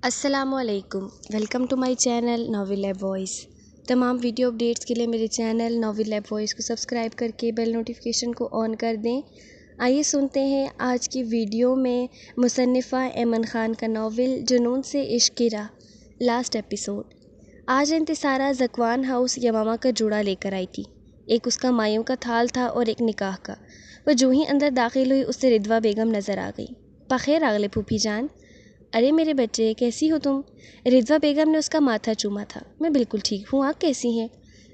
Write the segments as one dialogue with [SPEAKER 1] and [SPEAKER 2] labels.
[SPEAKER 1] السلام علیکم، welcome to my channel novel lab voice. تمام ویڈیو اپڈیٹس کے لیے میرے چینل ناول لیب وائس کو سبسکرائب کر کے بیل نوٹیفیکیشن کو آن کر دیں۔ آئیے سنتے ہیں آج کی ویڈیو میں مصنفہ ایمن خان کا ناول جنون سے عشق کی راہ، لاسٹ ایپیسوڈ۔ آج انتصارہ زکوان ہاؤس یمامہ کا جوڑا لے کر آئی تھی۔ ایک اس کا مایوں کا تھال تھا اور ایک نکاح کا۔ وہ جو ہی اندر داخل ہوئی اس سے رضوہ بیگم نظر آ گئی۔ بخیر آغلے پھوپھی جان۔ ارے میرے بچے، کیسی ہو تم؟ رضوہ بیگم نے اس کا ماتھا چوما تھا۔ میں بالکل ٹھیک ہوں، آپ کیسی ہیں؟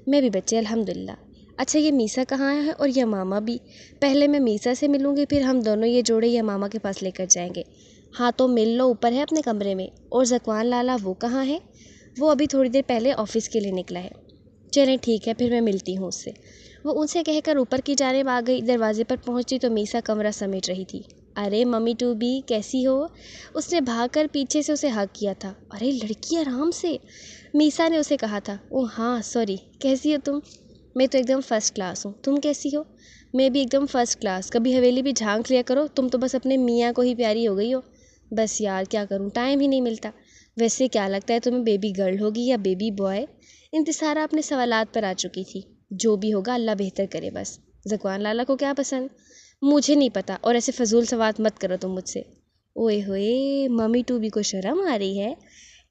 [SPEAKER 1] میں بھی بچے الحمدللہ۔ اچھا یہ میسا کہاں ہے اور یمامہ بھی؟ پہلے میں میسا سے ملوں گی، پھر ہم دونوں یہ جوڑے یمامہ کے پاس لے کر جائیں گے۔ ہاں تو مل لو، اوپر ہے اپنے کمرے میں۔ اور زکوان لالا وہ کہاں ہے؟ وہ ابھی تھوڑی دیر پہلے آفس کے لیے نکلا ہے۔ چلیں ٹھیک ہے، پھر میں ملتی ہوں اس سے۔ وہ ان سے کہہ کر اوپر کی جانب آ گئی۔ دروازے پر پہنچی تو میسا کمرہ سمیٹ رہی تھی۔ ارے ممی ٹو بی، کیسی ہو؟ اس نے بھاگ کر پیچھے سے اسے ہگ کیا تھا۔ ارے لڑکی آرام سے، میسا نے اسے کہا تھا۔ اوہ ہاں سوری، کیسی ہو تم؟ میں تو ایک دم فرسٹ کلاس ہوں، تم کیسی ہو؟ میں بھی ایک دم فرسٹ کلاس۔ کبھی حویلی بھی جھانک لیا کرو، تم تو بس اپنے میاں کو ہی پیاری ہو گئی ہو۔ بس یار کیا کروں، ٹائم ہی نہیں ملتا۔ ویسے کیا لگتا ہے تمہیں بیبی گرل ہوگی یا بیبی بوائے؟ انتصارہ اپنے سوالات پر آ چکی تھی۔ جو بھی ہوگا اللہ بہتر کرے بس۔ زکوان لالا کو کیا پسند؟ مجھے نہیں پتا، اور ایسے فضول سوال مت کرو تم مجھ سے۔ اوئے ہوئے، ممی ٹو بی کو شرم آ رہی ہے؟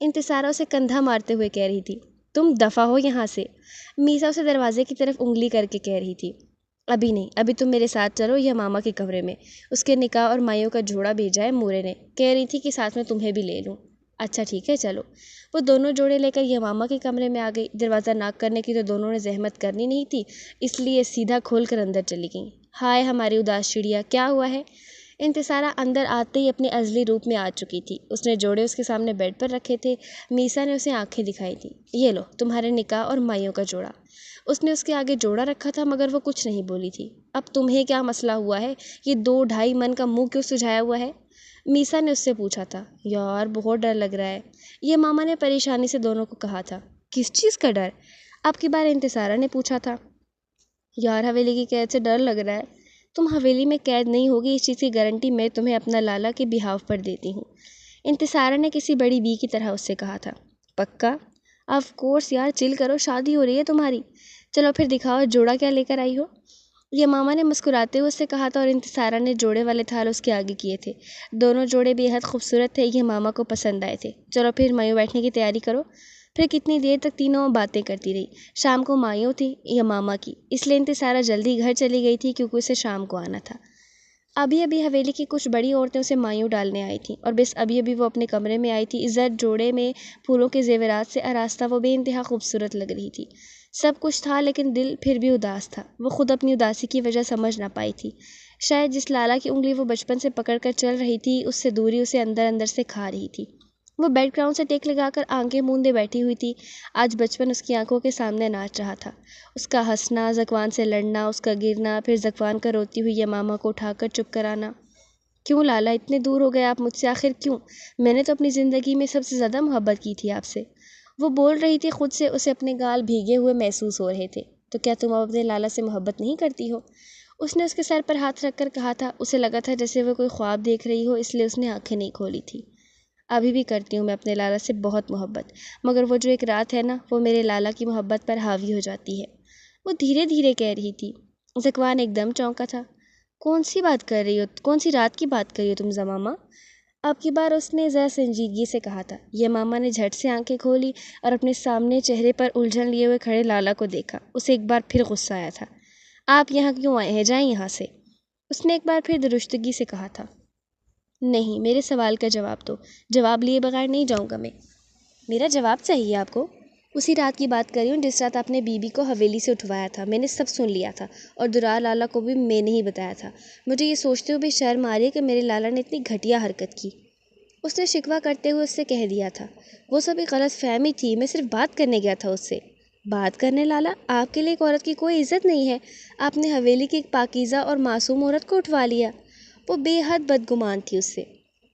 [SPEAKER 1] انتصارہ اسے کندھا مارتے ہوئے کہہ رہی تھی۔ تم دفع ہو یہاں سے، میسا اسے دروازے کی طرف انگلی کر کے کہہ رہی تھی۔ ابھی نہیں، ابھی تم میرے ساتھ چلو یہ ماما کے کمرے میں۔ اس کے نکاح اور مائیوں کا جوڑا بھیجا ہے مورے نے، کہہ رہی تھی کہ ساتھ میں تمہیں بھی لے لوں۔ اچھا ٹھیک ہے چلو۔ وہ دونوں جوڑے لے کر یمامہ کے کمرے میں آ گئی۔ دروازہ ناک کرنے کی تو دونوں نے زحمت کرنی نہیں تھی، اس لیے سیدھا کھول کر اندر چلی گئیں۔ ہائے ہماری اداس چڑیا، کیا ہوا ہے؟ انتصارہ اندر آتے ہی اپنے ازلی روپ میں آ چکی تھی۔ اس نے جوڑے اس کے سامنے بیڈ پر رکھے تھے۔ میسا نے اسے آنکھیں دکھائی تھیں۔ یہ لو تمہارے نکاح اور مائیوں کا جوڑا۔ اس نے اس کے آگے جوڑا رکھا تھا مگر وہ کچھ نہیں بولی تھی۔ اب تمہیں کیا مسئلہ ہوا ہے؟ یہ 2-2.5 من کا منہ کیوں سجایا ہوا ہے؟ میسا نے اس سے پوچھا تھا۔ یار بہت ڈر لگ رہا ہے، یہ ماما نے پریشانی سے دونوں کو کہا تھا۔ کس چیز کا ڈر؟ اب کی بار انتصارہ نے پوچھا تھا۔ یار حویلی کی قید سے ڈر لگ رہا ہے۔ تم حویلی میں قید نہیں ہوگی، اس چیز کی گارنٹی میں تمہیں اپنا لالا کے بہاف پر دیتی ہوں، انتصارہ نے کسی بڑی بی کی طرح اس سے کہا تھا۔ پکا؟ آف کورس یار، چل کرو، شادی ہو رہی ہے تمہاری۔ چلو پھر دکھاؤ جوڑا کیا لے کر آئی ہو؟ یہ ماما نے مسکراتے ہوئے اس سے کہا تھا اور انتصارہ نے جوڑے والے تھال اس کے آگے کیے تھے۔ دونوں جوڑے بے حد خوبصورت تھے، یہ ماما کو پسند آئے تھے۔ چلو پھر مایوں بیٹھنے کی تیاری کرو۔ پھر کتنی دیر تک تینوں باتیں کرتی رہی۔ شام کو مایوں تھی یا ماما کی، اس لیے انتصارہ جلدی گھر چلی گئی تھی کیونکہ اسے شام کو آنا تھا۔ ابھی ابھی حویلی کی کچھ بڑی عورتیں اسے مایوں ڈالنے آئی تھیں اور بس ابھی ابھی وہ اپنے کمرے میں آئی تھی۔ عزت جوڑے میں پھولوں کے زیورات سے آراستہ وہ بے انتہا خوبصورت لگ رہی تھی۔ سب کچھ تھا لیکن دل پھر بھی اداس تھا۔ وہ خود اپنی اداسی کی وجہ سمجھ نہ پائی تھی۔ شاید جس لالا کی انگلی وہ بچپن سے پکڑ کر چل رہی تھی، اس سے دوری اسے اندر اندر سے کھا رہی تھی۔ وہ بیک گراؤنڈ سے ٹیک لگا کر آنکھیں موندے بیٹھی ہوئی تھی۔ آج بچپن اس کی آنکھوں کے سامنے ناچ رہا تھا۔ اس کا ہنسنا، زکوان سے لڑنا، اس کا گرنا، پھر زکوان کا روتی ہوئی یمامہ کو اٹھا کر چپ کرانا۔ کیوں لالا اتنے دور ہو گئے آپ مجھ سے؟ آخر کیوں؟ میں نے تو اپنی زندگی میں سب سے زیادہ محبت کی تھی آپ سے۔ وہ بول رہی تھی خود سے، اسے اپنے گال بھیگے ہوئے محسوس ہو رہے تھے۔ تو کیا تم اب اپنے لالا سے محبت نہیں کرتی ہو؟ اس نے اس کے سر پر ہاتھ رکھ کر کہا تھا۔ اسے لگا تھا جیسے وہ کوئی خواب دیکھ رہی ہو، اس لیے اس نے آنکھیں نہیں کھولی تھی۔ ابھی بھی کرتی ہوں میں اپنے لالا سے بہت محبت، مگر وہ جو ایک رات ہے نا، وہ میرے لالا کی محبت پر حاوی ہو جاتی ہے، وہ دھیرے دھیرے کہہ رہی تھی۔ زکوان ایک دم چونکا تھا۔ کون سی بات کر رہی ہو؟ کون سی رات کی بات کر رہی ہو تم زمامہ؟ اب کی بار اس نے ذرا سنجیدگی سے کہا تھا۔ یہ ماما نے جھٹ سے آنکھیں کھولی اور اپنے سامنے چہرے پر الجھن لیے ہوئے کھڑے لالا کو دیکھا۔ اسے ایک بار پھر غصہ آیا تھا۔ آپ یہاں کیوں آئے ہیں؟ جائیں یہاں سے، اس نے ایک بار پھر درستگی سے کہا تھا۔ نہیں، میرے سوال کا جواب دو، جواب لیے بغیر نہیں جاؤں گا میں۔ میرا جواب چاہیے آپ کو؟ اسی رات کی بات کر رہی ہوں جس رات آپ نے بی بی کو حویلی سے اٹھوایا تھا۔ میں نے سب سن لیا تھا اور درار لالا کو بھی میں نے ہی بتایا تھا۔ مجھے یہ سوچتے ہوئے بھی شرم آ رہی ہے کہ میرے لالا نے اتنی گھٹیا حرکت کی، اس نے شکوہ کرتے ہوئے اس سے کہہ دیا تھا۔ وہ سب ایک غلط فہمی تھی، میں صرف بات کرنے گیا تھا اس سے۔ بات کرنے؟ لالا، آپ کے لیے ایک عورت کی کوئی عزت نہیں ہے؟ آپ نے حویلی کی ایک پاکیزہ اور معصوم عورت کو اٹھوا لیا۔ وہ بے حد بدگمان تھی اس سے۔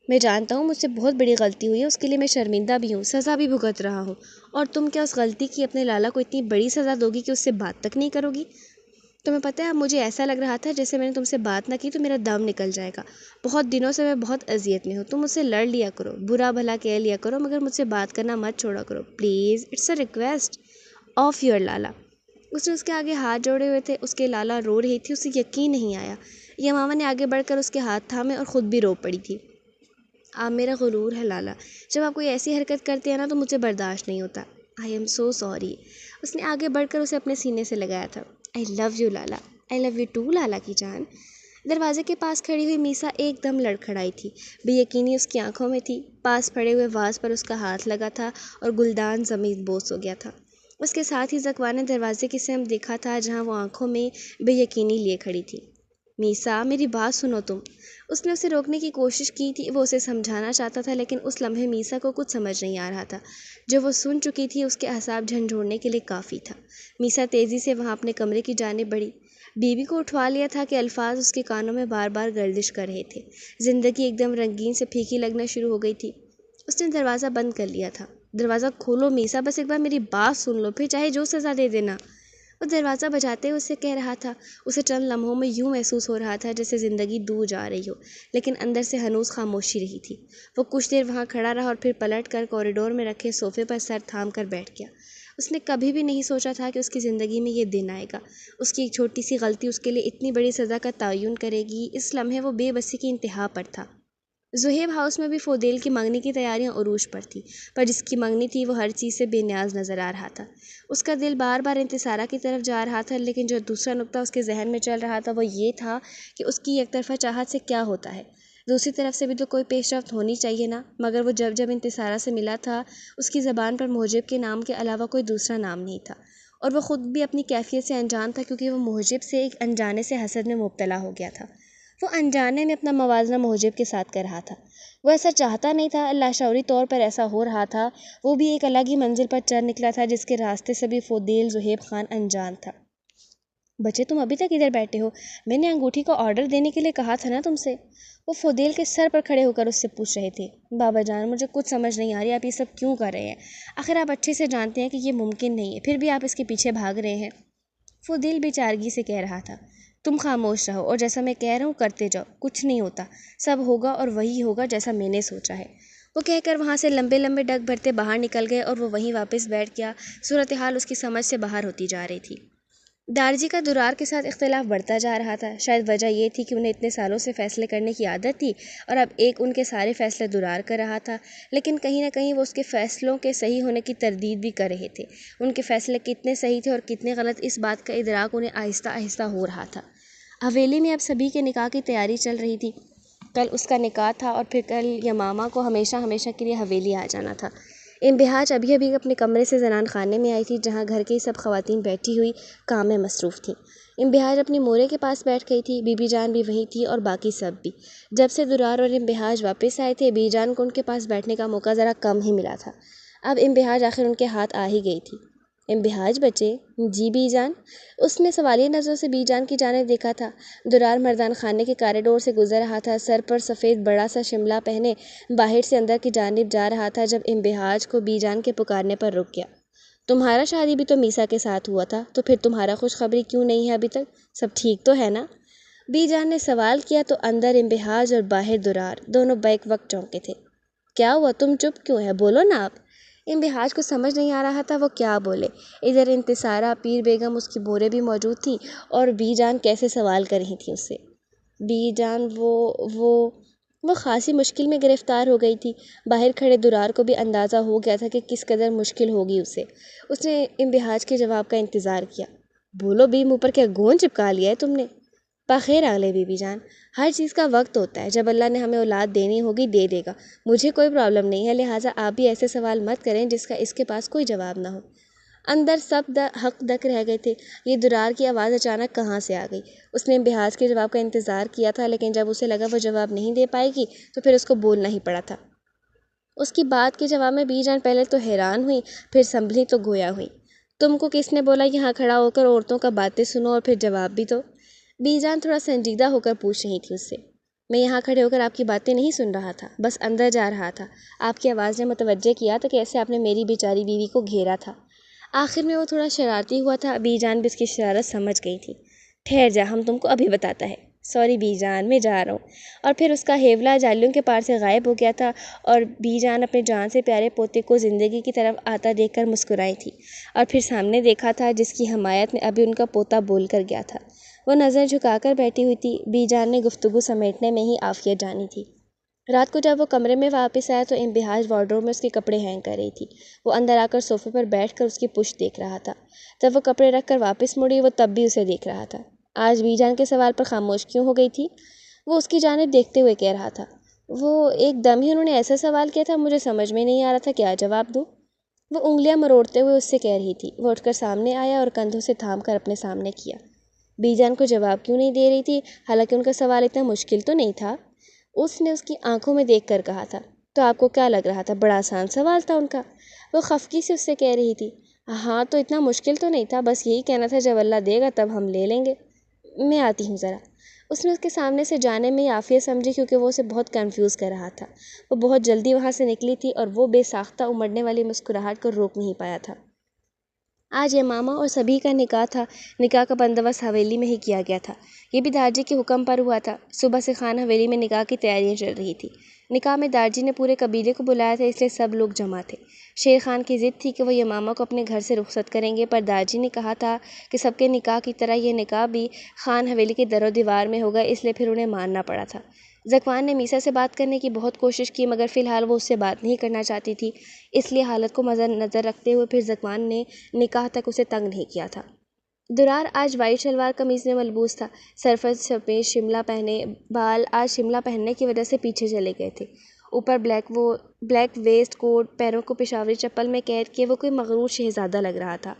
[SPEAKER 1] میں جانتا ہوں مجھ سے بہت بڑی غلطی ہوئی ہے، اس کے لیے میں شرمندہ بھی ہوں، سزا بھی بھگت رہا ہوں، اور تم کیا اس غلطی کی اپنے لالا کو اتنی بڑی سزا دو گی کہ اس سے بات تک نہیں کرو گی؟ تمہیں پتہ ہے اب مجھے ایسا لگ رہا تھا جیسے میں نے تم سے بات نہ کی تو میرا دم نکل جائے گا. بہت دنوں سے میں بہت اذیت میں ہوں. تم مجھ سے لڑ لیا کرو، برا بھلا کہہ لیا کرو، مگر مجھ سے بات کرنا مت چھوڑا کرو please. It's a request of your lala. اس نے اس کے آگے ہاتھ جوڑے ہوئے تھے. اس کے لالا رو رہی تھی. اسے یقین نہیں آیا. یمامہ نے آگے بڑھ کر اس کے ہاتھ تھامے اور خود بھی رو پڑی تھی. آپ میرا غرور ہے لالا. جب آپ کوئی ایسی حرکت کرتے ہیں نا تو مجھے برداشت نہیں ہوتا. I am so sorry. اس نے آگے بڑھ کر اسے اپنے سینے سے لگایا تھا. I love you lala. I love you too لالا کی جان. دروازے کے پاس کھڑی ہوئی میسا ایک دم لڑکھڑائی تھی. بے یقینی اس کی آنکھوں میں تھی. پاس پڑے ہوئے واز پر اس کا ہاتھ لگا تھا اور گلدان زمین بوس ہو گیا تھا. اس کے ساتھ ہی زکوان نے دروازے کی سمت دیکھا تھا جہاں وہ آنکھوں میں بے یقینی لیے کھڑی تھی. میسا میری بات سنو تم. اس نے اسے روکنے کی کوشش کی تھی. وہ اسے سمجھانا چاہتا تھا لیکن اس لمحے میسا کو کچھ سمجھ نہیں آ رہا تھا. جو وہ سن چکی تھی اس کے اعصاب جھنجھوڑنے کے لیے کافی تھا. میسا تیزی سے وہاں اپنے کمرے کی جانب بڑھی. بیوی کو اٹھوا لیا تھا کہ الفاظ اس کے کانوں میں بار بار گردش کر رہے تھے. زندگی ایک دم رنگین سے پھیکی لگنا شروع ہو گئی تھی. اس نے دروازہ بند کر لیا تھا. دروازہ کھولو میسا، بس ایک بار میری بات سن لو، پھر چاہے جو سزا دے دینا. وہ دروازہ بجاتے ہوئے اسے کہہ رہا تھا. اسے چند لمحوں میں یوں محسوس ہو رہا تھا جیسے زندگی دور جا رہی ہو، لیکن اندر سے ہنوز خاموشی رہی تھی. وہ کچھ دیر وہاں کھڑا رہا اور پھر پلٹ کر کوریڈور میں رکھے صوفے پر سر تھام کر بیٹھ گیا. اس نے کبھی بھی نہیں سوچا تھا کہ اس کی زندگی میں یہ دن آئے گا. اس کی ایک چھوٹی سی غلطی اس کے لیے اتنی بڑی سزا کا تعین کرے گی. اس لمحے وہ بے بسی کی انتہا پر تھا. زہیب ہاؤس میں بھی فودیل کی منگنی کی تیاریاں عروج پر تھیں، پر جس کی منگنی تھی وہ ہر چیز سے بے نیاز نظر آ رہا تھا. اس کا دل بار بار انتصارہ کی طرف جا رہا تھا، لیکن جو دوسرا نقطہ اس کے ذہن میں چل رہا تھا وہ یہ تھا کہ اس کی یک طرفہ چاہت سے کیا ہوتا ہے. دوسری طرف سے بھی تو کوئی پیش رفت ہونی چاہیے نا. مگر وہ جب انتصارہ سے ملا تھا اس کی زبان پر محجب کے نام کے علاوہ کوئی دوسرا نام نہیں تھا، اور وہ خود بھی اپنی کیفیت سے انجان تھا کیونکہ وہ محجب سے ایک انجانے سے حسد میں مبتلا ہو گیا تھا. وہ انجانے میں اپنا موازنہ محجب کے ساتھ کر رہا تھا. وہ ایسا چاہتا نہیں تھا، لاشعوری طور پر ایسا ہو رہا تھا. وہ بھی ایک الگ ہی منزل پر چڑھ نکلا تھا جس کے راستے سے بھی فودیل زہیب خان انجان تھا. بچے تم ابھی تک ادھر بیٹھے ہو؟ میں نے انگوٹھی کا آرڈر دینے کے لیے کہا تھا نا تم سے. وہ فودیل کے سر پر کھڑے ہو کر اس سے پوچھ رہے تھے. بابا جان مجھے کچھ سمجھ نہیں آ رہی آپ یہ سب کیوں کر رہے ہیں. آخر آپ اچھے سے جانتے ہیں کہ یہ ممکن نہیں ہے، پھر بھی آپ اس کے پیچھے بھاگ رہے ہیں. فودیل بے چارگی سے کہہ رہا تھا. تم خاموش رہو اور جیسا میں کہہ رہا ہوں کرتے جاؤ. کچھ نہیں ہوتا، سب ہوگا اور وہی ہوگا جیسا میں نے سوچا ہے. وہ کہہ کر وہاں سے لمبے لمبے ڈگ بھرتے باہر نکل گئے اور وہ وہیں واپس بیٹھ گیا. صورتحال اس کی سمجھ سے باہر ہوتی جا رہی تھی. دارجی کا درار کے ساتھ اختلاف بڑھتا جا رہا تھا. شاید وجہ یہ تھی کہ انہیں اتنے سالوں سے فیصلے کرنے کی عادت تھی اور اب ایک ان کے سارے فیصلے درار کر رہا تھا. لیکن کہیں نہ کہیں وہ اس کے فیصلوں کے صحیح ہونے کی تردید بھی کر رہے تھے. ان کے فیصلے کتنے صحیح تھے اور کتنے غلط، اس بات کا ادراک انہیں آہستہ آہستہ ہو رہا تھا. حویلی میں اب سبھی کے نکاح کی تیاری چل رہی تھی. کل اس کا نکاح تھا اور پھر کل یمامہ کو ہمیشہ ہمیشہ کے لیے حویلی آ جانا تھا. امبہاج ابھی اپنے کمرے سے زنان خانے میں آئی تھی جہاں گھر کی سب خواتین بیٹھی ہوئی کام میں مصروف تھیں. امبہاج اپنی مورے کے پاس بیٹھ گئی تھی. بی بی جان بھی وہیں تھی اور باقی سب بھی. جب سے درار اور امبہاج واپس آئے تھے بی جان کو ان کے پاس بیٹھنے کا موقع ذرا کم ہی ملا تھا. اب امبہاج آخر ان کے ہاتھ آ ہی گئی تھی. امبہاج بچے. جی بی جان. اس نے سوالیہ نظروں سے بی جان کی جانب دیکھا تھا. درار مردان خانے کے کاریڈور سے گزر رہا تھا. سر پر سفید بڑا سا شملہ پہنے باہر سے اندر کی جانب جا رہا تھا جب امبہاج کو بی جان کے پکارنے پر رک گیا. تمہارا شادی بھی تو میسا کے ساتھ ہوا تھا، تو پھر تمہارا خوشخبری کیوں نہیں ہے ابھی تک؟ سب ٹھیک تو ہے نا؟ بی جان نے سوال کیا تو اندر امبہاج اور باہر درار دونوں بیک وقت چونکے تھے. کیا ہوا، تم چپ کیوں ہے؟ بولو نا آپ. امبہاج کو سمجھ نہیں آ رہا تھا وہ کیا بولے. ادھر انتصارہ، پیر بیگم، اس کی بورے بھی موجود تھیں اور بی جان کیسے سوال کر رہی تھیں اس سے. بی جان وہ خاصی مشکل میں گرفتار ہو گئی تھی. باہر کھڑے درار کو بھی اندازہ ہو گیا تھا کہ کس قدر مشکل ہوگی اسے. اس نے امبہاج کے جواب کا انتظار کیا. بولو بھی، منہ پر کیا گون چپکا لیا ہے تم نے؟ بخیر آلے بی بی جان. ہر چیز کا وقت ہوتا ہے. جب اللہ نے ہمیں اولاد دینی ہوگی دے دے گا. مجھے کوئی پرابلم نہیں ہے، لہٰذا آپ بھی ایسے سوال مت کریں جس کا اس کے پاس کوئی جواب نہ ہو. اندر سب حق دک رہ گئے تھے. یہ درار کی آواز اچانک کہاں سے آ گئی؟ اس نے امبہاج کے جواب کا انتظار کیا تھا، لیکن جب اسے لگا وہ جواب نہیں دے پائے گی تو پھر اس کو بولنا ہی پڑا تھا. اس کی بات کے جواب میں بی جان پہلے تو حیران ہوئی، پھر سنبھلی تو گویا ہوئی. تم کو کس نے بولا یہاں کھڑا ہو کر عورتوں کا باتیں سنو اور پھر جواب بھی دو؟ بی جان تھوڑا سنجیدہ ہو کر پوچھ رہی تھی اس سے. میں یہاں کھڑے ہو کر آپ کی باتیں نہیں سن رہا تھا، بس اندر جا رہا تھا. آپ کی آواز نے متوجہ کیا تھا کہ ایسے آپ نے میری بیچاری بیوی کو گھیرا تھا. آخر میں وہ تھوڑا شرارتی ہوا تھا. بی جان بھی اس کی شرارت سمجھ گئی تھی. ٹھہر جا، ہم تم کو ابھی بتاتا ہے۔ سوری بی جان، میں جا رہا ہوں۔ اور پھر اس کا ہیولا جالیوں کے پار سے غائب ہو گیا تھا اور بی جان اپنے جان سے پیارے پوتے کو زندگی کی طرف آتا دیکھ کر مسکرائی تھی، اور پھر سامنے دیکھا تھا جس کی حمایت میں ابھی ان کا پوتا بول کر گیا تھا۔ وہ نظر جھکا کر بیٹھی ہوئی تھی۔ بی جان نے گفتگو سمیٹنے میں ہی عافیت جانی تھی۔ رات کو جب وہ کمرے میں واپس آیا تو انبہاج وارڈروب میں اس کے کپڑے ہینگ کر رہی تھی۔ وہ اندر آ کر صوفے پر بیٹھ کر اس کی پشت دیکھ رہا تھا۔ جب وہ کپڑے رکھ کر واپس مڑی وہ تب بھی اسے دیکھ رہا تھا۔ آج بی جان کے سوال پر خاموش کیوں ہو گئی تھی؟ وہ اس کی جانب دیکھتے ہوئے کہہ رہا تھا۔ وہ ایک دم ہی انہوں نے ایسا سوال کیا تھا، مجھے سمجھ میں نہیں آ رہا تھا کیا جواب دوں۔ وہ انگلیاں مروڑتے ہوئے اس سے کہہ رہی تھی۔ وہ اٹھ کر سامنے آیا اور کندھوں سے تھام کر اپنے سامنے کیا۔ بی جان کو جواب کیوں نہیں دے رہی تھی، حالانکہ ان کا سوال اتنا مشکل تو نہیں تھا؟ اس نے اس کی آنکھوں میں دیکھ کر کہا تھا۔ تو آپ کو کیا لگ رہا تھا، بڑا آسان سوال تھا ان کا؟ وہ خفگی سے اس سے کہہ رہی تھی۔ ہاں تو اتنا مشکل تو نہیں تھا، بس یہی کہنا تھا جب اللہ دے گا تب ہم لے لیں گے۔ میں آتی ہوں ذرا۔ اس نے اس کے سامنے سے جانے میں عافیت سمجھی کیونکہ وہ اسے بہت کنفیوز کر رہا تھا۔ وہ بہت جلدی وہاں سے نکلی تھی اور وہ بے ساختہ امڑنے والی مسکراہٹ کو روک نہیں پایا تھا۔ آج یمامہ اور سبھی کا نکاح تھا۔ نکاح کا بندوبست حویلی میں ہی کیا گیا تھا۔ یہ بھی دارجی کے حکم پر ہوا تھا۔ صبح سے خان حویلی میں نکاح کی تیاریاں چل رہی تھی۔ نکاح میں دارجی نے پورے قبیلے کو بلایا تھا، اس لیے سب لوگ جمع تھے۔ شیر خان کی ضد تھی کہ وہ یمامہ کو اپنے گھر سے رخصت کریں گے، پر دارجی نے کہا تھا کہ سب کے نکاح کی طرح یہ نکاح بھی خان حویلی کے در و دیوار میں ہوگا، اس لیے پھر انہیں ماننا پڑا تھا۔ ذکوان نے میسا سے بات کرنے کی بہت کوشش کی، مگر فی الحال وہ اس سے بات نہیں کرنا چاہتی تھی، اس لیے حالت کو مد نظر رکھتے ہوئے پھر ذکوان نے نکاح تک اسے تنگ نہیں کیا تھا۔ درار آج وائٹ شلوار قمیض میں ملبوس تھا، سرفز سفید شملہ پہنے، بال آج شملہ پہننے کی وجہ سے پیچھے چلے گئے تھے، اوپر بلیک ویسٹ کوٹ، پیروں کو پشاوری چپل میں قید کیے وہ کوئی مغرور شہزادہ لگ رہا تھا۔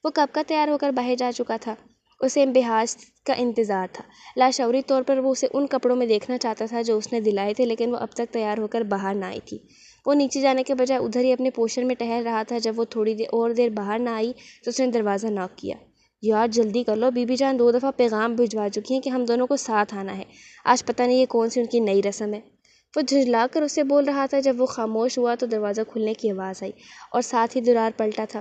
[SPEAKER 1] وہ کب کا تیار ہو کر باہر جا چکا تھا۔ اسے انبہاج کا انتظار تھا۔ لاشعوری طور پر وہ اسے ان کپڑوں میں دیکھنا چاہتا تھا جو اس نے دلائے تھے، لیکن وہ اب تک تیار ہو کر باہر نہ آئی تھی۔ وہ نیچے جانے کے بجائے ادھر ہی اپنے پوشن میں ٹہل رہا تھا۔ جب وہ تھوڑی دیر باہر نہ آئی تو اس نے دروازہ ناک کیا۔ یار جلدی کر لو، بی بی جان 2 دفعہ پیغام بھجوا چکی ہیں کہ ہم دونوں کو ساتھ آنا ہے۔ آج پتہ نہیں یہ کون سی ان کی نئی رسم ہے۔ وہ جھجلا کر اسے بول رہا تھا۔ جب وہ خاموش ہوا تو دروازہ کھلنے کی آواز آئی اور ساتھ ہی درار پلٹا تھا۔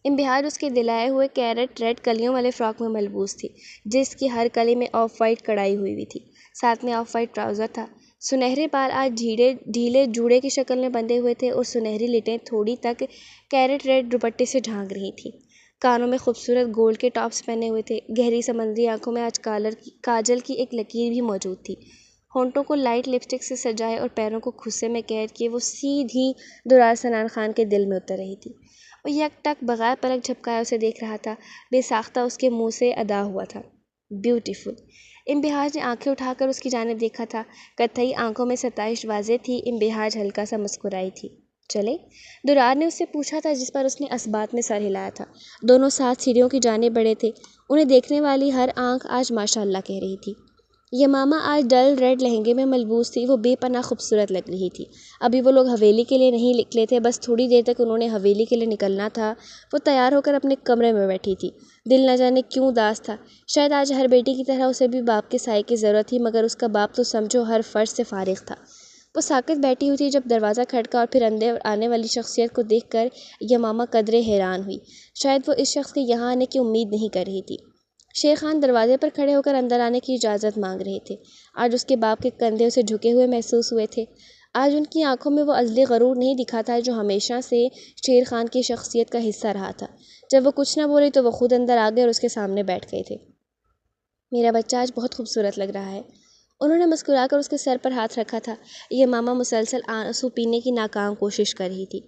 [SPEAKER 1] انبہاج اس کے دلائے ہوئے کیرٹ ریڈ کلیوں والے فراک میں ملبوس تھی، جس کی ہر کلی میں آف وائٹ کڑائی ہوئی تھی، ساتھ میں آف وائٹ ٹراؤزر تھا۔ سنہرے بال آج ڈھیلے جوڑے کی شکل میں بندھے ہوئے تھے اور سنہری لٹیں تھوڑی تک کیرٹ ریڈ دوپٹے سے ڈھانک رہی تھیں۔ کانوں میں خوبصورت گولڈ کے ٹاپس پہنے ہوئے تھے۔ گہری سمندری آنکھوں میں آج کاجل کی ایک لکیر بھی موجود تھی۔ ہونٹوں کو لائٹ لپسٹک سے سجائے اور پیروں کو کھسے میں قید کیے وہ سیدھی درار سنان خان کے دل میں اتر رہی تھی۔ وہ یک ٹک بغیر پلک جھپکائے اسے دیکھ رہا تھا، بے ساختہ اس کے منہ سے ادا ہوا تھا، بیوٹیفل۔ انبہاج نے آنکھیں اٹھا کر اس کی جانب دیکھا تھا۔ کتھئی آنکھوں میں ستائش واضح تھی۔ انبہاج ہلکا سا مسکرائی تھی۔ چلے؟ درار نے اس سے پوچھا تھا، جس پر اس نے اثبات میں سر ہلایا تھا۔ دونوں ساتھ سیڑھیوں کی جانب بڑھے تھے۔ انہیں دیکھنے والی ہر آنکھ آج ماشاءاللہ کہہ رہی تھی۔ یمامہ آج ڈل ریڈ لہنگے میں ملبوس تھی۔ وہ بے پناہ خوبصورت لگ رہی تھی۔ ابھی وہ لوگ حویلی کے لیے نہیں نکلے تھے، بس تھوڑی دیر تک انہوں نے حویلی کے لیے نکلنا تھا۔ وہ تیار ہو کر اپنے کمرے میں بیٹھی تھی۔ دل نہ جانے کیوں اداس تھا۔ شاید آج ہر بیٹی کی طرح اسے بھی باپ کے سائے کی ضرورت تھی، مگر اس کا باپ تو سمجھو ہر فرض سے فارغ تھا۔ وہ ساکت بیٹھی ہوئی تھی جب دروازہ کھٹکا اور پھر اندر آنے والی شخصیت کو دیکھ کر یمامہ قدرے حیران ہوئی۔ شاید وہ اس شخص کے یہاں آنے کی امید نہیں کر رہی تھی۔ شیر خان دروازے پر کھڑے ہو کر اندر آنے کی اجازت مانگ رہے تھے۔ آج اس کے باپ کے کندھے اسے جھکے ہوئے محسوس ہوئے تھے۔ آج ان کی آنکھوں میں وہ ازلی غرور نہیں دکھا تھا جو ہمیشہ سے شیر خان کی شخصیت کا حصہ رہا تھا۔ جب وہ کچھ نہ بولی تو وہ خود اندر آ گئے اور اس کے سامنے بیٹھ گئے تھے۔ میرا بچہ آج بہت خوبصورت لگ رہا ہے۔ انہوں نے مسکرا کر اس کے سر پر ہاتھ رکھا تھا۔ یمامہ مسلسل آنسو پینے کی ناکام کوشش کر رہی تھی۔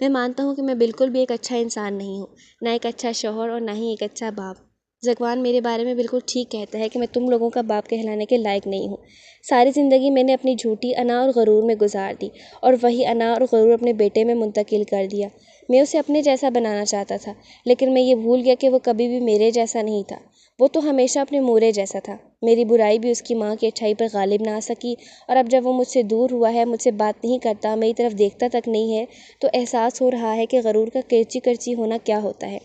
[SPEAKER 1] میں مانتا ہوں کہ میں بالکل بھی ایک اچھا انسان نہیں ہوں، نہ ایک اچھا شوہر اور نہ ہی ایک اچھا باپ۔ ذکوان میرے بارے میں بالکل ٹھیک کہتا ہے کہ میں تم لوگوں کا باپ کہلانے کے لائق نہیں ہوں۔ ساری زندگی میں نے اپنی جھوٹی انا اور غرور میں گزار دی اور وہی انا اور غرور اپنے بیٹے میں منتقل کر دیا۔ میں اسے اپنے جیسا بنانا چاہتا تھا، لیکن میں یہ بھول گیا کہ وہ کبھی بھی میرے جیسا نہیں تھا۔ وہ تو ہمیشہ اپنے مورے جیسا تھا۔ میری برائی بھی اس کی ماں کی اچھائی پر غالب نہ آ سکی، اور اب جب وہ مجھ سے دور ہوا ہے، مجھ سے بات نہیں کرتا، میری طرف دیکھتا تک نہیں ہے، تو احساس ہو رہا ہے کہ غرور کا کرچی کرچی ہونا کیا ہوتا ہے۔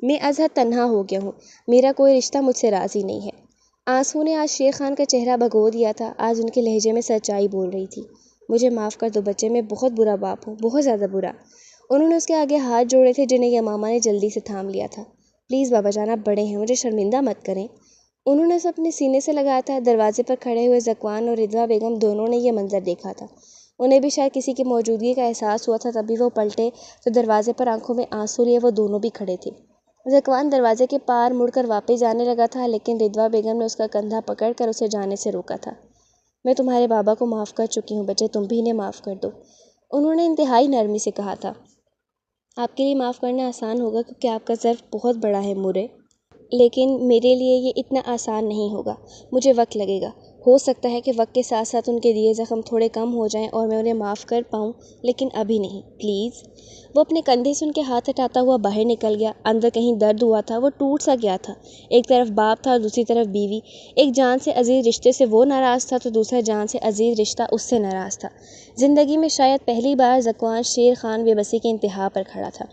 [SPEAKER 1] میں از حد تنہا ہو گیا ہوں۔ میرا کوئی رشتہ مجھ سے راضی نہیں ہے۔ آنسو نے آج شیر خان کا چہرہ بھگو دیا تھا۔ آج ان کے لہجے میں سچائی بول رہی تھی۔ مجھے معاف کر دو بچے، میں بہت برا باپ ہوں، بہت زیادہ برا۔ انہوں نے اس کے آگے ہاتھ جوڑے تھے جنہیں یمامہ نے جلدی سے تھام لیا تھا۔ پلیز بابا جان، آپ بڑے ہیں، مجھے شرمندہ مت کریں۔ انہوں نے اسے اپنے سینے سے لگایا تھا۔ دروازے پر کھڑے ہوئے ذکوان اور رضویٰ بیگم دونوں نے یہ منظر دیکھا تھا۔ انہیں بھی شاید کسی کی موجودگی کا احساس ہوا تھا، تبھی وہ پلٹے تو دروازے پر آنکھوں میں آنسو لیے وہ دونوں بھی کھڑے تھے۔ ذکوان دروازے کے پار مڑ کر واپس جانے لگا تھا، لیکن رضویٰ بیگم نے اس کا کندھا پکڑ کر اسے جانے سے روکا تھا۔ میں تمہارے بابا کو معاف کر چکی ہوں بچے، تم بھی انہیں معاف کر دو، انہوں نے انتہائی نرمی سے کہا تھا۔ آپ کے لیے معاف کرنا آسان ہوگا کیونکہ آپ کا ظرف بہت بڑا ہے مورے، لیکن میرے لیے یہ اتنا آسان نہیں ہوگا، مجھے وقت لگے گا۔ ہو سکتا ہے کہ وقت کے ساتھ ساتھ ان کے دیے زخم تھوڑے کم ہو جائیں اور میں انہیں معاف کر پاؤں، لیکن ابھی نہیں، پلیز۔ وہ اپنے کندھے سے ان کے ہاتھ ہٹاتا ہوا باہر نکل گیا۔ اندر کہیں درد ہوا تھا، وہ ٹوٹ سا گیا تھا۔ ایک طرف باپ تھا اور دوسری طرف بیوی، ایک جان سے عزیز رشتے سے وہ ناراض تھا تو دوسرا جان سے عزیز رشتہ اس سے ناراض تھا۔ زندگی میں شاید پہلی بار ذکوان شیر خان بے بسی کی انتہا پر کھڑا تھا۔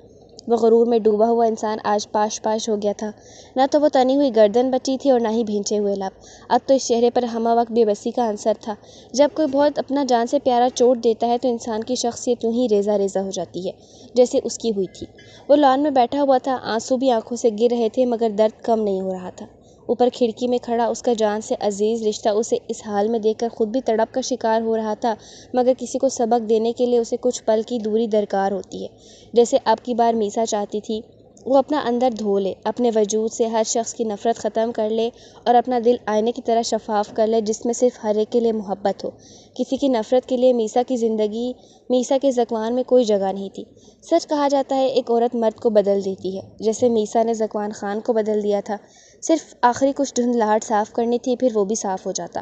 [SPEAKER 1] وہ غرور میں ڈوبا ہوا انسان آج پاش پاش ہو گیا تھا۔ نہ تو وہ تنی ہوئی گردن بچی تھی اور نہ ہی بھینچے ہوئے لب۔ اب تو اس چہرے پر ہمہ وقت بے بسی کا عنصر تھا۔ جب کوئی بہت اپنا جان سے پیارا چوٹ دیتا ہے تو انسان کی شخصیت یوں ہی ریزہ ریزہ ہو جاتی ہے، جیسے اس کی ہوئی تھی۔ وہ لان میں بیٹھا ہوا تھا، آنسو بھی آنکھوں سے گر رہے تھے مگر درد کم نہیں ہو رہا تھا۔ اوپر کھڑکی میں کھڑا اس کا جان سے عزیز رشتہ اسے اس حال میں دیکھ کر خود بھی تڑپ کا شکار ہو رہا تھا، مگر کسی کو سبق دینے کے لیے اسے کچھ پل کی دوری درکار ہوتی ہے۔ جیسے اب کی بار میسا چاہتی تھی وہ اپنا اندر دھو لے، اپنے وجود سے ہر شخص کی نفرت ختم کر لے اور اپنا دل آئینے کی طرح شفاف کر لے جس میں صرف ہر ایک کے لیے محبت ہو۔ کسی کی نفرت کے لیے میسا کے ذکوان میں کوئی جگہ نہیں تھی۔ سچ کہا جاتا ہے ایک عورت مرد کو بدل دیتی ہے، جیسے میسا نے ذکوان خان کو بدل دیا تھا۔ صرف آخری کچھ دھندلاہٹ صاف کرنی تھی، پھر وہ بھی صاف ہو جاتا۔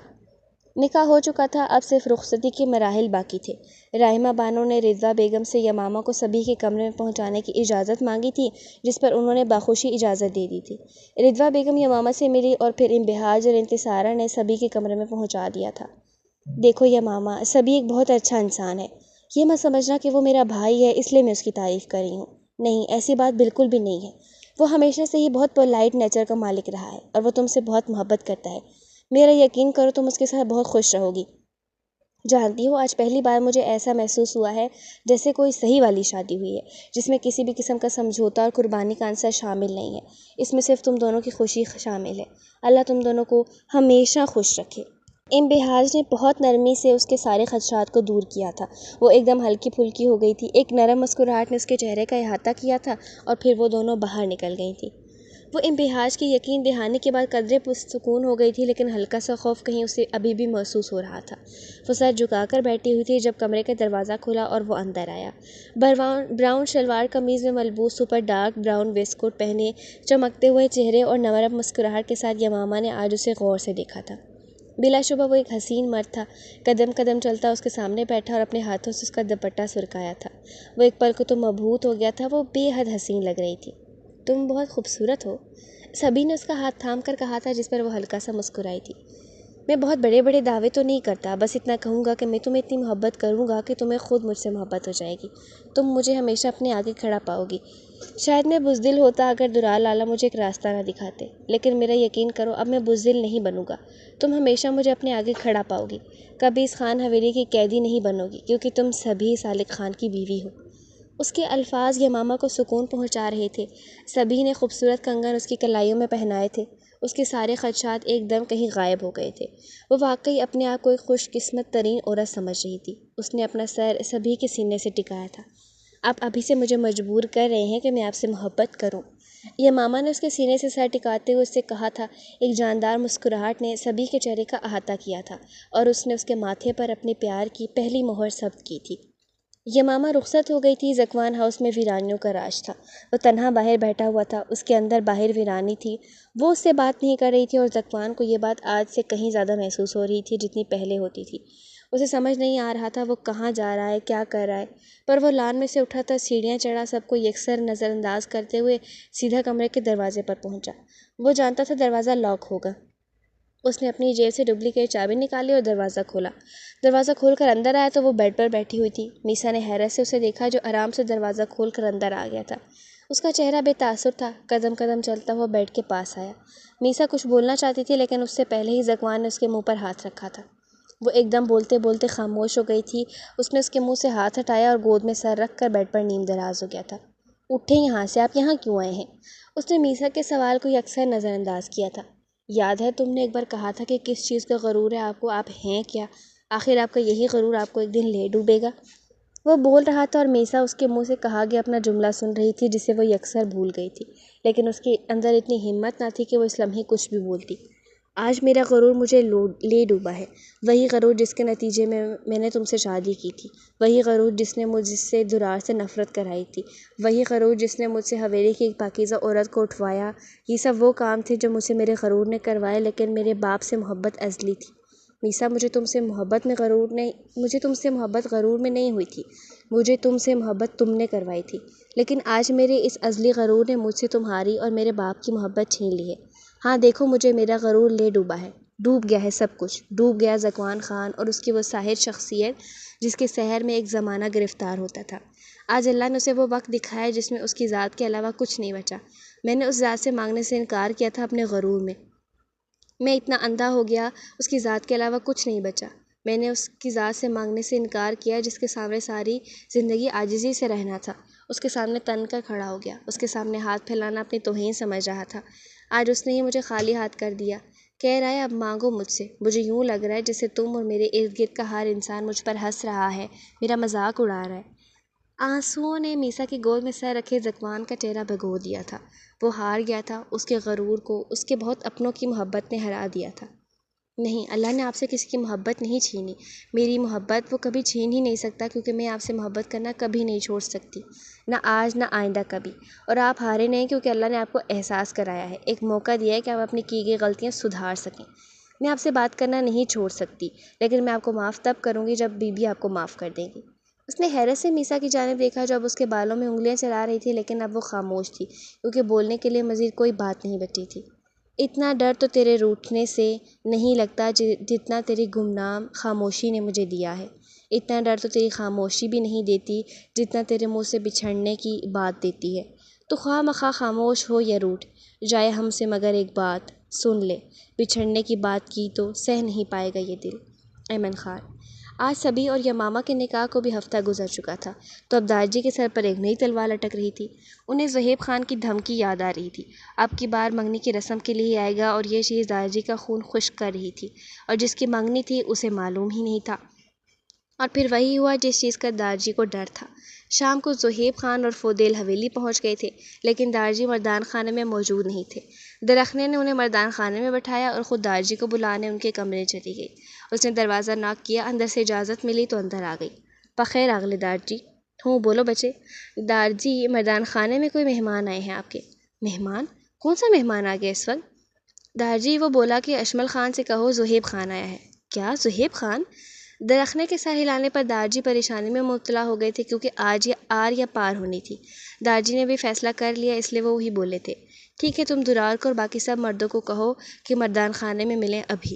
[SPEAKER 1] نکاح ہو چکا تھا، اب صرف رخصتی کے مراحل باقی تھے۔ رحمہ بانو نے رضویٰ بیگم سے یمامہ کو سبھی کے کمرے میں پہنچانے کی اجازت مانگی تھی، جس پر انہوں نے بخوشی اجازت دے دی تھی۔ رضویٰ بیگم یمامہ سے ملی اور پھر انبہاج اور انتصارہ نے سبھی کے کمرے میں پہنچا دیا تھا۔ دیکھو یمامہ، سبھی ایک بہت اچھا انسان ہے، یہ مت سمجھنا کہ وہ میرا بھائی ہے اس لیے میں اس کی تعریف کر رہی ہوں، نہیں، ایسی بات بالکل بھی نہیں ہے۔ وہ ہمیشہ سے ہی بہت پولائٹ نیچر کا مالک رہا ہے اور وہ تم سے بہت محبت کرتا ہے۔ میرا یقین کرو تم اس کے ساتھ بہت خوش رہو گی۔ جانتی ہو آج پہلی بار مجھے ایسا محسوس ہوا ہے جیسے کوئی صحیح والی شادی ہوئی ہے، جس میں کسی بھی قسم کا سمجھوتا اور قربانی کا عنصر شامل نہیں ہے، اس میں صرف تم دونوں کی خوشی شامل ہے۔ اللہ تم دونوں کو ہمیشہ خوش رکھے۔ انبہاج نے بہت نرمی سے اس کے سارے خدشات کو دور کیا تھا۔ وہ ایک دم ہلکی پھلکی ہو گئی تھی، ایک نرم مسکراہٹ نے اس کے چہرے کا احاطہ کیا تھا اور پھر وہ دونوں باہر نکل گئی تھیں۔ وہ انبہاج کی یقین دہانی کے بعد قدرے پرسکون ہو گئی تھی، لیکن ہلکا سا خوف کہیں اسے ابھی بھی محسوس ہو رہا تھا۔ وہ سر جھکا کر بیٹھی ہوئی تھی جب کمرے کا دروازہ کھلا اور وہ اندر آیا۔ براؤن شلوار قمیض میں ملبوس اوپر ڈارک براؤن ویسٹ کوٹ پہنے، چمکتے ہوئے چہرے اور نرم مسکراہٹ کے ساتھ یمامہ نے آج اسے غور سے دیکھا تھا۔ بلا شبہ وہ ایک حسین مرد تھا۔ قدم قدم چلتا اس کے سامنے بیٹھا اور اپنے ہاتھوں سے اس کا دوپٹہ سرکایا تھا۔ وہ ایک پل کو تو مبہوت ہو گیا تھا، وہ بے حد حسین لگ رہی تھی۔ تم بہت خوبصورت ہو، سبھی نے اس کا ہاتھ تھام کر کہا تھا، جس پر وہ ہلکا سا مسکرائی تھی۔ میں بہت بڑے بڑے دعوے تو نہیں کرتا، بس اتنا کہوں گا کہ میں تمہیں اتنی محبت کروں گا کہ تمہیں خود مجھ سے محبت ہو جائے گی، تم مجھے ہمیشہ اپنے آگے کھڑا پاؤ گی۔ شاید میں بزدل ہوتا اگر دلال آلا مجھے ایک راستہ نہ دکھاتے، لیکن میرا یقین کرو اب میں بزدل نہیں بنوں گا، تم ہمیشہ مجھے اپنے آگے کھڑا پاؤ گی، کبھی اس خان حویلی کی قیدی نہیں بنو گی، کیونکہ تم سبھی سالک خان کی بیوی ہو۔ اس کے الفاظ یمامہ کو سکون پہنچا رہے تھے۔ سبھی نے خوبصورت کنگن اس کی کلائیوں میں پہنائے تھے، اس کے سارے خدشات ایک دم کہیں غائب ہو گئے تھے۔ وہ واقعی اپنے آپ کو ایک خوش قسمت ترین عورت سمجھ رہی تھی۔ اس نے اپنا سر سبھی کے سینے سے ٹکایا تھا۔ آپ ابھی سے مجھے مجبور کر رہے ہیں کہ میں آپ سے محبت کروں، یمامہ نے اس کے سینے سے سر ٹکاتے ہوئے اس سے کہا تھا۔ ایک جاندار مسکراہٹ نے سبھی کے چہرے کا احاطہ کیا تھا اور اس نے اس کے ماتھے پر اپنے پیار کی پہلی مہر ثبت کی تھی۔ یمامہ رخصت ہو گئی تھی۔ ذکوان ہاؤس میں ویرانیوں کا راج تھا۔ وہ تنہا باہر بیٹھا ہوا تھا، اس کے اندر باہر ویرانی تھی۔ وہ اس سے بات نہیں کر رہی تھی اور ذکوان کو یہ بات آج سے کہیں زیادہ محسوس ہو رہی تھی جتنی پہلے ہوتی تھی۔ اسے سمجھ نہیں آ رہا تھا وہ کہاں جا رہا ہے، کیا کر رہا ہے، پر وہ لان میں سے اٹھا تھا، سیڑھیاں چڑھا، سب کو یکسر نظر انداز کرتے ہوئے سیدھا کمرے کے دروازے پر پہنچا۔ وہ جانتا تھا دروازہ لاک ہوگا۔ اس نے اپنی جیب سے ڈپلیکیٹ چابی نکالی اور دروازہ کھولا۔ دروازہ کھول کر اندر آیا تو وہ بیڈ پر بیٹھی ہوئی تھی۔ میسا نے حیرت سے اسے دیکھا جو آرام سے دروازہ کھول کر اندر آ گیا تھا۔ اس کا چہرہ بے تاثر تھا۔ قدم قدم چلتا ہوا بیڈ کے پاس آیا۔ میسا کچھ بولنا چاہتی تھی لیکن اس سے پہلے ہی ذکوان نے اس کے منہ پر ہاتھ رکھا تھا۔ وہ ایک دم بولتے بولتے خاموش ہو گئی تھی۔ اس نے اس کے منہ سے ہاتھ ہٹایا اور گود میں سر رکھ کر بیڈ پر نیم دراز ہو گیا تھا۔ اٹھیں یہاں سے، آپ یہاں کیوں آئے ہیں؟ اس نے میسا کے سوال کو یکسر نظر انداز کیا تھا۔ یاد ہے تم نے ایک بار کہا تھا کہ کس چیز کا غرور ہے آپ کو، آپ ہیں کیا؟ آخر آپ کا یہی غرور آپ کو ایک دن لے ڈوبے گا۔ وہ بول رہا تھا اور میسا اس کے منہ سے کہا گیا اپنا جملہ سن رہی تھی جسے وہ یکسر بھول گئی تھی، لیکن اس کے اندر اتنی ہمت نہ تھی کہ وہ اس لمحے کچھ بھی بولتی۔ آج میرا غرور مجھے لے ڈوبا ہے، وہی غرور جس کے نتیجے میں نے تم سے شادی کی تھی، وہی غرور جس نے مجھ سے درار سے نفرت کرائی تھی، وہی غرور جس نے مجھ سے حویلی کی ایک پاکیزہ عورت کو اٹھوایا۔ یہ سب وہ کام تھے جو مجھ سے میرے غرور نے کروائے، لیکن میرے باپ سے محبت ازلی تھی۔ میسا، مجھے تم سے محبت غرور میں نہیں ہوئی تھی، مجھے تم سے محبت تم نے کروائی تھی، لیکن آج میرے اس ازلی غرور نے مجھ سے تمہاری اور میرے باپ کی محبت چھین لی ہے۔ ہاں دیکھو، مجھے میرا غرور لے ڈوبا ہے، ڈوب گیا ہے سب کچھ، ڈوب گیا ذکوان خان اور اس کی وہ ساحر شخصیت جس کے سحر میں ایک زمانہ گرفتار ہوتا تھا۔ آج اللہ نے اسے وہ وقت دکھایا جس میں اس کی ذات کے علاوہ کچھ نہیں بچا۔ میں نے اس ذات سے مانگنے سے انکار کیا تھا اپنے غرور میں اتنا اندھا ہو گیا، اس کی ذات کے علاوہ کچھ نہیں بچا۔ میں نے اس کی ذات سے مانگنے سے انکار کیا جس کے سامنے ساری زندگی عاجزی سے رہنا تھا، اس کے سامنے تن کر کھڑا ہو گیا، اس کے سامنے ہاتھ پھیلانا اپنی توہین سمجھ رہا تھا۔ آج اس نے ہی مجھے خالی ہاتھ کر دیا، کہہ رہا ہے اب مانگو مجھ سے۔ مجھے یوں لگ رہا ہے جیسے تم اور میرے ارد گرد کا ہر انسان مجھ پر ہنس رہا ہے، میرا مذاق اڑا رہا ہے۔ آنسوؤں نے میسا کی گود میں سر رکھے ذکوان کا چہرہ بھگو دیا تھا۔ وہ ہار گیا تھا، اس کے غرور کو اس کے بہت اپنوں کی محبت نے ہرا دیا تھا۔ نہیں، اللہ نے آپ سے کسی کی محبت نہیں چھینی، میری محبت وہ کبھی چھین ہی نہیں سکتا، کیونکہ میں آپ سے محبت کرنا کبھی نہیں چھوڑ سکتی، نہ آج نہ آئندہ کبھی۔ اور آپ ہارے نہیں، کیونکہ اللہ نے آپ کو احساس کرایا ہے، ایک موقع دیا ہے کہ آپ اپنی کی گئی غلطیاں سدھار سکیں۔ میں آپ سے بات کرنا نہیں چھوڑ سکتی، لیکن میں آپ کو معاف تب کروں گی جب بیوی آپ کو معاف کر دے گی۔ اس نے حیرت سے میسا کی جانب دیکھا جو اب اس کے بالوں میں انگلیاں چلا رہی تھی، لیکن اب وہ خاموش تھی، کیونکہ بولنے کے لیے مزید کوئی بات نہیں بچی تھی۔ اتنا ڈر تو تیرے روٹھنے سے نہیں لگتا جتنا تیری گمنام خاموشی نے مجھے دیا ہے، اتنا ڈر تو تیری خاموشی بھی نہیں دیتی جتنا تیرے منہ سے بچھڑنے کی بات دیتی ہے۔ تو خواہ مخواہ خاموش ہو یا روٹھ جائے ہم سے، مگر ایک بات سن لے، بچھڑنے کی بات کی تو سہ نہیں پائے گا یہ دل۔ ایمن خان۔ آج صبی اور یمامہ کے نکاح کو بھی ہفتہ گزر چکا تھا، تو اب دارجی کے سر پر ایک نئی تلوار لٹک رہی تھی۔ انہیں زہیب خان کی دھمکی یاد آ رہی تھی، اب کی بار منگنی کی رسم کے لیے آئے گا، اور یہ چیز دارجی کا خون خشک کر رہی تھی، اور جس کی منگنی تھی اسے معلوم ہی نہیں تھا۔ اور پھر وہی ہوا جس چیز کا دارجی کو ڈر تھا۔ شام کو زہیب خان اور فودیل حویلی پہنچ گئے تھے، لیکن دارجی مردان خانے میں موجود نہیں تھے۔ درخنے نے انہیں مردان خانے میں بٹھایا اور خود دارجی کو بلانے ان کے کمرے چلی گئی۔ اس نے دروازہ ناک کیا، اندر سے اجازت ملی تو اندر آ گئی۔ بخیر آغلے دارجی۔ ہوں، بولو بچے۔ دارجی، مردان خانے میں کوئی مہمان آئے ہیں آپ کے۔ مہمان؟ کون سا مہمان آ گیا اس وقت؟ دارجی وہ بولا کہ اشمل خان سے کہو زہیب خان آیا ہے۔ کیا، زہیب خان؟ درخنے کے سر ہلانے پر دارجی پریشانی میں مبتلا ہو گئے تھے، کیونکہ آج یہ آر یا پار ہونی تھی۔ دارجی نے بھی فیصلہ کر لیا، اس لیے وہ وہی بولے تھے، ٹھیک ہے، تم درار کو اور باقی سب مردوں کو کہو کہ مردان خانے میں ملیں ابھی۔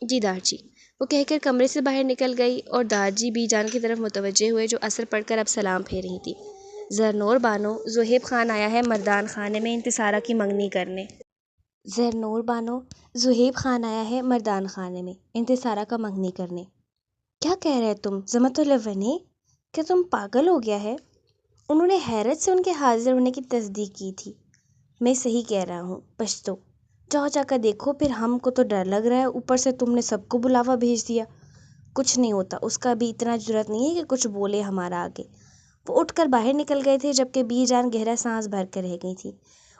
[SPEAKER 1] جی دارجی، وہ کہہ کر کمرے سے باہر نکل گئی، اور دارجی بی جان کی طرف متوجہ ہوئے جو اثر پڑھ کر اب سلام پھیر رہی تھی۔ زرنور بانو، زہیب خان آیا ہے مردان خانے میں انتصارہ کی منگنی کرنے۔ زرنور بانو، زہیب خان آیا ہے مردان خانے میں انتصارہ کا منگنی کرنے۔ کیا کہہ رہے تم زمت البنی؟ کیا تم پاگل ہو گیا ہے؟ انہوں نے حیرت سے ان کے حاضر ہونے کی تصدیق کی تھی۔ میں صحیح کہہ رہا ہوں، پشتو۔ جاؤ جا کر دیکھو، پھر ہم کو تو ڈر لگ رہا ہے، اوپر سے تم نے سب کو بلاوا بھیج دیا۔ کچھ نہیں ہوتا، اس کا بھی اتنا جرأت نہیں ہے کہ کچھ بولے ہمارا آگے۔ وہ اٹھ کر باہر نکل گئے تھے، جبکہ بی جان گہرا سانس بھر کر رہ گئی تھی۔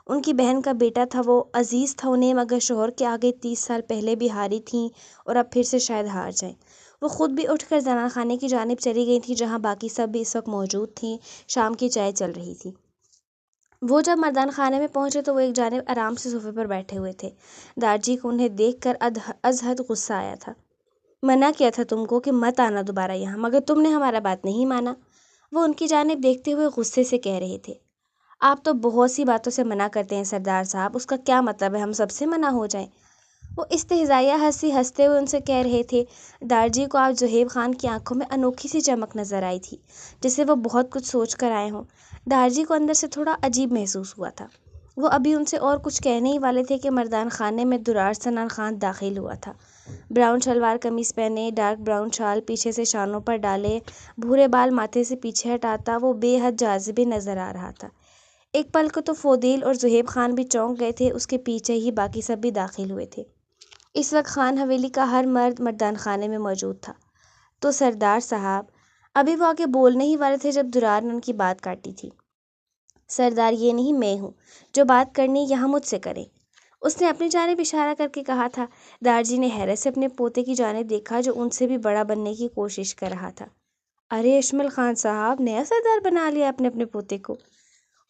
[SPEAKER 1] ان کی بہن کا بیٹا تھا، وہ عزیز تھا انہیں، مگر شوہر کے آگے 30 سال پہلے بھی ہاری تھیں اور اب پھر سے شاید ہار جائیں۔ وہ خود بھی اٹھ کر زنان خانے کی جانب چلی گئی تھیں، جہاں باقی سب بھی اس وقت موجود تھیں۔ شام کی چائے چل رہی تھی۔ وہ جب مردان خانے میں پہنچے تو وہ ایک جانب آرام سے صوفے پر بیٹھے ہوئے تھے۔ دارجی کو انہیں دیکھ کر از حد غصہ آیا تھا۔ منع کیا تھا تم کو کہ مت آنا دوبارہ یہاں، مگر تم نے ہمارا بات نہیں مانا، وہ ان کی جانب دیکھتے ہوئے غصے سے کہہ رہے تھے۔ آپ تو بہت سی باتوں سے منع کرتے ہیں سردار صاحب، اس کا کیا مطلب ہے ہم سب سے منع ہو جائیں؟ وہ استہزائیہ ہنسی ہنستے ہوئے ان سے کہہ رہے تھے۔ دارجی کو آج زہیب خان کی آنکھوں میں انوکھی سی چمک نظر آئی تھی، جسے وہ بہت کچھ سوچ کر آئے ہوں۔ دارجی کو اندر سے تھوڑا عجیب محسوس ہوا تھا۔ وہ ابھی ان سے اور کچھ کہنے ہی والے تھے کہ مردان خانے میں درار سنان خان داخل ہوا تھا۔ براؤن شلوار قمیص پہنے، ڈارک براؤن شال پیچھے سے شانوں پر ڈالے، بھورے بال ماتھے سے پیچھے ہٹاتا، وہ بے حد جاذب نظر آ رہا تھا۔ ایک پل کو تو فودیل اور زہیب خان بھی چونک گئے تھے، اس کے پیچھے ہی باقی سب بھی داخل ہوئے تھے۔ اس وقت خان حویلی کا ہر مرد مردان خانے میں موجود تھا۔ تو سردار صاحب، ابھی وہ آگے بولنے ہی والے تھے جب درار نے ان کی بات کاٹی تھی۔ سردار، یہ نہیں، میں ہوں، جو بات کرنی یہاں مجھ سے کریں، اس نے اپنی جانب اشارہ کر کے کہا تھا۔ دارجی نے حیرت سے اپنے پوتے کی جانب دیکھا جو ان سے بھی بڑا بننے کی کوشش کر رہا تھا۔ ارے اشمل خان صاحب، نیا سردار بنا لیا اپنے پوتے کو؟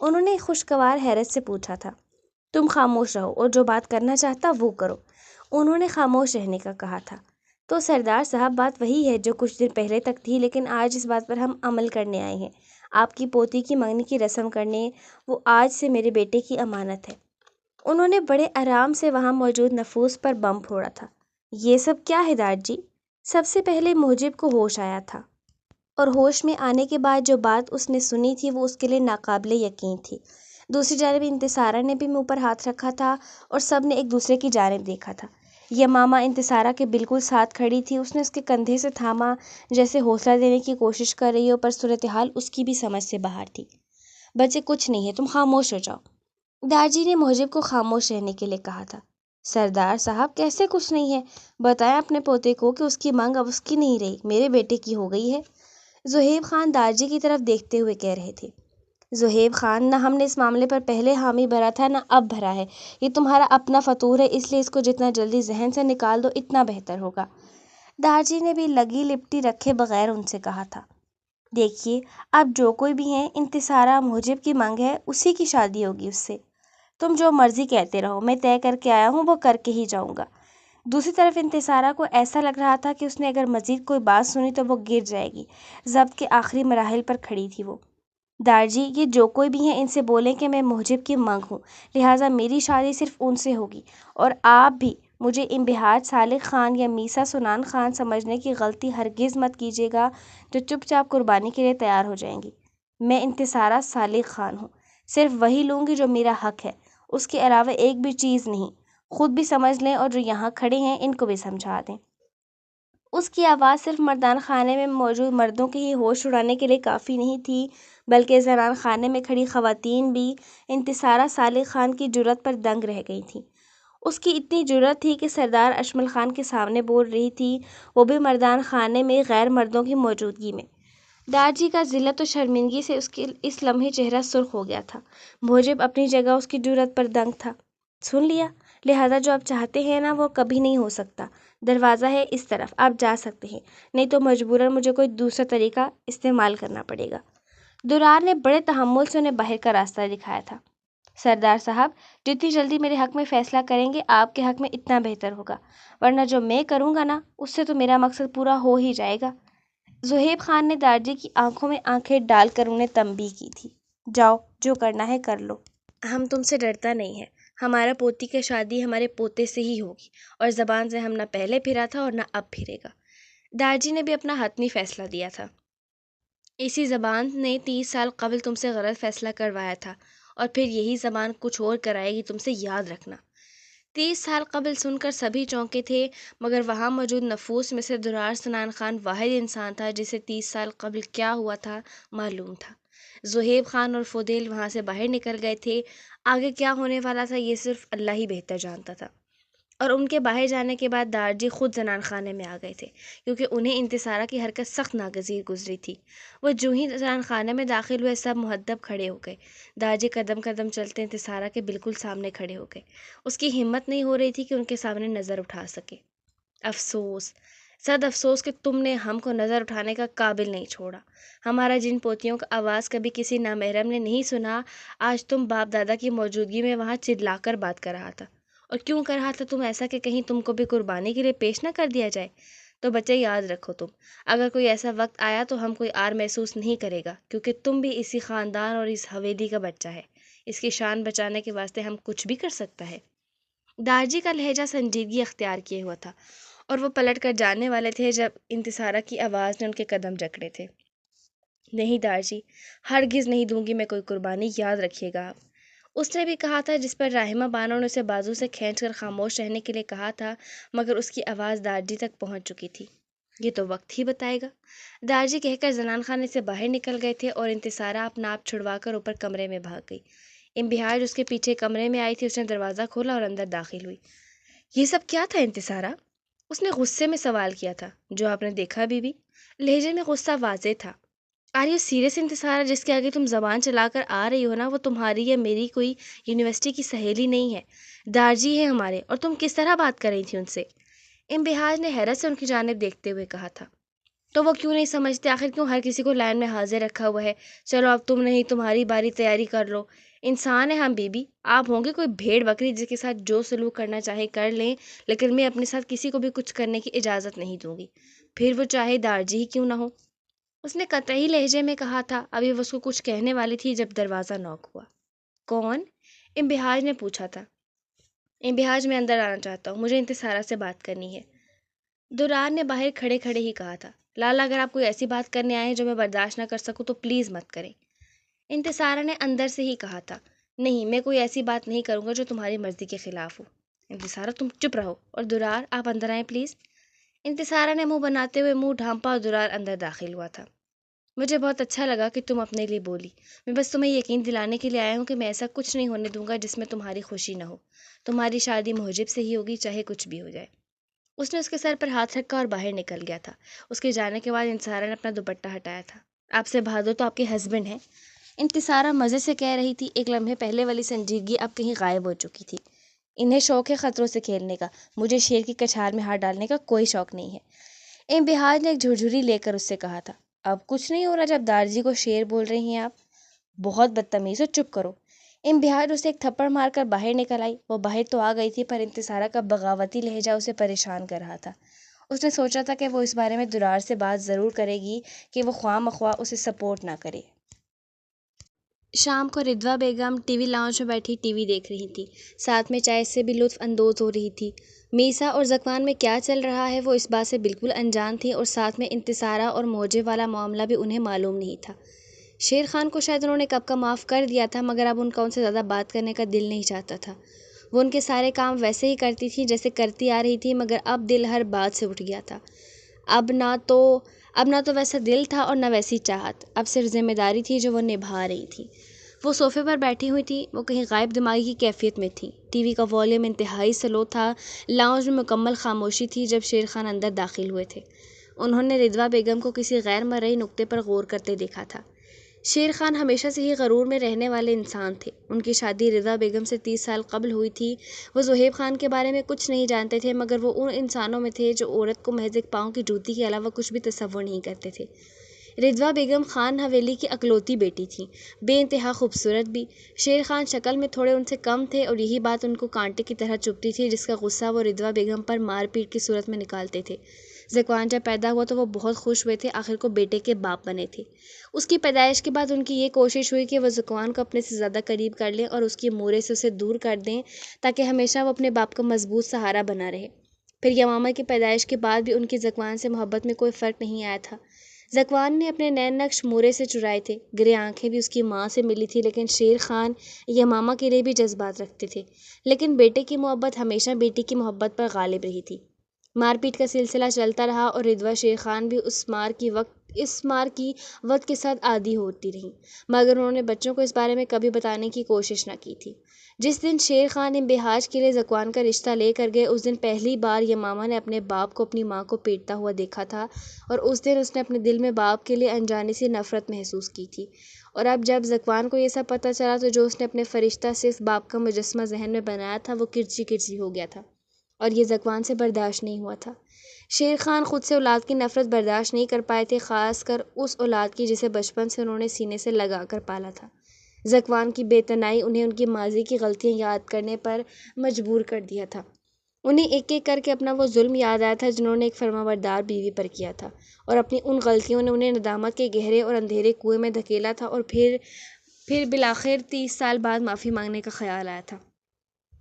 [SPEAKER 1] انہوں نے خوشگوار حیرت سے پوچھا تھا۔ تم خاموش رہو اور جو بات کرنا چاہتا وہ کرو، انہوں نے خاموش رہنے کا کہا تھا۔ تو سردار صاحب، بات وہی ہے جو کچھ دن پہلے تک تھی، لیکن آج اس بات پر ہم عمل کرنے آئے ہیں۔ آپ کی پوتی کی منگنی کی رسم کرنے، وہ آج سے میرے بیٹے کی امانت ہے۔ انہوں نے بڑے آرام سے وہاں موجود نفوس پر بم پھوڑا تھا۔ یہ سب کیا ہے دارجی؟ سب سے پہلے محجب کو ہوش آیا تھا، اور ہوش میں آنے کے بعد جو بات اس نے سنی تھی وہ اس کے لیے ناقابل یقین تھی۔ دوسری جانب انتصارہ نے بھی منہ پر ہاتھ رکھا تھا اور سب نے ایک دوسرے کی جانب دیکھا تھا۔ یمامہ انتصارہ کے بالکل ساتھ کھڑی تھی، اس نے اس کے کندھے سے تھاما جیسے حوصلہ دینے کی کوشش کر رہی ہو، پر صورتحال اس کی بھی سمجھ سے باہر تھی۔ بچے، کچھ نہیں ہے، تم خاموش ہو جاؤ، دارجی نے محجب کو خاموش رہنے کے لیے کہا تھا۔ سردار صاحب، کیسے کچھ نہیں ہے؟ بتائیں اپنے پوتے کو کہ اس کی مانگ اب اس کی نہیں رہی، میرے بیٹے کی ہو گئی ہے، زہیب خان دارجی کی طرف دیکھتے ہوئے کہہ رہے تھے۔ زہیب خان، نہ ہم نے اس معاملے پر پہلے حامی بھرا تھا نہ اب بھرا ہے، یہ تمہارا اپنا فطور ہے، اس لیے اس کو جتنا جلدی ذہن سے نکال دو اتنا بہتر ہوگا، دارجی نے بھی لگی لپٹی رکھے بغیر ان سے کہا تھا۔ دیکھیے، اب جو کوئی بھی ہے، انتصارہ محجب کی مانگ ہے، اسی کی شادی ہوگی اس سے، تم جو مرضی کہتے رہو، میں طے کر کے آیا ہوں، وہ کر کے ہی جاؤں گا۔ دوسری طرف انتصارہ کو ایسا لگ رہا تھا کہ اس نے اگر مزید کوئی بات سنی تو وہ گر جائے گی، ضبط کے آخری مراحل پر کھڑی تھی وہ۔ دارجی، یہ جو کوئی بھی ہیں ان سے بولیں کہ میں محجب کی منگ ہوں، لہٰذا میری شادی صرف ان سے ہوگی، اور آپ بھی مجھے انبہاج صالح خان یا میسا سنان خان سمجھنے کی غلطی ہرگز مت کیجیے گا جو چپ چاپ قربانی کے لیے تیار ہو جائیں گی۔ میں انتصارہ صالح خان ہوں، صرف وہی لوں گی جو میرا حق ہے، اس کے علاوہ ایک بھی چیز نہیں، خود بھی سمجھ لیں اور جو یہاں کھڑے ہیں ان کو بھی سمجھا دیں۔ اس کی آواز صرف مردان خانے میں موجود مردوں کے ہی ہوش اڑانے کے لیے کافی نہیں تھی، بلکہ زنان خانے میں کھڑی خواتین بھی انتصارہ صالح خان کی جرأت پر دنگ رہ گئی تھیں۔ اس کی اتنی جرأت تھی کہ سردار اشمل خان کے سامنے بول رہی تھی، وہ بھی مردان خانے میں غیر مردوں کی موجودگی میں۔ دارجی کا ذلت و شرمندگی سے اس لمحے چہرہ سرخ ہو گیا تھا۔ محجب اپنی جگہ اس کی جرأت پر دنگ تھا۔ سن لیا، لہٰذا جو آپ چاہتے ہیں نا وہ کبھی نہیں ہو سکتا، دروازہ ہے اس طرف، آپ جا سکتے ہیں، نہیں تو مجبوراً مجھے کوئی دوسرا طریقہ استعمال کرنا پڑے گا۔ درار نے بڑے تحمل سے انہیں باہر کا راستہ دکھایا تھا۔ سردار صاحب، جتنی جلدی میرے حق میں فیصلہ کریں گے آپ کے حق میں اتنا بہتر ہوگا، ورنہ جو میں کروں گا نا اس سے تو میرا مقصد پورا ہو ہی جائے گا۔ زہیب خان نے دارجی کی آنکھوں میں آنکھیں ڈال کر انہیں تنبیہ کی تھی۔ جاؤ، جو کرنا ہے کر لو، ہم تم سے ڈرتا نہیں ہے، ہمارا پوتی کی شادی ہمارے پوتے سے ہی ہوگی، اور زبان سے ہم نہ پہلے پھرا تھا اور نہ اب پھرے گا۔ دارجی نے بھی اپنا حتمی فیصلہ دیا تھا۔ اسی زبان نے 30 سال قبل تم سے غلط فیصلہ کروایا تھا، اور پھر یہی زبان کچھ اور کرائے گی تم سے، یاد رکھنا۔ 30 سال قبل سن کر سبھی چونکے تھے، مگر وہاں موجود نفوس میں سے درار سنان خان واحد انسان تھا جسے 30 سال قبل کیا ہوا تھا معلوم تھا۔ زہیب خان اور فودیل وہاں سے باہر نکل گئے تھے، آگے کیا ہونے والا تھا یہ صرف اللہ ہی بہتر جانتا تھا۔ اور ان کے باہر جانے کے بعد دارجی خود زنان خانے میں آ گئے تھے، کیونکہ انہیں انتصارہ کی حرکت سخت ناگزیر گزری تھی۔ وہ جو ہی زنان خانے میں داخل ہوئے سب مہذب کھڑے ہو گئے۔ دارجی قدم قدم چلتے انتصارہ کے بالکل سامنے کھڑے ہو گئے۔ اس کی ہمت نہیں ہو رہی تھی کہ ان کے سامنے نظر اٹھا سکے۔ افسوس، صد افسوس کہ تم نے ہم کو نظر اٹھانے کا قابل نہیں چھوڑا۔ ہمارا جن پوتیوں کا آواز کبھی کسی نامحرم نے نہیں سنا، آج تم باپ دادا کی موجودگی میں وہاں چلا کر بات کر رہا تھا۔ اور کیوں کر رہا تھا تم ایسا کہ کہیں تم کو بھی قربانی کے لیے پیش نہ کر دیا جائے؟ تو بچے یاد رکھو، تم اگر کوئی ایسا وقت آیا تو ہم کوئی آر محسوس نہیں کرے گا، کیونکہ تم بھی اسی خاندان اور اس حویلی کا بچہ ہے۔ اس کی شان بچانے کے واسطے ہم کچھ بھی کر سکتا ہے۔ دارجی کا لہجہ سنجیدگی اختیار کیے ہوا تھا، اور وہ پلٹ کر جانے والے تھے جب انتصارہ کی آواز نے ان کے قدم جکڑے تھے۔ نہیں دارجی، ہرگز نہیں دوں گی میں کوئی قربانی، یاد رکھیے گا آپ۔ اس نے بھی کہا تھا، جس پر راہمہ بانو نے اسے بازو سے کھینچ کر خاموش رہنے کے لیے کہا تھا، مگر اس کی آواز دارجی تک پہنچ چکی تھی۔ یہ تو وقت ہی بتائے گا، دارجی کہہ کر زنان خانے سے باہر نکل گئے تھے، اور انتصارہ اپنا آپ چھڑوا کر اوپر کمرے میں بھاگ گئی۔ امبہاج اس کے پیچھے کمرے میں آئی تھی. اس نے دروازہ کھولا اور اندر داخل ہوئی. یہ سب کیا تھا انتصارہ؟ اس نے غصے میں سوال کیا تھا. جو آپ نے دیکھا بیوی. لہجے میں غصہ واضح تھا. Are you serious Intisara? جس کے آگے تم زبان چلا کر آ رہی ہو نا، وہ تمہاری یا میری کوئی یونیورسٹی کی سہیلی نہیں ہے، دارجی ہے ہمارے. اور تم کس طرح بات کر رہی تھی ان سے؟ امبہاج نے حیرت سے ان کی جانب دیکھتے ہوئے کہا تھا. تو وہ کیوں نہیں سمجھتے؟ آخر کیوں ہر کسی کو لائن میں حاضر رکھا ہوا ہے؟ چلو اب تم نہیں، تمہاری باری، تیاری کر لو. انسان ہے ہم بیبی، آپ ہوں گے کوئی بھیڑ بکری جس کے ساتھ جو سلوک کرنا چاہے کر لیں، لیکن میں اپنے ساتھ کسی کو بھی کچھ کرنے کی اجازت نہیں دوں گی، پھر وہ چاہے دارجی ہی کیوں نہ ہو. اس نے قطعی لہجے میں کہا تھا. ابھی وہ اس کو کچھ کہنے والی تھی جب دروازہ نوک ہوا. کون؟ امبہاج نے پوچھا تھا. امبہاج، میں اندر آنا چاہتا ہوں، مجھے انتصارہ سے بات کرنی ہے. درار نے باہر کھڑے کھڑے ہی کہا تھا. لالا، اگر آپ کوئی ایسی بات کرنے آئے ہیں جو میں برداشت نہ کر سکوں تو پلیز مت کریں. انتصارہ نے اندر سے ہی کہا تھا. نہیں، میں کوئی ایسی بات نہیں کروں گا جو تمہاری مرضی کے خلاف ہو. انتصارہ، تم چپ رہو. اور درار، آپ اندر آئیں پلیز. انتصارہ نے منہ بناتے ہوئے منہ ڈھانپا اور درار اندر داخل ہوا تھا. مجھے بہت اچھا لگا کہ تم اپنے لیے بولی. میں بس تمہیں یقین دلانے کے لیے آیا ہوں کہ میں ایسا کچھ نہیں ہونے دوں گا جس میں تمہاری خوشی نہ ہو. تمہاری شادی محجب سے ہی ہوگی، چاہے کچھ بھی ہو جائے. اس نے اس کے سر پر ہاتھ رکھا اور باہر نکل گیا تھا. اس کے جانے کے بعد انتصارہ نے اپنا دوپٹہ ہٹایا تھا. آپ سے بہادر تو آپ کے ہسبینڈ ہیں. انتصارہ مزے سے کہہ رہی تھی. ایک لمحے پہلے والی سنجیدگی اب کہیں غائب ہو چکی تھی. انہیں شوق ہے خطروں سے کھیلنے کا، مجھے شیر کی کچھار میں ہاتھ ڈالنے کا کوئی شوق نہیں ہے. امبہاج نے ایک جھرجھری لے کر اس سے کہا تھا. اب کچھ نہیں ہو رہا جب دارجی کو شیر بول رہی ہیں آپ؟ بہت بدتمیز ہو، چپ کرو. امبہاج اسے ایک تھپڑ مار کر باہر نکل آئی. وہ باہر تو آ گئی تھی پر انتصارہ کا بغاوتی لہجہ اسے پریشان کر رہا تھا. اس نے سوچا تھا کہ وہ اس بارے میں درار سے بات ضرور کرے گی کہ وہ خواہ مخواہ اسے سپورٹ نہ کرے. شام کو رضویٰ بیگم ٹی وی لاؤنج میں بیٹھی ٹی وی دیکھ رہی تھی. ساتھ میں چائے سے بھی لطف اندوز ہو رہی تھی. میسا اور ذکوان میں کیا چل رہا ہے وہ اس بات سے بالکل انجان تھی، اور ساتھ میں انتصارہ اور موجے والا معاملہ بھی انہیں معلوم نہیں تھا. شیر خان کو شاید انہوں نے کب کا معاف کر دیا تھا، مگر اب ان کا ان سے زیادہ بات کرنے کا دل نہیں چاہتا تھا. وہ ان کے سارے کام ویسے ہی کرتی تھی جیسے کرتی آ رہی تھی، مگر اب دل ہر بات سے اٹھ گیا تھا. اب نہ تو ویسا دل تھا اور نہ ویسی چاہت. اب صرف ذمہ داری تھی جو وہ نبھا رہی تھی. وہ صوفے پر بیٹھی ہوئی تھی. وہ کہیں غائب دماغی کی کیفیت میں تھی. ٹی وی کا والیوم انتہائی سلو تھا. لاؤنج میں مکمل خاموشی تھی جب شیر خان اندر داخل ہوئے تھے. انہوں نے رضویٰ بیگم کو کسی غیر مرئی نکتے پر غور کرتے دیکھا تھا. شیر خان ہمیشہ سے ہی غرور میں رہنے والے انسان تھے. ان کی شادی رضا بیگم سے 30 سال قبل ہوئی تھی. وہ زہیب خان کے بارے میں کچھ نہیں جانتے تھے، مگر وہ ان انسانوں میں تھے جو عورت کو محض ایک پاؤں کی جوتی کے علاوہ کچھ بھی تصور نہیں کرتے تھے. رضویٰ بیگم خان حویلی کی اکلوتی بیٹی تھیں، بے انتہا خوبصورت بھی. شیر خان شکل میں تھوڑے ان سے کم تھے، اور یہی بات ان کو کانٹے کی طرح چبھتی تھی، جس کا غصہ وہ رضویٰ بیگم پر مار پیٹ کی صورت میں نکالتے تھے. ذکوان جب پیدا ہوا تو وہ بہت خوش ہوئے تھے، آخر کو بیٹے کے باپ بنے تھے. اس کی پیدائش کے بعد ان کی یہ کوشش ہوئی کہ وہ ذکوان کو اپنے سے زیادہ قریب کر لیں اور اس کی مورے سے اسے دور کر دیں، تاکہ ہمیشہ وہ اپنے باپ کا مضبوط سہارا بنا رہے. پھر یمامہ کی پیدائش کے بعد بھی ان کی ذکوان سے محبت میں کوئی فرق نہیں آیا تھا. ذکوان نے اپنے نین نقش مورے سے چرائے تھے. گرے آنکھیں بھی اس کی ماں سے ملی تھی، لیکن شیر خان یمامہ کے لیے بھی جذبات رکھتے تھے. لیکن بیٹے کی محبت ہمیشہ بیٹی کی محبت پر غالب رہی تھی. مار پیٹ کا سلسلہ چلتا رہا، اور رضویٰ شیر خان بھی اس مار کی وقت کے ساتھ عادی ہوتی رہیں، مگر انہوں نے بچوں کو اس بارے میں کبھی بتانے کی کوشش نہ کی تھی. جس دن شیر خان امبہاج کے لیے ذکوان کا رشتہ لے کر گئے، اس دن پہلی بار یمامہ نے اپنے باپ کو اپنی ماں کو پیٹتا ہوا دیکھا تھا، اور اس دن اس نے اپنے دل میں باپ کے لیے انجانی سی نفرت محسوس کی تھی. اور اب جب ذکوان کو یہ سب پتہ چلا تو جو اس نے اپنے فرشتہ صرف باپ کا مجسمہ ذہن میں بنایا تھا وہ کرچی کرچی ہو گیا تھا، اور یہ ذکوان سے برداشت نہیں ہوا تھا. شیر خان خود سے اولاد کی نفرت برداشت نہیں کر پائے تھے، خاص کر اس اولاد کی جسے بچپن سے انہوں نے سینے سے لگا کر پالا تھا. ذکوان کی بے تنائی انہیں ان کی ماضی کی غلطیاں یاد کرنے پر مجبور کر دیا تھا. انہیں ایک ایک کر کے اپنا وہ ظلم یاد آیا تھا جنہوں نے ایک فرمانبردار بیوی پر کیا تھا، اور اپنی ان غلطیوں نے انہیں ندامت کے گہرے اور اندھیرے کنویں میں دھکیلا تھا. اور پھر بالآخر 30 سال بعد معافی مانگنے کا خیال آیا تھا.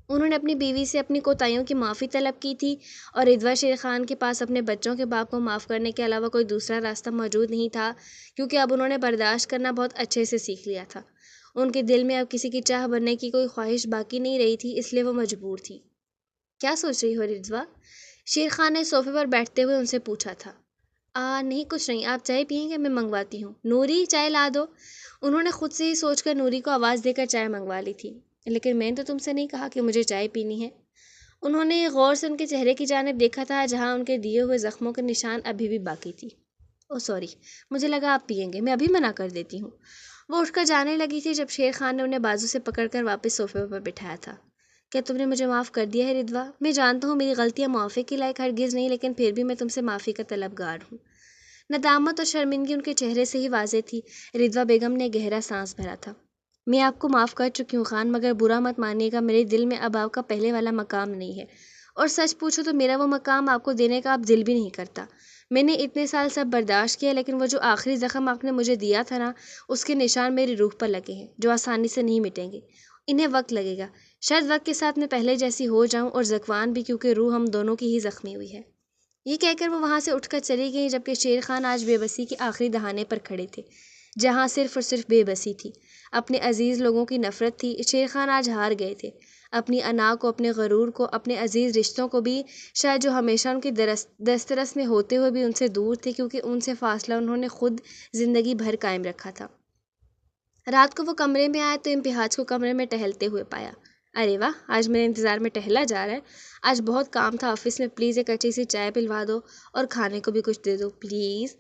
[SPEAKER 1] انہوں نے اپنی بیوی سے اپنی کوتاہیوں کی معافی طلب کی تھی، اور رضویٰ شیر خان کے پاس اپنے بچوں کے باپ کو معاف کرنے کے علاوہ کوئی دوسرا راستہ موجود نہیں تھا، کیونکہ اب انہوں نے برداشت کرنا بہت اچھے سے سیکھ لیا تھا. ان کے دل میں اب کسی کی چاہ بننے کی کوئی خواہش باقی نہیں رہی تھی، اس لیے وہ مجبور تھی. کیا سوچ رہی ہو رضویٰ؟ شیر خان نے صوفے پر بیٹھتے ہوئے ان سے پوچھا تھا. نہیں کچھ نہیں، آپ چائے پئیں گے؟ میں منگواتی ہوں۔ نوری چائے لا دو۔ انہوں نے خود سے ہی سوچ کر نوری کو آواز دے کر چائے منگوا لی تھی۔ لیکن میں نے تو تم سے نہیں کہا کہ مجھے چائے پینی ہے۔ انہوں نے غور سے ان کے چہرے کی جانب دیکھا تھا جہاں ان کے دیے ہوئے زخموں کے نشان ابھی بھی باقی تھی۔ او سوری، مجھے لگا آپ پئیں گے، میں ابھی منع کر دیتی ہوں۔ وہ اٹھ کر جانے لگی تھی جب شیر خان نے انہیں بازو سے پکڑ کر واپس صوفے پر بٹھایا تھا۔ کیا تم نے مجھے معاف کر دیا ہے رضوا؟ میں جانتا ہوں میری غلطیاں معافی کے لائق ہرگز نہیں، لیکن پھر بھی میں تم سے معافی کا طلبگار ہوں۔ ندامت اور شرمندگی ان کے چہرے سے ہی واضح تھی۔ رضوا بیگم نے گہرا سانس بھرا تھا۔ میں آپ کو معاف کر چکی ہوں خان، مگر برا مت مانیے گا، میرے دل میں اب آپ کا پہلے والا مقام نہیں ہے، اور سچ پوچھو تو میرا وہ مقام آپ کو دینے کا اب دل بھی نہیں کرتا۔ میں نے اتنے سال سب برداشت کیا، لیکن وہ جو آخری زخم آپ نے مجھے دیا تھا نا، اس کے نشان میری روح پر لگے ہیں، جو آسانی سے نہیں مٹیں گے۔ انہیں وقت لگے گا، شاید وقت کے ساتھ میں پہلے جیسی ہو جاؤں، اور زکوان بھی، کیونکہ روح ہم دونوں کی ہی زخمی ہوئی ہے۔ یہ کہہ کر وہ وہاں سے اٹھ کر چلی گئی، جبکہ شیر خان آج بے بسی کے آخری دہانے پر کھڑے تھے، جہاں صرف اور صرف بے بسی تھی، اپنے عزیز لوگوں کی نفرت تھی۔ شیر خان آج ہار گئے تھے، اپنی انا کو، اپنے غرور کو، اپنے عزیز رشتوں کو بھی، شاید جو ہمیشہ ان کی دسترس میں ہوتے ہوئے بھی ان سے دور تھے، کیونکہ ان سے فاصلہ انہوں نے خود زندگی بھر قائم رکھا تھا۔ رات کو وہ کمرے میں آئے تو امتحاج کو کمرے میں ٹہلتے ہوئے پایا۔ ارے واہ، آج میرے انتظار میں ٹہلا جا رہا ہے۔ آج بہت کام تھا آفس میں، پلیز ایک اچھی سی چائے پلوا دو، اور کھانے کو بھی کچھ دے دو پلیز۔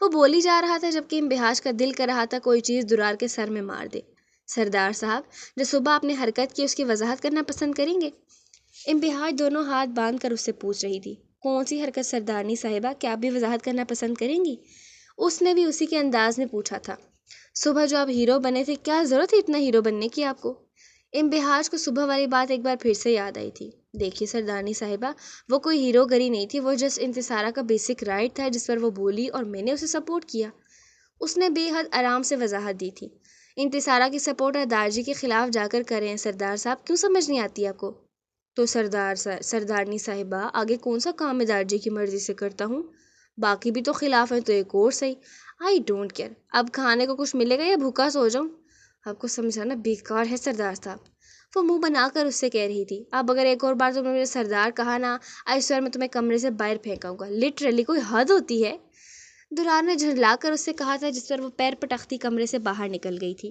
[SPEAKER 1] وہ بولی جا رہا تھا جبکہ امتحاج کا دل کر رہا تھا کوئی چیز درار کے سر میں مار دے۔ سردار صاحب، جو صبح آپ نے حرکت کی اس کی وضاحت کرنا پسند کریں گے؟ امتحاج دونوں ہاتھ باندھ کر اس سے پوچھ رہی تھی۔ کون سی حرکت سردارنی صاحبہ، کیا آپ بھی وضاحت کرنا پسند کریں گی؟ اس نے بھی اسی کے انداز میں پوچھا تھا۔ صبح جو آپ ہیرو بنے تھے، کیا ضرورت ہے اتنا ہیرو بننے کی آپ کو؟ امتحاج کو صبح والی بات ایک بار پھر سے یاد آئی تھی۔ دیکھیے سردارنی صاحبہ، وہ کوئی ہیرو گری نہیں تھی، وہ جسٹ انتصارہ کا بیسک رائٹ تھا جس پر وہ بولی اور میں نے اسے سپورٹ کیا۔ اس نے بے حد آرام سے وضاحت دی تھی۔ انتصارہ کی سپورٹ دارجی کے خلاف جا کر کریں سردار صاحب، کیوں سمجھ نہیں آتی آپ کو؟ تو سردارنی صاحبہ، آگے کون سا کام میں دارجی کی مرضی سے کرتا ہوں؟ باقی بھی تو خلاف ہیں تو ایک اور صحیح۔ آئی ڈونٹ کیئر، اب کھانے کو کچھ ملے گا یا بھوکا سو جاؤں؟ آپ کو سمجھانا بیکار ہے سردار صاحب، وہ منہ بنا کر اس سے کہہ رہی تھی۔ اب اگر ایک اور بار تم نے مجھے سردار کہا نا، آئی سوئر میں تمہیں کمرے سے باہر پھینکاؤں گا، لٹرلی کوئی حد ہوتی ہے۔ درار نے جھنجلا کر اس سے کہا تھا، جس پر وہ پیر پٹختی کمرے سے باہر نکل گئی تھی۔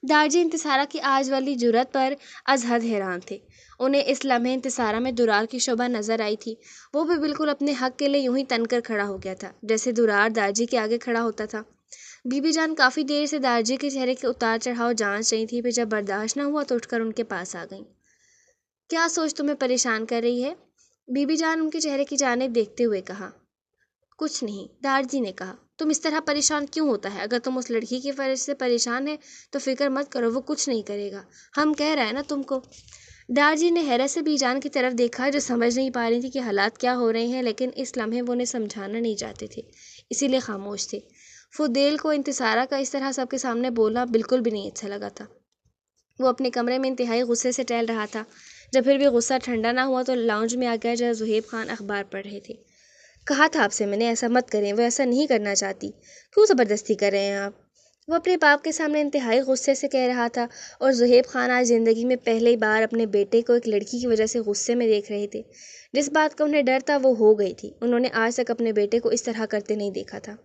[SPEAKER 1] دارجی انتصارہ کی آج والی جرأت پر از حد حیران تھے۔ انہیں اس لمحے انتصارہ میں درار کی شبح نظر آئی تھی۔ وہ بھی بالکل اپنے حق کے لیے یوں ہی تن کر کھڑا ہو گیا تھا جیسے درار دارجی کے آگے کھڑا ہوتا تھا۔ بی بی جان کافی دیر سے دارجی کے چہرے کے اتار چڑھاؤ جانچ رہی تھی، پھر جب برداشت نہ ہوا تو اٹھ کر ان کے پاس آ گئیں۔ کیا سوچ تمہیں پریشان کر رہی ہے؟ بی بی جان ان کے چہرے کی جانب دیکھتے ہوئے کہا۔ کچھ نہیں، دارجی نے کہا۔ تم اس طرح پریشان کیوں ہوتا ہے؟ اگر تم اس لڑکی کی وجہ سے پریشان ہے تو فکر مت کرو، وہ کچھ نہیں کرے گا، ہم کہہ رہے ہیں نا تم کو۔ دارجی نے حیرت سے بی جان کی طرف دیکھا، جو سمجھ نہیں پا رہی تھی کہ حالات کیا ہو رہے ہیں، لیکن اس لمحے وہ انہیں سمجھانا نہیں چاہتے تھے، اسی لیے خاموش تھے۔ فدیل کو انتصارہ کا اس طرح سب کے سامنے بولنا بالکل بھی نہیں اچھا لگا تھا۔ وہ اپنے کمرے میں انتہائی غصے سے ٹہل رہا تھا۔ جب پھر بھی غصہ ٹھنڈا نہ ہوا تو لاؤنج میں آ گیا جہاں زہیب خان اخبار پڑھ رہے تھے۔ کہا تھا آپ سے میں نے، ایسا مت کریں، وہ ایسا نہیں کرنا چاہتی، کیوں زبردستی کر رہے ہیں آپ؟ وہ اپنے باپ کے سامنے انتہائی غصے سے کہہ رہا تھا، اور زہیب خان آج زندگی میں پہلی بار اپنے بیٹے کو ایک لڑکی کی وجہ سے غصے میں دیکھ رہے تھے۔ جس بات کا انہیں ڈر تھا وہ ہو گئی تھی، انہوں نے آج تک اپنے بیٹے کو اس طرح کرتے نہیں دیکھا تھا۔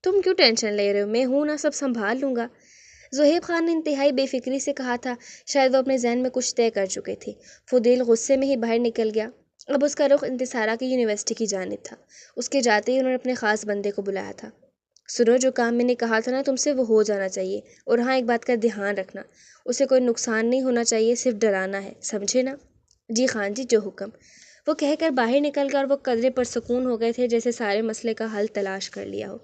[SPEAKER 1] تم کیوں ٹینشن لے رہے ہو، میں ہوں نا، سب سنبھال لوں گا، زہیب خان نے انتہائی بے فکری سے کہا تھا۔ شاید وہ اپنے ذہن میں کچھ طے کر چکے تھے۔ فدیل غصے میں ہی باہر نکل گیا۔ اب اس کا رخ انتصارہ کی یونیورسٹی کی جانب تھا۔ اس کے جاتے ہی انہوں نے اپنے خاص بندے کو بلایا تھا۔ سنو، جو کام میں نے کہا تھا نا تم سے، وہ ہو جانا چاہیے، اور ہاں ایک بات کا دھیان رکھنا، اسے کوئی نقصان نہیں ہونا چاہیے، صرف ڈرانا ہے، سمجھے نا؟ جی خان جی، جو حکم۔ وہ کہہ کر باہر نکل گیا، اور وہ قدرے پرسکون ہو گئے تھے جیسے سارے مسئلے کا حل تلاش کر لیا ہو۔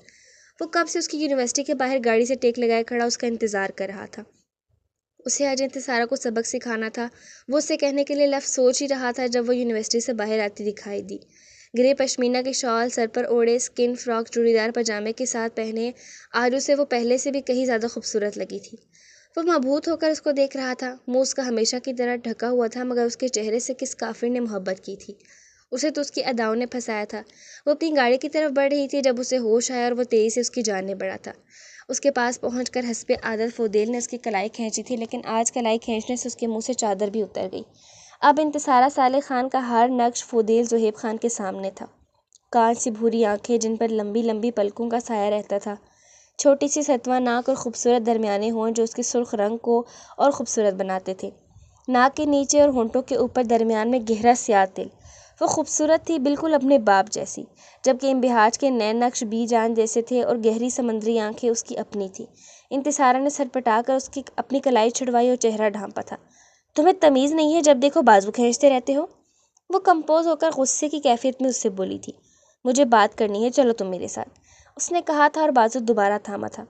[SPEAKER 1] وہ کب سے اس کی یونیورسٹی کے باہر گاڑی سے ٹیک لگائے کھڑا اس کا انتظار کر رہا تھا۔ اسے آج انتصارہ کو سبق سکھانا تھا۔ وہ اسے کہنے کے لیے لفظ سوچ ہی رہا تھا جب وہ یونیورسٹی سے باہر آتی دکھائی دی۔ گرے پشمینہ کے شال سر پر اوڑھے، اسکن فراک چوڑی دار پاجامے کے ساتھ پہنے، آج اسے وہ پہلے سے بھی کہیں زیادہ خوبصورت لگی تھی۔ وہ مبہوت ہو کر اس کو دیکھ رہا تھا۔ منہ اس کا ہمیشہ کی طرح ڈھکا ہوا تھا، مگر اس کے چہرے سے کس کافر نے محبت کی تھی؟ اسے تو اس کی اداؤں نے پھنسایا تھا۔ وہ اپنی گاڑی کی طرف بڑھ رہی تھی جب اسے ہوش آیا، اور وہ تیزی سے اس کی جانب بڑھا تھا۔ اس کے پاس پہنچ کر حسب عادت فدیل نے اس کی کلائی کھینچی تھی، لیکن آج کلائی کھینچنے سے اس کے منہ سے چادر بھی اتر گئی۔ اب انتصارہ صالح خان کا ہر نقش فدیل زہیب خان کے سامنے تھا۔ کانچ سی بھوری آنکھیں جن پر لمبی لمبی پلکوں کا سایہ رہتا تھا، چھوٹی سی ستواں ناک اور خوبصورت درمیانے ہونٹ جو اس کے سرخ رنگ کو اور خوبصورت بناتے تھے۔ ناک کے نیچے اور ہونٹوں کے اوپر درمیان میں گہرا سیاہ تل۔ وہ خوبصورت تھی، بالکل اپنے باپ جیسی، جبکہ امبہاج کے نئے نقش بی جان جیسے تھے اور گہری سمندری آنکھیں اس کی اپنی تھیں۔ انتصارہ نے سر پٹا کر اس کی اپنی کلائی چھڑوائی اور چہرہ ڈھانپا تھا۔ تمہیں تمیز نہیں ہے، جب دیکھو بازو کھینچتے رہتے ہو؟ وہ کمپوز ہو کر غصے کی کیفیت میں اس سے بولی تھی۔ مجھے بات کرنی ہے، چلو تم میرے ساتھ، اس نے کہا تھا اور بازو دوبارہ تھاما تھا۔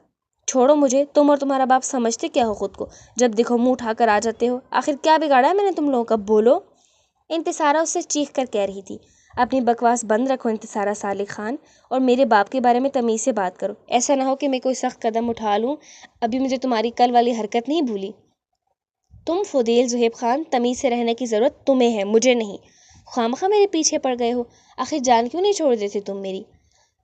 [SPEAKER 1] چھوڑو مجھے، تم اور تمہارا باپ سمجھتے کیا ہو خود کو؟ جب دیکھو منہ اٹھا کر آ جاتے ہو۔ آخر کیا بگاڑا ہے میں نے تم لوگوں کا؟ بولو، انتصارہ اس سے چیخ کر کہہ رہی تھی۔ اپنی بکواس بند رکھو انتصارہ صالح خان، اور میرے باپ کے بارے میں تمیز سے بات کرو۔ ایسا نہ ہو کہ میں کوئی سخت قدم اٹھا لوں۔ ابھی مجھے تمہاری کل والی حرکت نہیں بھولی؟ تم فضیل زہیب خان، تمیز سے رہنے کی ضرورت تمہیں ہے، مجھے نہیں۔ خوامخواہ میرے پیچھے پڑ گئے ہو، آخر جان کیوں نہیں چھوڑ دیتے تم میری؟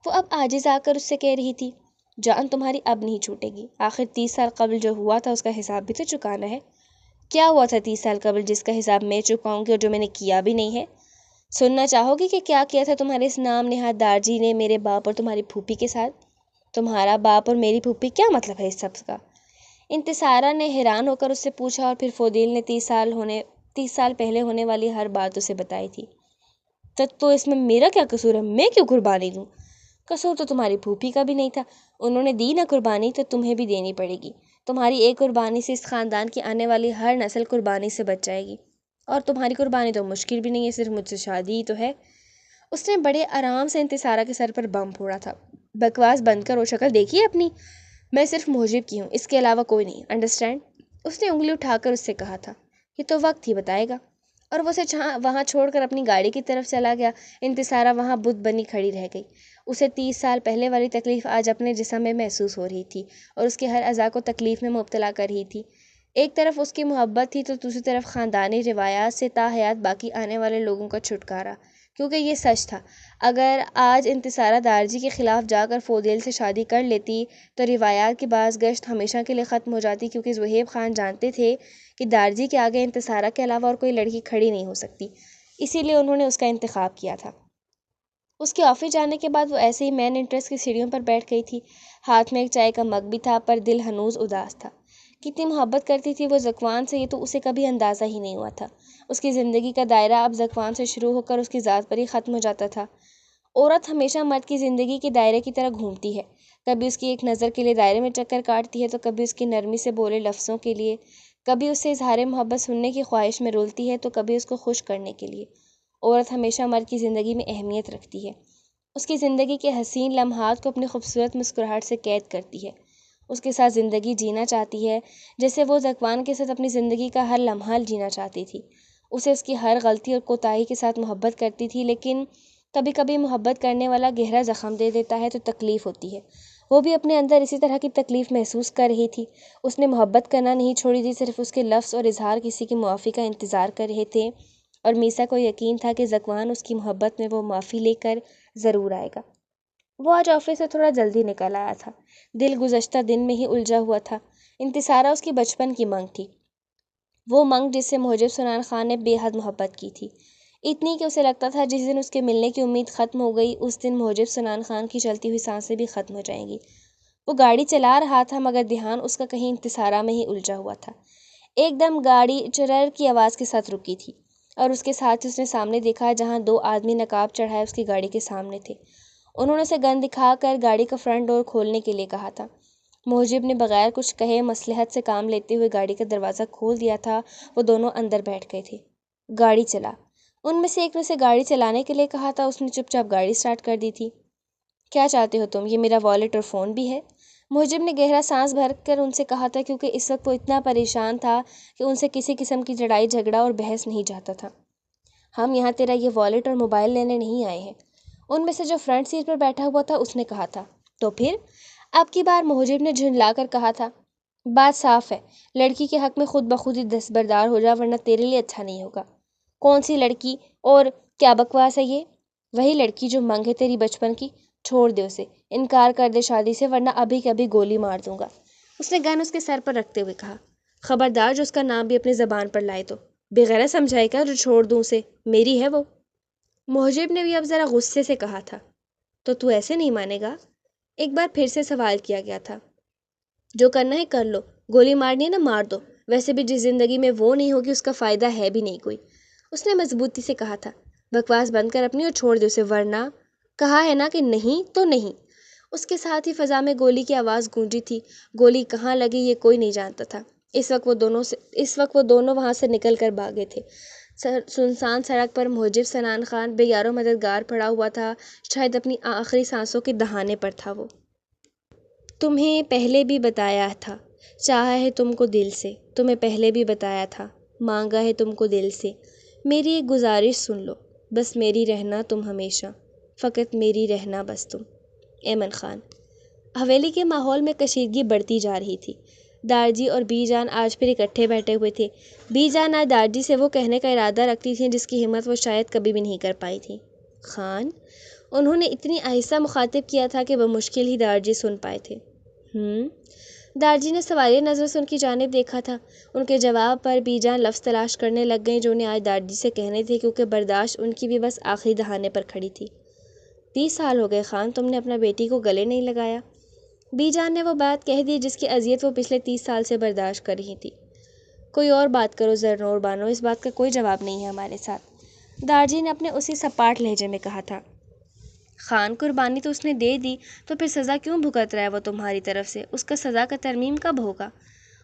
[SPEAKER 1] وہ اب عاجز آ کر اس سے کہہ رہی تھی۔ جان تمہاری اب نہیں چھوٹے گی، آخر 30 سال قبل جو ہوا تھا اس کا حساب بھی تو چکانا ہے۔ کیا ہوا تھا 30 سال قبل جس کا حساب میں چکاؤں گی اور جو میں نے کیا بھی نہیں ہے؟ سننا چاہو گی کہ کیا کیا تھا تمہارے اس نام نہاد دارجی نے میرے باپ اور تمہاری پھوپھی کے ساتھ؟ تمہارا باپ اور میری پھوپھی، کیا مطلب ہے اس سب کا؟ انتصارہ نے حیران ہو کر اس سے پوچھا، اور پھر فضیل نے 30 سال پہلے ہونے والی ہر بات اسے بتائی تھی۔ تو اس میں میرا کیا قصور ہے؟ میں کیوں قربانی دوں؟ قصور تو تمہاری پھوپھی کا بھی نہیں تھا، انہوں نے دی نا قربانی، تو تمہیں بھی دینی پڑے گی۔ تمہاری ایک قربانی سے اس خاندان کی آنے والی ہر نسل قربانی سے بچ جائے گی، اور تمہاری قربانی تو مشکل بھی نہیں ہے، صرف مجھ سے شادی ہی تو ہے۔ اس نے بڑے آرام سے انتصارہ کے سر پر بم پھوڑا تھا۔ بکواس بند کرو، شکل دیکھیے اپنی، میں صرف محجب کی ہوں، اس کے علاوہ کوئی نہیں، انڈرسٹینڈ؟ اس نے انگلی اٹھا کر اس سے کہا تھا۔ یہ تو وقت ہی بتائے گا، اور وہ اسے وہاں چھوڑ کر اپنی گاڑی کی طرف چلا گیا۔ انتصارہ وہاں بت بنی کھڑی رہ گئی۔ اسے 30 سال پہلے والی تکلیف آج اپنے جسم میں محسوس ہو رہی تھی، اور اس کے ہر اعضاء کو تکلیف میں مبتلا کر رہی تھی۔ ایک طرف اس کی محبت تھی تو دوسری طرف خاندانی روایات سے تا حیات باقی آنے والے لوگوں کا چھٹکارا، کیونکہ یہ سچ تھا، اگر آج انتصارہ دارجی کے خلاف جا کر فضیل سے شادی کر لیتی تو روایات کی باز گشت ہمیشہ کے لیے ختم ہو جاتی، کیونکہ زہیب خان جانتے تھے کہ دارجی کے آگے انتصارہ کے علاوہ اور کوئی لڑکی کھڑی نہیں ہو سکتی، اسی لیے انہوں نے اس کا انتخاب کیا تھا۔ اس کے آفس جانے کے بعد وہ ایسے ہی مین انٹرسٹ کی سیڑھیوں پر بیٹھ گئی تھی۔ ہاتھ میں ایک چائے کا مگ بھی تھا، پر دل ہنوز اداس تھا۔ کتنی محبت کرتی تھی وہ ذکوان سے، یہ تو اسے کبھی اندازہ ہی نہیں ہوا تھا۔ اس کی زندگی کا دائرہ اب ذکوان سے شروع ہو کر اس کی ذات پر ہی ختم ہو جاتا تھا۔ عورت ہمیشہ مرد کی زندگی کے دائرے کی طرح گھومتی ہے، کبھی اس کی ایک نظر کے لیے دائرے میں چکر کاٹتی ہے، تو کبھی اس کی نرمی سے بولے لفظوں کے لیے، کبھی اس سے اظہار محبت سننے کی خواہش میں رولتی ہے، تو کبھی اس کو خوش کرنے کے لیے۔ عورت ہمیشہ مرد کی زندگی میں اہمیت رکھتی ہے، اس کی زندگی کے حسین لمحات کو اپنی خوبصورت مسکراہٹ سے قید کرتی ہے، اس کے ساتھ زندگی جینا چاہتی ہے، جیسے وہ ذکوان کے ساتھ اپنی زندگی کا ہر لمحہ جینا چاہتی تھی۔ اسے اس کی ہر غلطی اور کوتاہی کے ساتھ محبت کرتی تھی، لیکن کبھی کبھی محبت کرنے والا گہرا زخم دے دیتا ہے تو تکلیف ہوتی ہے۔ وہ بھی اپنے اندر اسی طرح کی تکلیف محسوس کر رہی تھی۔ اس نے محبت کرنا نہیں چھوڑی تھی، صرف اس کے لفظ اور اظہار کسی کی معافی کا انتظار کر رہے تھے، اور میسا کو یقین تھا کہ ذکوان اس کی محبت میں وہ معافی لے کر ضرور آئے گا۔ وہ آج آفس سے تھوڑا جلدی نکل آیا تھا، دل گزشتہ دن میں ہی الجھا ہوا تھا۔ انتصارہ اس کی بچپن کی منگ تھی، وہ منگ جس سے محجب سنان خان نے بے حد محبت کی تھی، اتنی کہ اسے لگتا تھا جس دن اس کے ملنے کی امید ختم ہو گئی، اس دن محجب سنان خان کی چلتی ہوئی سانسیں بھی ختم ہو جائیں گی۔ وہ گاڑی چلا رہا تھا، مگر دھیان اس کا کہیں انتصارہ میں ہی الجھا ہوا تھا۔ ایک دم گاڑی چرر کی آواز کے ساتھ رکی تھی، اور اس کے ساتھ اس نے سامنے دیکھا جہاں 2 آدمی نقاب چڑھائے اس کی گاڑی کے سامنے تھے۔ انہوں نے اسے گن دکھا کر گاڑی کا فرنٹ ڈور کھولنے کے لیے کہا تھا۔ محجب نے بغیر کچھ کہے مصلحت سے کام لیتے ہوئے گاڑی کا دروازہ کھول دیا تھا۔ وہ دونوں اندر بیٹھ گئے تھے۔ گاڑی چلا، ان میں سے ایک نے اسے گاڑی چلانے کے لیے کہا تھا۔ اس نے چپ چاپ گاڑی سٹارٹ کر دی تھی۔ کیا چاہتے ہو تم؟ یہ میرا والیٹ اور فون بھی ہے، محجب نے گہرا سانس بھر کر ان سے کہا تھا، کیونکہ اس وقت وہ اتنا پریشان تھا کہ ان سے کسی قسم کی لڑائی جھگڑا اور بحث نہیں چاہتا تھا۔ ہم یہاں تیرا یہ والیٹ اور موبائل لینے نہیں آئے ہیں، ان میں سے جو فرنٹ سیٹ پر بیٹھا ہوا تھا اس نے کہا تھا۔ تو پھر؟ اب کی بار محجب نے جھنجلا کر کہا تھا۔ بات صاف ہے، لڑکی کے حق میں خود بخود ہی دستبردار ہو جا، ورنہ تیرے لیے اچھا نہیں ہوگا۔ کون سی لڑکی؟ اور کیا بکواس ہے یہ؟ وہی لڑکی جو منگ ہے تیری بچپن کی، چھوڑ دے اسے، انکار کر دے شادی سے، ورنہ ابھی کبھی گولی مار دوں گا، اس نے گن اس کے سر پر رکھتے ہوئے کہا۔ خبردار جو اس کا نام بھی اپنی زبان پر لائے تو، بغیرت سمجھائے گا جو چھوڑ دوں اسے، میری ہے وہ۔ محجب نے بھی اب ذرا غصے سے کہا تھا، تو ایسے نہیں مانے گا؟ ایک بار پھر سے سوال کیا گیا تھا۔ جو کرنا ہے کر لو، گولی مارنی ہے نا مار دو، ویسے بھی جس زندگی میں وہ نہیں ہوگی اس کا فائدہ ہے بھی نہیں کوئی، اس نے مضبوطی سے کہا تھا۔ بکواس بند کر اپنی اور چھوڑ دے اسے، ورنہ کہا ہے نا کہ نہیں تو نہیں۔ اس کے ساتھ ہی فضا میں گولی کی آواز گونجی تھی۔ گولی کہاں لگی یہ کوئی نہیں جانتا تھا۔ اس وقت وہ دونوں وہاں سے نکل کر بھاگے تھے۔ سنسان سڑک پر محجب سنان خان بے یار و مددگار پڑا ہوا تھا، شاید اپنی آخری سانسوں کے دہانے پر تھا وہ۔ تمہیں پہلے بھی بتایا تھا، چاہا ہے تم کو دل سے، تمہیں پہلے بھی بتایا تھا، مانگا ہے تم کو دل سے، میری ایک گزارش سن لو، بس میری رہنا تم ہمیشہ، فقط میری رہنا بس تم۔ ایمن خان۔ حویلی کے ماحول میں کشیدگی بڑھتی جا رہی تھی۔ دارجی اور بی جان آج پھر اکٹھے بیٹھے ہوئے تھے۔ بی جان آج دارجی سے وہ کہنے کا ارادہ رکھتی تھیں جس کی ہمت وہ شاید کبھی بھی نہیں کر پائی تھیں۔ خان، انہوں نے اتنی آہستہ مخاطب کیا تھا کہ بمشکل ہی دارجی سن پائے تھے۔ دارجی نے سوالیہ نظروں سے ان کی جانب دیکھا تھا۔ ان کے جواب پر بی جان لفظ تلاش کرنے لگ گئیں جو انہیں آج دارجی سے کہنے تھے، کیونکہ برداشت ان کی بھی بس آخری دہانے پر کھڑی تھی۔ 30 سال ہو گئے خان، تم نے اپنا بیٹی کو گلے نہیں لگایا۔ بی جان نے وہ بات کہہ دی جس کی اذیت وہ پچھلے 30 سال سے برداشت کر رہی تھی۔ کوئی اور بات کرو زرنور بانو، اس بات کا کوئی جواب نہیں ہے ہمارے ساتھ، دارجی نے اپنے اسی سپاٹ لہجے میں کہا تھا۔ خان، قربانی تو اس نے دے دی، تو پھر سزا کیوں بھگت رہا ہے وہ تمہاری طرف سے؟ اس کا سزا کا ترمیم کب ہوگا؟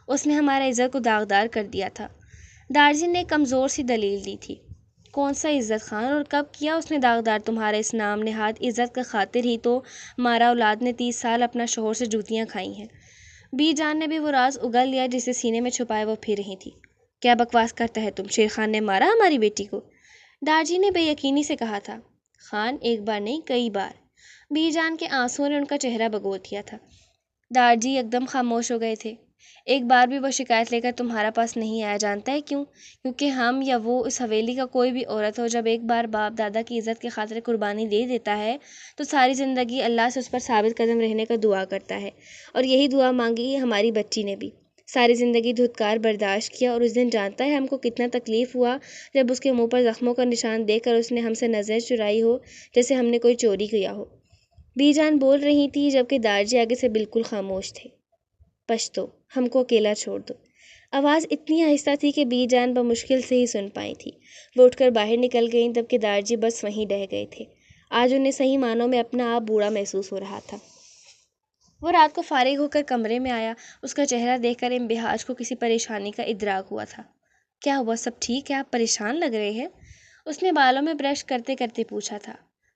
[SPEAKER 1] اس نے ہمارا عزت کو داغدار کر دیا تھا۔ دارجی نے ایک کمزور سی دلیل دی تھی۔ کون سا عزت خان، اور کب کیا اس نے داغدار تمہارا اس نام نہاد عزت کا خاطر ہی تو مارا اولاد نے 30 سال اپنا شوہر سے جوتیاں کھائی ہیں۔ بی جان نے بھی وہ راز اگل لیا جسے سینے میں چھپائے وہ پھر رہی تھی۔ کیا بکواس کرتا ہے تم؟ شیر خان نے مارا ہماری بیٹی کو؟ دارجی نے بے یقینی سے کہا تھا۔ خان، ایک بار نہیں کئی بار۔ بی جان کے آنسوؤں نے ان کا چہرہ بگو دیا تھا۔ دارجی ایک دم خاموش ہو گئے تھے۔ ایک بار بھی وہ شکایت لے کر تمہارا پاس نہیں آیا، جانتا ہے کیوں؟ کیونکہ ہم یا وہ، اس حویلی کا کوئی بھی عورت ہو، جب ایک بار باپ دادا کی عزت کی خاطر قربانی دے دیتا ہے تو ساری زندگی اللہ سے اس پر ثابت قدم رہنے کا دعا کرتا ہے، اور یہی دعا مانگی ہماری بچی نے بھی۔ ساری زندگی دھتکار برداشت کیا، اور اس دن جانتا ہے ہم کو کتنا تکلیف ہوا جب اس کے منہ پر زخموں کا نشان دیکھ کر اس نے ہم سے نظر چرائی ہو جیسے ہم نے کوئی چوری کیا ہو۔ بی جان بول رہی تھی جبکہ دارجی آگے سے بالکل خاموش تھے۔ پشتو، ہم کو اکیلا چھوڑ دو۔ آواز اتنی آہستہ تھی کہ بی جان بمشکل سے ہی سن پائی تھی۔ وہ اٹھ کر باہر نکل گئیں، جبکہ دارجی بس وہیں رہ گئے تھے۔ آج انہیں صحیح معنوں میں اپنا آپ بوڑھا محسوس ہو رہا تھا۔ وہ رات کو فارغ ہو کر کمرے میں آیا۔ اس کا چہرہ دیکھ کر انبہاج کو کسی پریشانی کا ادراک ہوا تھا۔ کیا ہوا؟ سب ٹھیک ہے؟ آپ پریشان لگ رہے ہیں؟ اس نے بالوں میں برش کرتے کرتے پوچھا تھا۔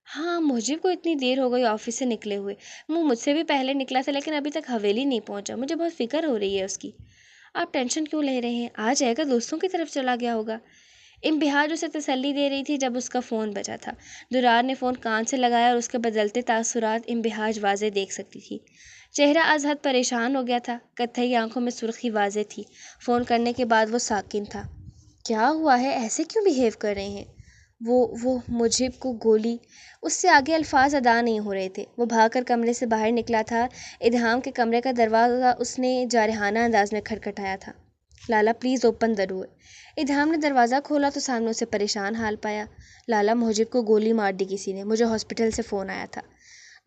[SPEAKER 1] ہاں، محجب کو اتنی دیر ہو گئی آفس سے نکلے ہوئے، وہ مجھ سے بھی پہلے نکلا تھا لیکن ابھی تک حویلی نہیں پہنچا، مجھے بہت فکر ہو رہی ہے اس کی۔ آپ ٹینشن کیوں لے رہے ہیں؟ آ جائے گا، دوستوں کی طرف چلا گیا ہوگا۔ انبہاج اسے تسلی دے رہی تھی جب اس کا فون بجا تھا۔ درار نے فون کان سے لگایا اور اس کے بدلتے تاثرات انبہاج واضح دیکھ سکتی تھی۔ چہرہ از حد پریشان ہو گیا تھا، کتھئی آنکھوں میں سرخی واضح تھی۔ فون کرنے کے بعد وہ ساکن تھا۔ کیا ہوا ہے؟ ایسے کیوں بیہیو کر رہے ہیں؟ وہ محجب کو گولی۔ اس سے آگے الفاظ ادا نہیں ہو رہے تھے۔ وہ بھاگ کر کمرے سے باہر نکلا تھا۔ ادھام کے کمرے کا دروازہ اس نے جارحانہ انداز میں کھٹکھٹایا تھا۔ لالا پلیز اوپن دا ڈور۔ ادھام نے دروازہ کھولا تو سامنے اسے پریشان حال پایا۔ لالا، محجب کو گولی مار دی کسی نے، مجھے ہاسپٹل سے فون آیا تھا۔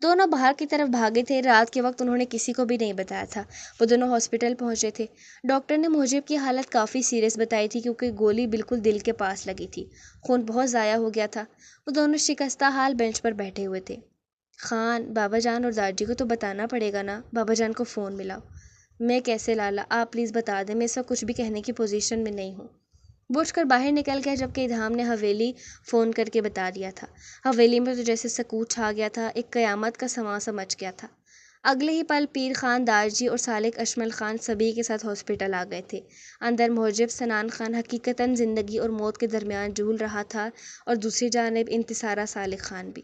[SPEAKER 1] دونوں باہر کی طرف بھاگے تھے۔ رات کے وقت انہوں نے کسی کو بھی نہیں بتایا تھا۔ وہ دونوں ہاسپٹل پہنچے تھے۔ ڈاکٹر نے محجب کی حالت کافی سیریس بتائی تھی کیونکہ گولی بالکل دل کے پاس لگی تھی، خون بہت ضائع ہو گیا تھا۔ وہ دونوں شکستہ حال بینچ پر بیٹھے ہوئے تھے۔ خان، بابا جان اور دارجی کو تو بتانا پڑے گا نا، بابا جان کو فون ملاؤ۔ میں کیسے لالا؟ آپ پلیز بتا دیں، میں اس وقت کچھ بھی کہنے کی پوزیشن میں نہیں ہوں۔ وہ اٹھ کر باہر نکل گیا جبکہ ادھام نے حویلی فون کر کے بتا دیا تھا۔ حویلی میں تو جیسے سکوت چھا گیا تھا، ایک قیامت کا سماں سا مچ گیا تھا۔ اگلے ہی پل پیر خان، دارجی اور سالک اشمل خان سبھی کے ساتھ ہاسپٹل آ گئے تھے۔ اندر محجب سنان خان حقیقتاً زندگی اور موت کے درمیان جھول رہا تھا، اور دوسری جانب انتصارہ سالک خان بھی۔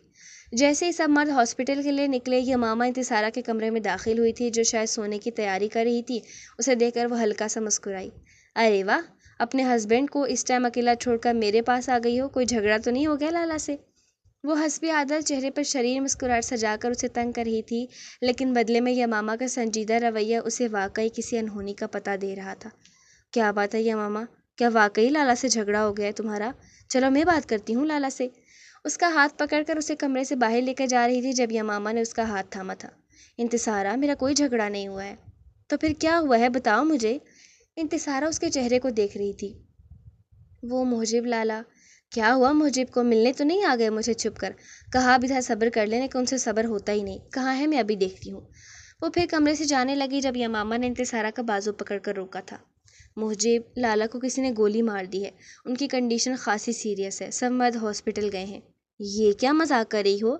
[SPEAKER 1] جیسے ہی سب مرد ہاسپٹل کے لیے نکلے، یمامہ انتصارہ کے کمرے میں داخل ہوئی تھی جو شاید سونے کی تیاری کر رہی تھی۔ اسے دیکھ کر وہ ہلکا سا مسکرائی۔ ارے واہ، اپنے ہسبینڈ کو اس ٹائم اکیلا چھوڑ کر میرے پاس آ گئی ہو، کوئی جھگڑا تو نہیں ہو گیا لالا سے؟ وہ حسب عادت چہرے پر شریر مسکراہٹ سجا کر اسے تنگ کر رہی تھی، لیکن بدلے میں یمامہ کا سنجیدہ رویہ اسے واقعی کسی انہونی کا پتہ دے رہا تھا۔ کیا بات ہے یمامہ؟ کیا واقعی لالا سے جھگڑا ہو گیا ہے تمہارا؟ چلو میں بات کرتی ہوں لالا سے۔ اس کا ہاتھ پکڑ کر اسے کمرے سے باہر لے کر جا رہی تھی جب یمامہ نے اس کا ہاتھ تھاما تھا۔ انتصارہ، میرا کوئی جھگڑا نہیں ہوا ہے۔ تو پھر کیا ہوا ہے، بتاؤ مجھے۔ انتصارہ اس کے چہرے کو دیکھ رہی تھی۔ وہ محجب لالا۔ کیا ہوا محجب کو، ملنے تو نہیں آ گئے مجھے چھپ کر؟ کہا بھی تھا صبر کر لینے کہ ان سے صبر ہوتا ہی نہیں۔ کہاں ہے، میں ابھی دیکھتی ہوں۔ وہ پھر کمرے سے جانے لگی جب یمامہ نے انتصارہ کا بازو پکڑ کر روکا تھا۔ محجب، لالا کو کسی نے گولی مار دی ہے، ان کی کنڈیشن خاصی سیریس ہے، سب مرد ہاسپٹل گئے ہیں۔ یہ کیا مذاق کر رہی ہو؟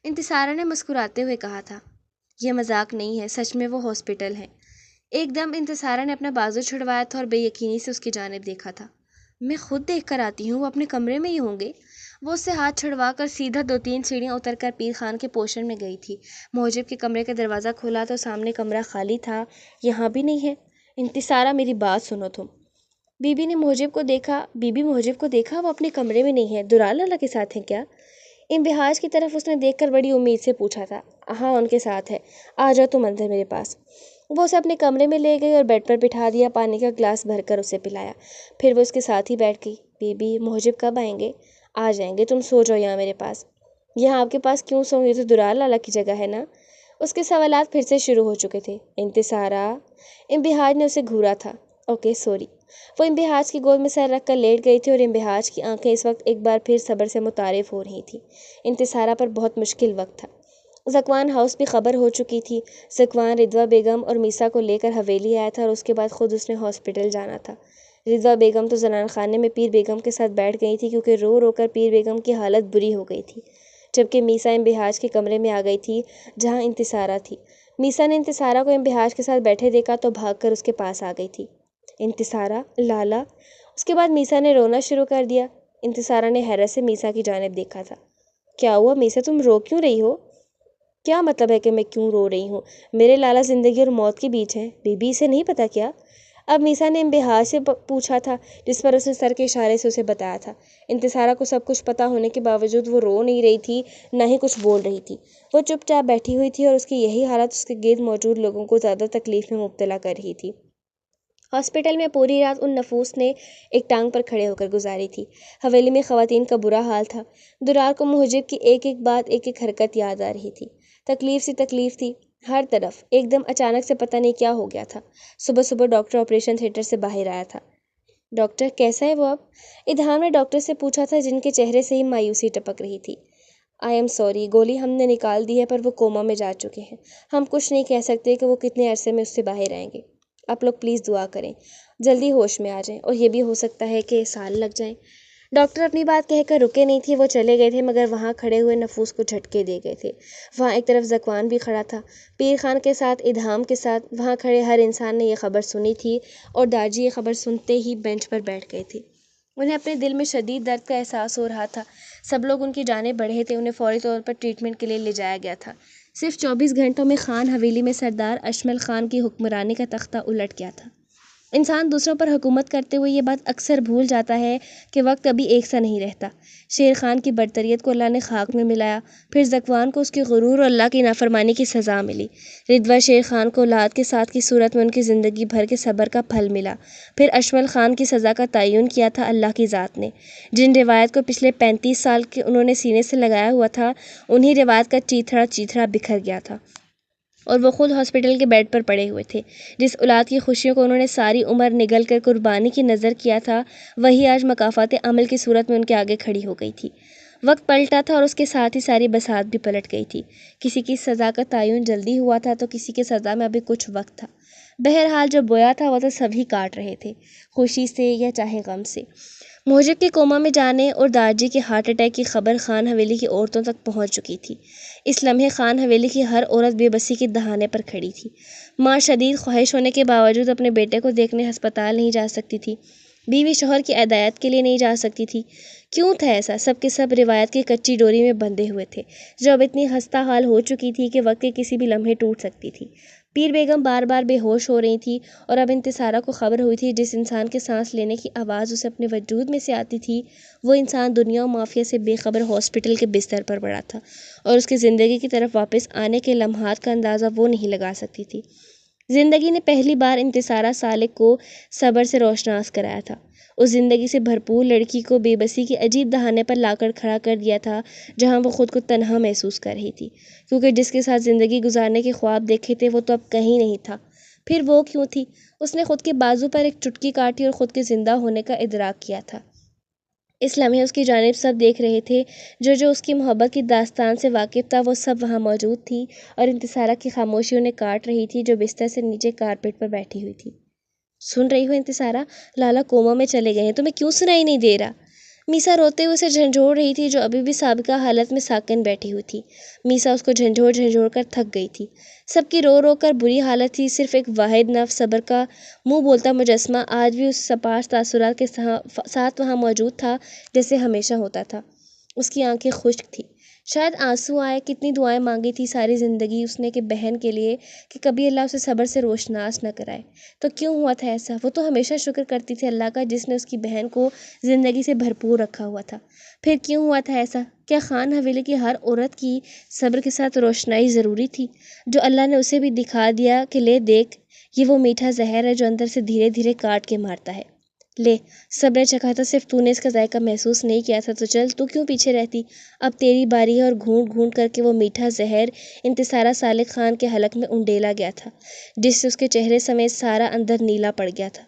[SPEAKER 1] انتصارہ نے مسکراتے ہوئے کہا تھا۔ یہ مذاق نہیں ہے، سچ میں وہ ہاسپٹل ہیں۔ ایک دم انتصارہ نے اپنا بازو چھڑوایا تھا اور بے یقینی سے اس کی جانب دیکھا تھا۔ میں خود دیکھ کر آتی ہوں، وہ اپنے کمرے میں ہی ہوں گے۔ وہ اس سے ہاتھ چھڑوا کر سیدھا 2-3 سیڑھیاں اتر کر پیر خان کے پوشن میں گئی تھی۔ محجب کے کمرے کا دروازہ کھولا تو سامنے کمرہ خالی تھا۔ یہاں بھی نہیں ہے۔ انتصارہ، میری بات سنو تم۔ بی بی محجب کو دیکھا، وہ اپنے کمرے میں نہیں ہے، دلال لالا کے ساتھ ہیں کیا؟ انبہاج کی طرف اس نے دیکھ کر بڑی امید سے پوچھا تھا۔ ہاں ان کے ساتھ ہے، آ جاؤ تم اندر میرے پاس۔ وہ اسے اپنے کمرے میں لے گئی اور بیڈ پر بٹھا دیا، پانی کا گلاس بھر کر اسے پلایا۔ پھر وہ اس کے ساتھ ہی بیٹھ گئی۔ بی بی محجب کب آئیں گے؟ آ جائیں گے، تم سو جاؤ یہاں میرے پاس۔ یہاں آپ کے پاس کیوں سوؤں، یہ تو دلال لالا کی جگہ ہے نا۔ اس کے سوالات پھر سے شروع ہو چکے تھے۔ انتصارہ، انبہاج نے اسے گھورا تھا۔ Okay sorry. وہ انبہاج کی گود میں سر رکھ کر لیٹ گئی تھی اور انبہاج کی آنکھیں اس وقت ایک بار پھر صبر سے متعارف ہو رہی تھیں۔ انتصارہ پر بہت مشکل وقت تھا۔ ذکوان ہاؤس بھی خبر ہو چکی تھی۔ ذکوان رضویٰ بیگم اور میسا کو لے کر حویلی آیا تھا اور اس کے بعد خود اس نے ہاسپٹل جانا تھا۔ رضویٰ بیگم تو زنان خانے میں پیر بیگم کے ساتھ بیٹھ گئی تھی کیونکہ رو رو کر پیر بیگم کی حالت بری ہو گئی تھی، جبکہ میسا انبہاج کے کمرے میں آ گئی تھی جہاں انتصارہ تھی۔ میسا نے انتصارہ کو انبہاج کے ساتھ بیٹھے دیکھا تو بھاگ کر اس کے پاس آ گئی تھی۔ انتصارہ، لالا۔ اس کے بعد میسا نے رونا شروع کر دیا۔ انتصارہ نے حیرت سے میسا کی جانب دیکھا تھا۔ کیا ہوا میسا، تم رو کیوں رہی ہو؟ کیا مطلب ہے کہ میں کیوں رو رہی ہوں؟ میرے لالا زندگی اور موت کے بیچ ہیں، بی بی اسے نہیں پتا کیا؟ اب میسا نے انبہاج سے پوچھا تھا، جس پر اس نے سر کے اشارے سے اسے بتایا تھا۔ انتصارہ کو سب کچھ پتا ہونے کے باوجود وہ رو نہیں رہی تھی، نہ ہی کچھ بول رہی تھی۔ وہ چپ چاپ بیٹھی ہوئی تھی اور اس کی یہی حالت اس کے گرد موجود لوگوں کو زیادہ تکلیف میں مبتلا کر رہی تھی۔ ہاسپٹل میں پوری رات ان نفوس نے ایک ٹانگ پر کھڑے ہو کر گزاری تھی۔ حویلی میں خواتین کا برا حال تھا۔ درار کو محجب کی ایک ایک بات، ایک ایک حرکت یاد آ رہی تھی۔ تکلیف سی تکلیف تھی ہر طرف۔ ایک دم اچانک سے پتہ نہیں کیا ہو گیا تھا۔ صبح صبح ڈاکٹر آپریشن تھیٹر سے باہر آیا تھا۔ ڈاکٹر کیسا ہے وہ اب؟ ادھام نے ڈاکٹر سے پوچھا تھا، جن کے چہرے سے ہی مایوسی ٹپک رہی تھی۔ آئی ایم سوری، گولی ہم نے نکال دی ہے پر وہ کوما میں جا چکے ہیں۔ ہم کچھ نہیں کہہ سکتے کہ وہ کتنے عرصے میں اس سے باہر آئیں گے۔ آپ لوگ پلیز دعا کریں، جلدی ہوش میں آ جائیں، اور یہ بھی ہو سکتا ہے کہ سال لگ جائیں۔ ڈاکٹر اپنی بات کہہ کر رکے نہیں تھے، وہ چلے گئے تھے مگر وہاں کھڑے ہوئے نفوس کو جھٹکے دے گئے تھے۔ وہاں ایک طرف ذکوان بھی کھڑا تھا، پیر خان کے ساتھ، ادھام کے ساتھ۔ وہاں کھڑے ہر انسان نے یہ خبر سنی تھی اور داجی یہ خبر سنتے ہی بینچ پر بیٹھ گئے تھے۔ انہیں اپنے دل میں شدید درد کا احساس ہو رہا تھا۔ سب لوگ ان کی جانب بڑھے تھے، انہیں فوری طور پر ٹریٹمنٹ کے لیے لے جایا گیا تھا۔ صرف 24 گھنٹوں میں خان حویلی میں سردار اشمل خان کی حکمرانی کا تختہ الٹ گیا تھا۔ انسان دوسروں پر حکومت کرتے ہوئے یہ بات اکثر بھول جاتا ہے کہ وقت کبھی ایک سا نہیں رہتا۔ شیر خان کی برتریت کو اللہ نے خاک میں ملایا، پھر ذکوان کو اس کے غرور اور اللہ کی نافرمانی کی سزا ملی۔ رضویٰ شیر خان کو اولاد کے ساتھ کی صورت میں ان کی زندگی بھر کے صبر کا پھل ملا۔ پھر اشمل خان کی سزا کا تعین کیا تھا اللہ کی ذات نے۔ جن روایت کو پچھلے 35 سال کے انہوں نے سینے سے لگایا ہوا تھا، انہی روایت کا چیتھڑا چیتھڑا بکھر گیا تھا، اور وہ خود ہاسپٹل کے بیڈ پر پڑے ہوئے تھے۔ جس اولاد کی خوشیوں کو انہوں نے ساری عمر نگل کر قربانی کی نظر کیا تھا، وہی آج مکافات عمل کی صورت میں ان کے آگے کھڑی ہو گئی تھی۔ وقت پلٹا تھا اور اس کے ساتھ ہی ساری بساط بھی پلٹ گئی تھی۔ کسی کی سزا کا تعین جلدی ہوا تھا تو کسی کے سزا میں ابھی کچھ وقت تھا۔ بہرحال جو بویا تھا وہ تو سبھی کاٹ رہے تھے، خوشی سے یا چاہے غم سے۔ محجب کے کوما میں جانے اور داجی کے ہارٹ اٹیک کی خبر خان حویلی کی عورتوں تک پہنچ چکی تھی۔ اس لمحے خان حویلی کی ہر عورت بے بسی کے دہانے پر کھڑی تھی۔ ماں شدید خواہش ہونے کے باوجود اپنے بیٹے کو دیکھنے ہسپتال نہیں جا سکتی تھی، بیوی شوہر کی ہدایت کے لیے نہیں جا سکتی تھی۔ کیوں تھا ایسا؟ سب کے سب روایت کی کچی ڈوری میں بندھے ہوئے تھے، جو اب اتنی خستہ حال ہو چکی تھی کہ وقت کے کسی بھی لمحے ٹوٹ سکتی تھی۔ پیر بیگم بار بار بے ہوش ہو رہی تھی، اور اب انتصارہ کو خبر ہوئی تھی جس انسان کے سانس لینے کی آواز اسے اپنے وجود میں سے آتی تھی، وہ انسان دنیا و مافیا سے بے خبر ہاسپٹل کے بستر پر پڑا تھا، اور اس کی زندگی کی طرف واپس آنے کے لمحات کا اندازہ وہ نہیں لگا سکتی تھی۔ زندگی نے پہلی بار انتصارہ سالک کو صبر سے روشناس کرایا تھا۔ اس زندگی سے بھرپور لڑکی کو بے بسی کے عجیب دہانے پر لا کر کھڑا کر دیا تھا، جہاں وہ خود کو تنہا محسوس کر رہی تھی، کیونکہ جس کے ساتھ زندگی گزارنے کے خواب دیکھے تھے وہ تو اب کہیں نہیں تھا۔ پھر وہ کیوں تھی؟ اس نے خود کے بازو پر ایک چٹکی کاٹی اور خود کے زندہ ہونے کا ادراک کیا تھا۔ اس لمحے اس کی جانب سب دیکھ رہے تھے، جو اس کی محبت کی داستان سے واقف تھا وہ سب وہاں موجود تھی، اور انتصارہ کی خاموشی انہیں کاٹ رہی تھی، جو بستر سے نیچے کارپیٹ پر بیٹھی ہوئی تھی۔ سن رہی ہو انتصارہ؟ لالا کوما میں چلے گئے ہیں، تمہیں کیوں سنائی نہیں دے رہا؟ میسا روتے ہوئے اسے جھنجھوڑ رہی تھی، جو ابھی بھی سابقہ حالت میں ساکن بیٹھی ہوئی تھی۔ میسا اس کو جھنجھوڑ کر تھک گئی تھی۔ سب کی رو رو کر بری حالت تھی، صرف ایک واحد نفس صبر کا منہ بولتا مجسمہ آج بھی اس سپاش تاثرات کے ساتھ وہاں موجود تھا جیسے ہمیشہ ہوتا تھا۔ اس کی آنکھیں خشک تھی، شاید آنسو آئے۔ کتنی دعائیں مانگی تھی ساری زندگی اس نے کہ بہن کے لیے، کہ کبھی اللہ اسے صبر سے روشناس نہ کرائے۔ تو کیوں ہوا تھا ایسا؟ وہ تو ہمیشہ شکر کرتی تھی اللہ کا جس نے اس کی بہن کو زندگی سے بھرپور رکھا ہوا تھا۔ پھر کیوں ہوا تھا ایسا؟ کیا خان حویلی کی ہر عورت کی صبر کے ساتھ روشنائی ضروری تھی، جو اللہ نے اسے بھی دکھا دیا کہ لے دیکھ، یہ وہ میٹھا زہر ہے جو اندر سے دھیرے دھیرے کاٹ کے مارتا ہے۔ لے، سب نے چکھا تھا، صرف تو نے اس کا ذائقہ محسوس نہیں کیا تھا، تو چل، تو کیوں پیچھے رہتی؟ اب تیری باری ہے۔ اور گھونٹ گھونٹ کر کے وہ میٹھا زہر انتصارہ سالک خان کے حلق میں انڈیلا گیا تھا، جس سے اس کے چہرے سمیت سارا اندر نیلا پڑ گیا تھا۔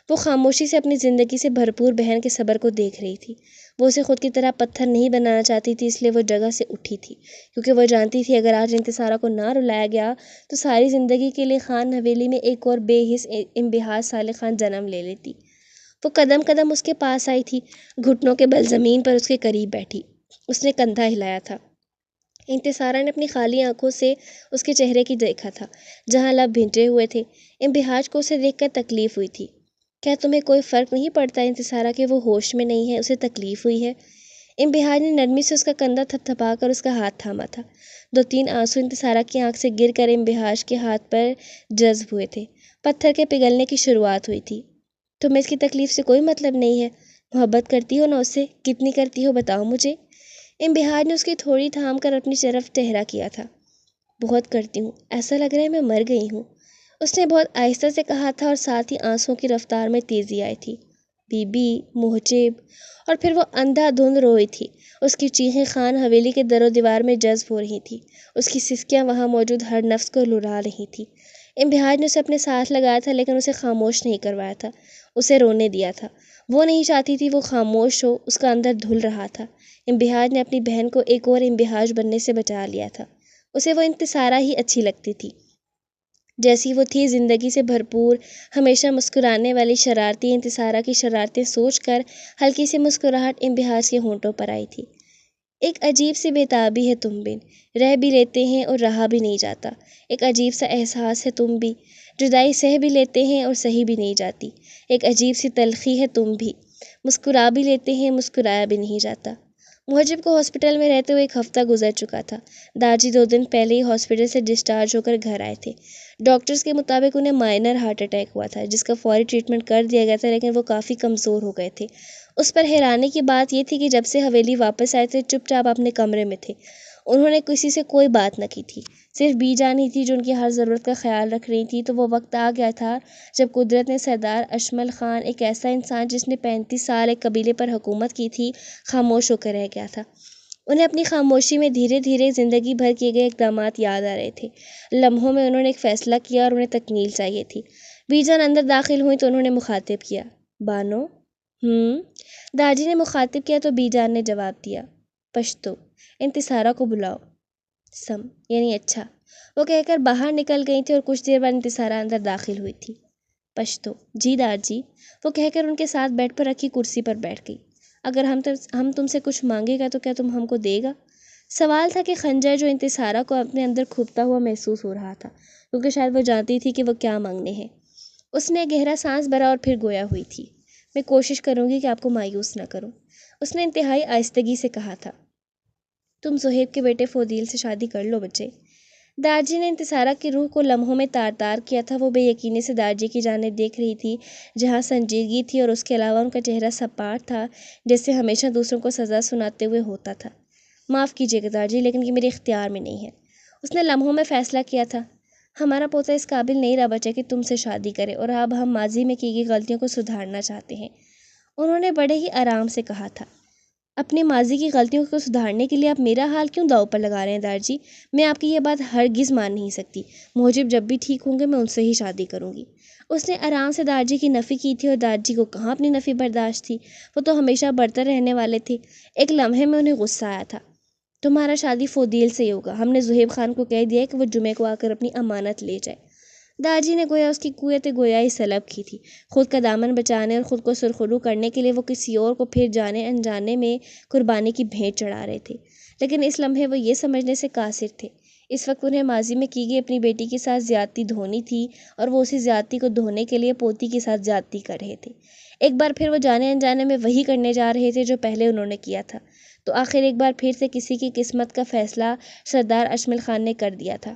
[SPEAKER 1] وہ خاموشی سے اپنی زندگی سے بھرپور بہن کے صبر کو دیکھ رہی تھی۔ وہ اسے خود کی طرح پتھر نہیں بنانا چاہتی تھی، اس لیے وہ جگہ سے اٹھی تھی، کیونکہ وہ جانتی تھی اگر آج انتصارہ کو نہ رلایا گیا تو ساری زندگی کے لیے خان حویلی میں ایک اور بے حس انبہاج سالک خان جنم لے لیتی۔ وہ قدم قدم اس کے پاس آئی تھی، گھٹنوں کے بل زمین پر اس کے قریب بیٹھی۔ اس نے کندھا ہلایا تھا۔ انتصارہ نے اپنی خالی آنکھوں سے اس کے چہرے کی دیکھا تھا، جہاں لب بھنجے ہوئے تھے۔ انبہاج کو اسے دیکھ کر تکلیف ہوئی تھی۔ کیا تمہیں کوئی فرق نہیں پڑتا انتصارہ کہ وہ ہوش میں نہیں ہے، اسے تکلیف ہوئی ہے؟ انبہاج نے نرمی سے اس کا کندھا تھپتھپا کر اس کا ہاتھ تھاما تھا۔ دو تین آنسو انتصارہ کی آنکھ سے گر کر انبہاج کے ہاتھ پر جذب ہوئے تھے۔ پتھر کے پگھلنے کی شروعات ہوئی تھی۔ تمہیں اس کی تکلیف سے کوئی مطلب نہیں ہے؟ محبت کرتی ہو نا اس سے؟ کتنی کرتی ہو بتاؤ مجھے؟ انبہاج نے اس کی تھوڑی تھام کر اپنی طرف ٹہرا کیا تھا۔ بہت کرتی ہوں، ایسا لگ رہا ہے میں مر گئی ہوں، اس نے بہت آہستہ سے کہا تھا، اور ساتھ ہی آنسوؤں کی رفتار میں تیزی آئی تھی۔ بی بی محجب، اور پھر وہ اندھا دھند روئی تھی۔ اس کی چیخیں خان حویلی کے در و دیوار میں جذب ہو رہی تھی، اس کی سسکیاں وہاں موجود ہر نفس کو لرزا رہی تھی۔ انبہاج نے اسے اپنے ساتھ لگایا تھا، لیکن اسے خاموش نہیں کروایا تھا، اسے رونے دیا تھا۔ وہ نہیں چاہتی تھی وہ خاموش ہو، اس کا اندر دھل رہا تھا۔ انبہاج نے اپنی بہن کو ایک اور انبہاج بننے سے بچا لیا تھا۔ اسے وہ انتصارہ ہی اچھی لگتی تھی، جیسی وہ تھی، زندگی سے بھرپور، ہمیشہ مسکرانے والی شرارتی انتصارہ کی شرارتیں سوچ کر ہلکی سی مسکراہٹ انبہاج کے ہونٹوں پر آئی تھی۔ ایک عجیب سی بےتابی ہے تم بن، رہ بھی لیتے ہیں اور رہا بھی نہیں جاتا۔ ایک عجیب سا احساس ہے تم بھی، جدائی سہ بھی لیتے ہیں اور سہی بھی نہیں جاتی۔ ایک عجیب سی تلخی ہے تم بھی، مسکرا بھی لیتے ہیں، مسکرایا بھی نہیں جاتا۔ محجب کو ہاسپٹل میں رہتے ہوئے ایک ہفتہ گزر چکا تھا۔ داجی 2 دن پہلے ہی ہاسپٹل سے ڈسچارج ہو کر گھر آئے تھے۔ ڈاکٹرز کے مطابق انہیں مائنر ہارٹ اٹیک ہوا تھا، جس کا فوری ٹریٹمنٹ کر دیا گیا تھا، لیکن وہ کافی کمزور ہو گئے تھے۔ اس پر حیرانی کی بات یہ تھی کہ جب سے حویلی واپس آئے تھے چپ چاپ اپنے کمرے میں تھے۔ انہوں نے کسی سے کوئی بات نہ کی تھی، صرف بی جان ہی تھی جو ان کی ہر ضرورت کا خیال رکھ رہی تھی۔ تو وہ وقت آ گیا تھا جب قدرت نے سردار اشمل خان، ایک ایسا انسان جس نے 35 سال ایک قبیلے پر حکومت کی تھی، خاموش ہو کر رہ گیا تھا۔ انہیں اپنی خاموشی میں دھیرے دھیرے زندگی بھر کیے گئے اقدامات یاد آ رہے تھے۔ لمحوں میں انہوں نے ایک فیصلہ کیا اور انہیں تکمیل چاہیے تھی۔ بی جان اندر داخل ہوئی تو انہوں نے مخاطب کیا، بانو؟ داجی نے مخاطب کیا تو بی جان نے جواب دیا، پشتو، انتصارہ کو بلاؤ۔ سم یعنی اچھا، وہ کہہ کر باہر نکل گئی تھی، اور کچھ دیر بعد انتصارہ اندر داخل ہوئی تھی۔ پشتو، جی داجی، وہ کہہ کر ان کے ساتھ بیڈ پر رکھی کرسی پر بیٹھ گئی۔ اگر ہم تم سے کچھ مانگے گا تو کیا تم ہم کو دے گا؟ سوال تھا کہ خنجر جو انتصارہ کو اپنے اندر کھپتا ہوا محسوس ہو رہا تھا، کیونکہ شاید وہ جانتی تھی کہ وہ کیا مانگنے ہیں۔ اس نے گہرا سانس بھرا اور پھر گویا ہوئی تھی، میں کوشش کروں گی کہ آپ کو مایوس نہ کروں، اس نے انتہائی آہستگی سے کہا تھا۔ تم زہیب کے بیٹے فودیل سے شادی کر لو بچے۔ داجی نے انتصارہ کی روح کو لمحوں میں تار تار کیا تھا۔ وہ بے یقینی سے داجی کی جانب دیکھ رہی تھی، جہاں سنجیدگی تھی، اور اس کے علاوہ ان کا چہرہ سپاٹ تھا، جیسے ہمیشہ دوسروں کو سزا سناتے ہوئے ہوتا تھا۔ معاف کیجیے گا داجی، لیکن یہ میرے اختیار میں نہیں ہے، اس نے لمحوں میں فیصلہ کیا تھا۔ ہمارا پوتا اس قابل نہیں رہا بچے کہ تم سے شادی کرے، اور اب ہم ماضی میں کی گئی غلطیوں کو سدھارنا چاہتے ہیں۔ انہوں نے بڑے ہی آرام سے کہا تھا۔ اپنے ماضی کی غلطیوں کو سدھارنے کے لیے آپ میرا حال کیوں داؤ پر لگا رہے ہیں دارجی؟ میں آپ کی یہ بات ہرگز مان نہیں سکتی۔ موجب جب بھی ٹھیک ہوں گے میں ان سے ہی شادی کروں گی۔ اس نے آرام سے دارجی کی نفی کی تھی، اور دارجی کو کہاں اپنی نفی برداشت تھی، وہ تو ہمیشہ برتر رہنے والے تھے۔ ایک لمحے میں انہیں غصہ آیا تھا۔ تمہارا شادی فودیل سے ہی ہوگا، ہم نے زہیب خان کو کہہ دیا ہے کہ وہ جمعے کو آ کر اپنی امانت لے جائے۔ دارجی نے گویا اس کی قوت گویائی سلب کی تھی۔ خود کا دامن بچانے اور خود کو سرخرو کرنے کے لیے وہ کسی اور کو پھر جانے انجانے میں قربانی کی بھیٹ چڑھا رہے تھے، لیکن اس لمحے وہ یہ سمجھنے سے قاصر تھے۔ اس وقت انہیں ماضی میں کی گئی اپنی بیٹی کے ساتھ زیادتی دھونی تھی، اور وہ اسی زیادتی کو دھونے کے لیے پوتی کے ساتھ زیادتی کر رہے تھے۔ ایک بار پھر وہ جانے انجانے میں وہی کرنے جا رہے تھے جو پہلے انہوں نے کیا تھا۔ تو آخر ایک بار پھر سے کسی کی قسمت کا فیصلہ سردار اجمل خان نے کر دیا تھا۔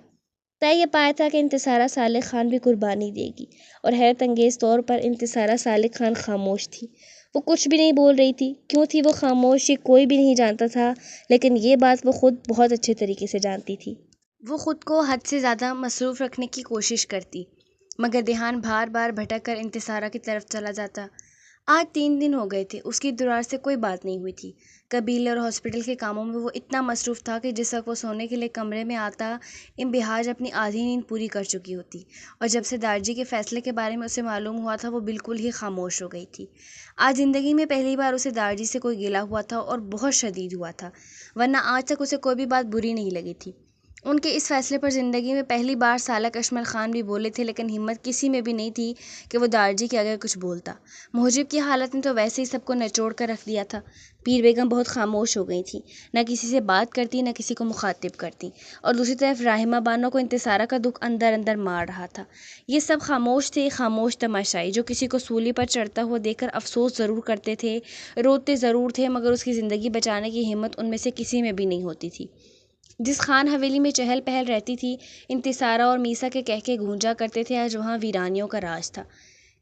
[SPEAKER 1] طے یہ پایا تھا کہ انتصارہ صالح خان بھی قربانی دے گی، اور حیرت انگیز طور پر انتصارہ صالح خان خاموش تھی۔ وہ کچھ بھی نہیں بول رہی تھی۔ کیوں تھی وہ خاموش یہ کوئی بھی نہیں جانتا تھا، لیکن یہ بات وہ خود بہت اچھے طریقے سے جانتی تھی۔ وہ خود کو حد سے زیادہ مصروف رکھنے کی کوشش کرتی، مگر دھیان بار بار بھٹک کر انتصارہ کی طرف چلا جاتا۔ آج 3 دن ہو گئے تھے اس کی درار سے کوئی بات نہیں ہوئی تھی۔ قبیلے اور ہاسپٹل کے کاموں میں وہ اتنا مصروف تھا کہ جس وقت وہ سونے کے لیے کمرے میں آتا، امبہاج اپنی آدھی نیند پوری کر چکی ہوتی، اور جب سے دارجی کے فیصلے کے بارے میں اسے معلوم ہوا تھا وہ بالکل ہی خاموش ہو گئی تھی۔ آج زندگی میں پہلی بار اسے دارجی سے کوئی گلہ ہوا تھا، اور بہت شدید ہوا تھا، ورنہ آج تک اسے کوئی بھی بات بری نہیں لگی تھی۔ ان کے اس فیصلے پر زندگی میں پہلی بار سالک اجمل خان بھی بولے تھے، لیکن ہمت کسی میں بھی نہیں تھی کہ وہ دارجی کے آگے کچھ بولتا۔ موجب کی حالت نے تو ویسے ہی سب کو نچوڑ کر رکھ دیا تھا۔ پیر بیگم بہت خاموش ہو گئی تھیں، نہ کسی سے بات کرتی نہ کسی کو مخاطب کرتی، اور دوسری طرف راہمہ بانو کو انتصارہ کا دکھ اندر اندر مار رہا تھا۔ یہ سب خاموش تھے، خاموش تماشائی، جو کسی کو سولی پر چڑھتا ہوا دیکھ کر افسوس ضرور کرتے تھے، روتے ضرور تھے، مگر اس کی زندگی بچانے کی ہمت ان میں سے کسی میں بھی نہیں ہوتی تھی۔ جس خان حویلی میں چہل پہل رہتی تھی، انتصارہ اور میسا کے کہکے گونجا کرتے تھے، آج وہاں ویرانیوں کا راج تھا۔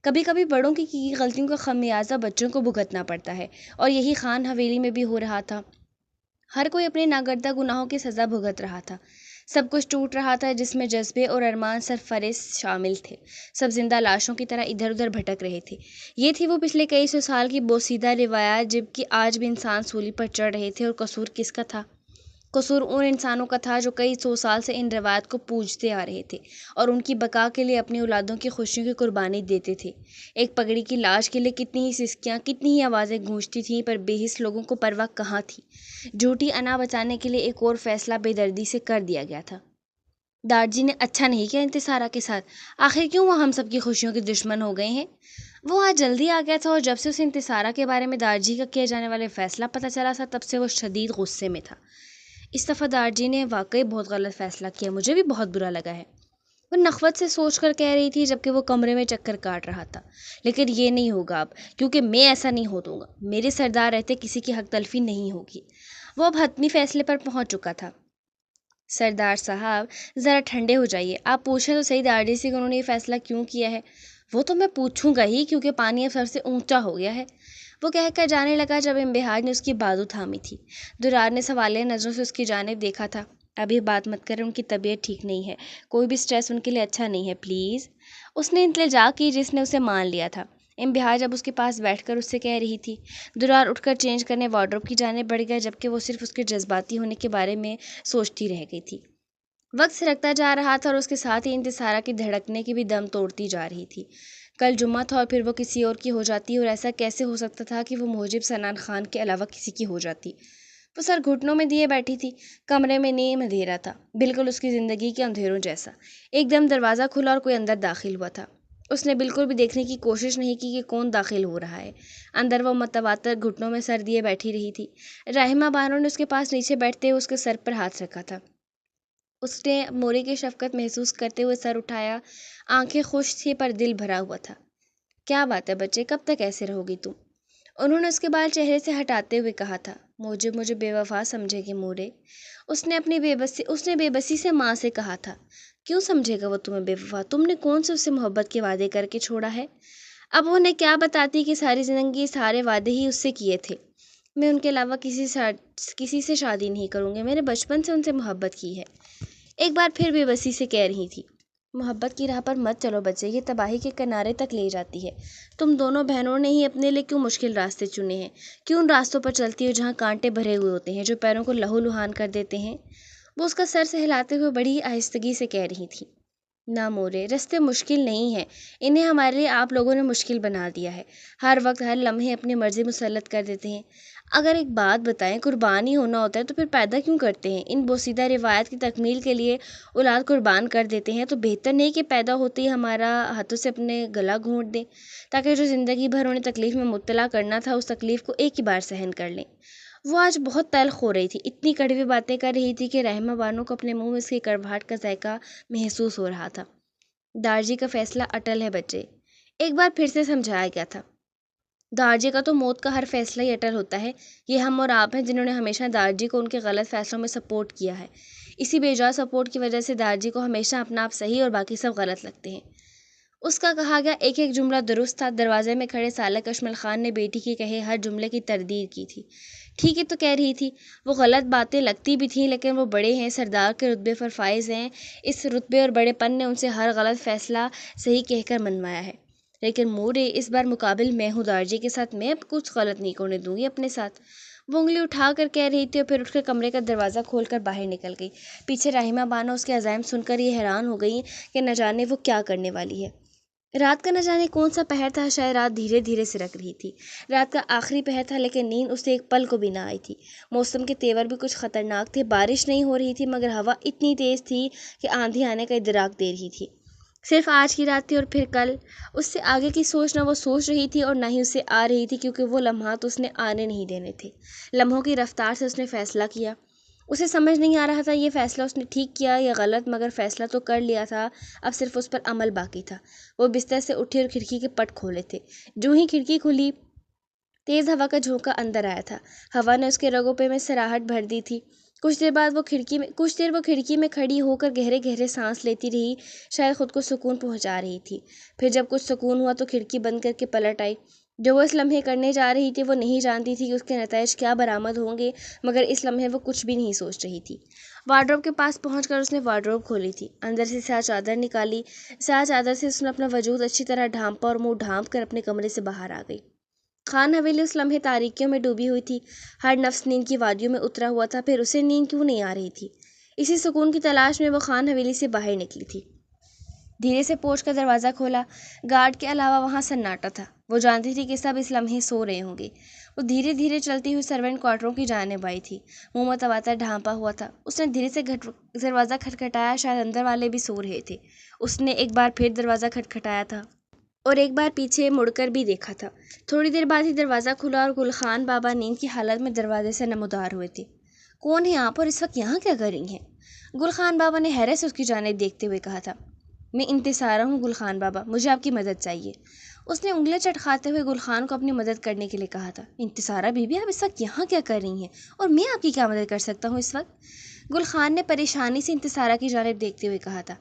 [SPEAKER 1] کبھی کبھی بڑوں کی غلطیوں کا خمیازہ بچوں کو بھگتنا پڑتا ہے، اور یہی خان حویلی میں بھی ہو رہا تھا۔ ہر کوئی اپنے ناگردہ گناہوں کی سزا بھگت رہا تھا۔ سب کچھ ٹوٹ رہا تھا، جس میں جذبے اور ارمان سرفرست شامل تھے۔ سب زندہ لاشوں کی طرح ادھر ادھر بھٹک رہے تھے۔ یہ تھی وہ پچھلے کئی سو سال کی بوسیدہ روایات، جبکہ آج بھی انسان سولی پر چڑھ رہے تھے، اور قصور کس کا تھا؟ قصور ان انسانوں کا تھا جو کئی سو سال سے ان روایات کو پوجتے آ رہے تھے، اور ان کی بقا کے لیے اپنی اولادوں کی خوشیوں کی قربانی دیتے تھے۔ ایک پگڑی کی لاش کے لیے کتنی ہی سسکیاں، کتنی ہی آوازیں گونجتی تھیں، پر بے حس لوگوں کو پرواہ کہاں تھی۔ جھوٹی انا بچانے کے لیے ایک اور فیصلہ بے دردی سے کر دیا گیا تھا۔ دارجی نے اچھا نہیں کیا انتصارہ کے ساتھ۔ آخر کیوں وہ ہم سب کی خوشیوں کے دشمن ہو گئے ہیں؟ وہ آج جلدی آ گیا تھا، اور جب سے اسے انتصارہ کے بارے میں دارجی کا کیے جانے والے فیصلہ پتہ چلا تھا، تب سے وہ شدید غصے میں تھا۔ اس دفعہ دارجی نے واقعی بہت غلط فیصلہ کیا، مجھے بھی بہت برا لگا ہے، وہ نخوت سے سوچ کر کہہ رہی تھی، جبکہ وہ کمرے میں چکر کاٹ رہا تھا۔ لیکن یہ نہیں ہوگا اب، کیونکہ میں ایسا نہیں ہو دوں گا۔ میرے سردار رہتے کسی کی حق تلفی نہیں ہوگی۔ وہ اب حتمی فیصلے پر پہنچ چکا تھا۔ سردار صاحب ذرا ٹھنڈے ہو جائیے، آپ پوچھیں تو صحیح دارجی سے کہ انہوں نے یہ فیصلہ کیوں کیا ہے۔ وہ تو میں پوچھوں گا ہی، کیونکہ پانی اب سر سے اونچا ہو گیا ہے، وہ کہہ کر جانے لگا، جب امبہاج نے اس کی بازو تھامی تھی۔ درار نے سوالیہ نظروں سے اس کی جانب دیکھا تھا۔ ابھی بات مت کریں، ان کی طبیعت ٹھیک نہیں ہے، کوئی بھی سٹریس ان کے لیے اچھا نہیں ہے، پلیز، اس نے التجا کی، جس نے اسے مان لیا تھا۔ امبہاج اب اس کے پاس بیٹھ کر اس سے کہہ رہی تھی۔ درار اٹھ کر چینج کرنے وارڈروب کی جانب بڑھ گیا، جبکہ وہ صرف اس کے جذباتی ہونے کے بارے میں سوچتی رہ گئی تھی۔ وقت سرکتا جا رہا تھا، اور اس کے ساتھ ہی انتصارہ کی دھڑکنیں کی بھی دم توڑتی جا رہی تھی۔ کل جمعہ تھا، اور پھر وہ کسی اور کی ہو جاتی، اور ایسا کیسے ہو سکتا تھا کہ وہ موجب سنان خان کے علاوہ کسی کی ہو جاتی؟ وہ سر گھٹنوں میں دیے بیٹھی تھی۔ کمرے میں نیم اندھیرا تھا، بالکل اس کی زندگی کے اندھیروں جیسا۔ ایک دم دروازہ کھلا اور کوئی اندر داخل ہوا تھا۔ اس نے بالکل بھی دیکھنے کی کوشش نہیں کی کہ کون داخل ہو رہا ہے۔ اندر وہ متواتر گھٹنوں میں سر دیے بیٹھی رہی تھی۔ راہمہ بانو نے اس کے پاس نیچے بیٹھتے ہوئے اس کے سر پر ہاتھ رکھا تھا۔ اس نے مورے کی شفقت محسوس کرتے ہوئے سر اٹھایا۔ آنکھیں خوش تھی، پر دل بھرا ہوا تھا۔ کیا بات ہے بچے، کب تک ایسے رہو گی تم؟ انہوں نے اس کے بال چہرے سے ہٹاتے ہوئے کہا تھا۔ موجب مجھے بے وفا سمجھے گی مورے، اس نے بے بسی سے ماں سے کہا تھا۔ کیوں سمجھے گا وہ تمہیں بے وفا؟ تم نے کون سے اس سے محبت کے وعدے کر کے چھوڑا ہے؟ اب وہ انہیں کیا بتاتی کہ ساری زندگی سارے وعدے ہی اس سے کیے تھے۔ میں ان کے علاوہ کسی سے شادی نہیں کروں گی، میں نے بچپن سے ان سے محبت کی ہے، ایک بار پھر بے بسی سے کہہ رہی تھی۔ محبت کی راہ پر مت چلو بچے، یہ تباہی کے کنارے تک لے جاتی ہے۔ تم دونوں بہنوں نے ہی اپنے لیے کیوں مشکل راستے چنے ہیں؟ کیوں ان راستوں پر چلتی ہو جہاں کانٹے بھرے ہوئے ہوتے ہیں، جو پیروں کو لہو لہان کر دیتے ہیں؟ وہ اس کا سر سہلاتے ہوئے بڑی ہی آہستگی سے کہہ رہی تھی۔ نہ مورے، رستے مشکل نہیں ہیں، انہیں ہمارے لیے آپ لوگوں نے مشکل بنا دیا ہے۔ ہر وقت ہر لمحے اپنی مرضی مسلط کر دیتے ہیں۔ اگر ایک بات بتائیں، قربانی ہونا ہوتا ہے تو پھر پیدا کیوں کرتے ہیں؟ ان بوسیدہ روایت کی تکمیل کے لیے اولاد قربان کر دیتے ہیں، تو بہتر نہیں کہ پیدا ہوتے ہی ہمارا ہاتھوں سے اپنے گلا گھونٹ دیں، تاکہ جو زندگی بھر انہیں تکلیف میں مبتلا کرنا تھا اس تکلیف کو ایک ہی بار سہن کر لیں۔ وہ آج بہت تلخ ہو رہی تھی، اتنی کڑوی باتیں کر رہی تھی کہ رحمہ بانو کو اپنے منہ میں اس کی کڑواہٹ کا ذائقہ محسوس ہو رہا تھا۔ دارجی کا فیصلہ اٹل ہے بچے، ایک بار پھر سے سمجھایا گیا تھا۔ دارجی کا تو موت کا ہر فیصلہ ہی اٹل ہوتا ہے۔ یہ ہم اور آپ ہیں جنہوں نے ہمیشہ دارجی کو ان کے غلط فیصلوں میں سپورٹ کیا ہے۔ اسی بے جا سپورٹ کی وجہ سے دارجی کو ہمیشہ اپنا آپ صحیح اور باقی سب غلط لگتے ہیں۔ اس کا کہا گیا ایک ایک جملہ درست تھا۔ دروازے میں کھڑے سالک اشمل خان نے بیٹی کے کہے ہر جملے کی تردید کی تھی۔ ٹھیک ہے تو کہہ رہی تھی، وہ غلط باتیں لگتی بھی تھیں، لیکن وہ بڑے ہیں، سردار کے رتبے پر فائز ہیں۔ اس رتبے اور بڑے پن نے ان سے ہر غلط فیصلہ صحیح کہہ کر منوایا ہے۔ لیکن مورے، اس بار مقابل میں ہوں دارجی کے ساتھ، میں اب کچھ غلط نہیں کرنے دوں گی اپنے ساتھ۔ وہ انگلی اٹھا کر کہہ رہی تھی اور پھر اٹھ کر کمرے کا دروازہ کھول کر باہر نکل گئی۔ پیچھے رحمہ بانو اس کے عزائم سن کر یہ حیران ہو گئی کہ نہ جانے وہ کیا کرنے والی ہے۔ رات کا نہ جانے کون سا پہر تھا، شاید رات دھیرے دھیرے سرک رہی تھی۔ رات کا آخری پہر تھا، لیکن نیند اسے ایک پل کو بھی نہ آئی تھی۔ موسم کے تیور بھی کچھ خطرناک تھے، بارش نہیں ہو رہی تھی مگر ہوا اتنی تیز تھی کہ آندھی آنے کا ادراک دے رہی تھی۔ صرف آج کی رات تھی اور پھر کل۔ اس سے آگے کی سوچ نہ وہ سوچ رہی تھی اور نہ ہی اسے آ رہی تھی، کیونکہ وہ لمحات اس نے آنے نہیں دینے تھے۔ لمحوں کی رفتار سے اس نے فیصلہ کیا۔ اسے سمجھ نہیں آ رہا تھا یہ فیصلہ اس نے ٹھیک کیا یا غلط، مگر فیصلہ تو کر لیا تھا، اب صرف اس پر عمل باقی تھا۔ وہ بستر سے اٹھی اور کھڑکی کے پٹ کھولے تھے۔ جو ہی کھڑکی کھلی، تیز ہوا کا جھونکا اندر آیا تھا۔ ہوا نے اس کے رگوں پہ میں سراہٹ بھر دی تھی۔ کچھ دیر وہ کھڑکی میں کھڑی ہو کر گہرے گہرے سانس لیتی رہی، شاید خود کو سکون پہنچا رہی تھی۔ پھر جب کچھ سکون ہوا تو کھڑکی بند کر کے پلٹ آئی۔ جو وہ اس لمحے کرنے جا رہی تھی، وہ نہیں جانتی تھی کہ اس کے نتائج کیا برآمد ہوں گے، مگر اس لمحے وہ کچھ بھی نہیں سوچ رہی تھی۔ وارڈروب کے پاس پہنچ کر اس نے وارڈروب کھولی تھی، اندر سے سیاہ چادر نکالی۔ سیاہ چادر سے اس نے اپنا وجود اچھی طرح ڈھانپا اور منہ ڈھانپ کر اپنے کمرے سے باہر آ گئی۔ خان حویلی اس لمحے تاریکیوں میں ڈوبی ہوئی تھی، ہر نفس نیند کی وادیوں میں اترا ہوا تھا۔ پھر اسے نیند کیوں نہیں آ رہی تھی؟ اسی سکون کی تلاش میں وہ خان حویلی سے باہر نکلی تھی۔ دھیرے سے پوچھ کر دروازہ کھولا۔ گارڈ کے علاوہ وہاں سناٹا تھا۔ وہ جانتی تھی کہ سب اس لمحے سو رہے ہوں گے۔ وہ دھیرے دھیرے چلتی ہوئی سرونٹ کوارٹروں کی جانب آئی تھی، منہ متواتر ڈھانپا ہوا تھا۔ اس نے دھیرے سے دروازہ کھٹکھٹایا، شاید اندر والے بھی سو رہے تھے۔ اس نے ایک بار پھر دروازہ کھٹکھٹایا تھا اور ایک بار پیچھے مڑ کر بھی دیکھا تھا۔ تھوڑی دیر بعد ہی دروازہ کھلا اور گل خان بابا نیند کی حالت میں دروازے سے نمودار ہوئے تھے۔ کون ہیں آپ اور اس وقت یہاں کیا کر رہی ہیں؟ گل خان بابا نے حیرت سے اس کی جانب دیکھتے ہوئے کہا تھا۔ میں انتصارہ ہوں گل خان بابا، مجھے آپ کی مدد چاہیے۔ اس نے انگلیاں چٹکھاتے ہوئے گل خان کو اپنی مدد کرنے کے لیے کہا تھا۔ انتصارہ بی بی، آپ اس وقت یہاں کیا کر رہی ہیں اور میں آپ کی کیا مدد کر سکتا ہوں اس وقت؟ گل خان نے پریشانی سے انتصارہ کی جانب دیکھتے ہوئے کہا تھا۔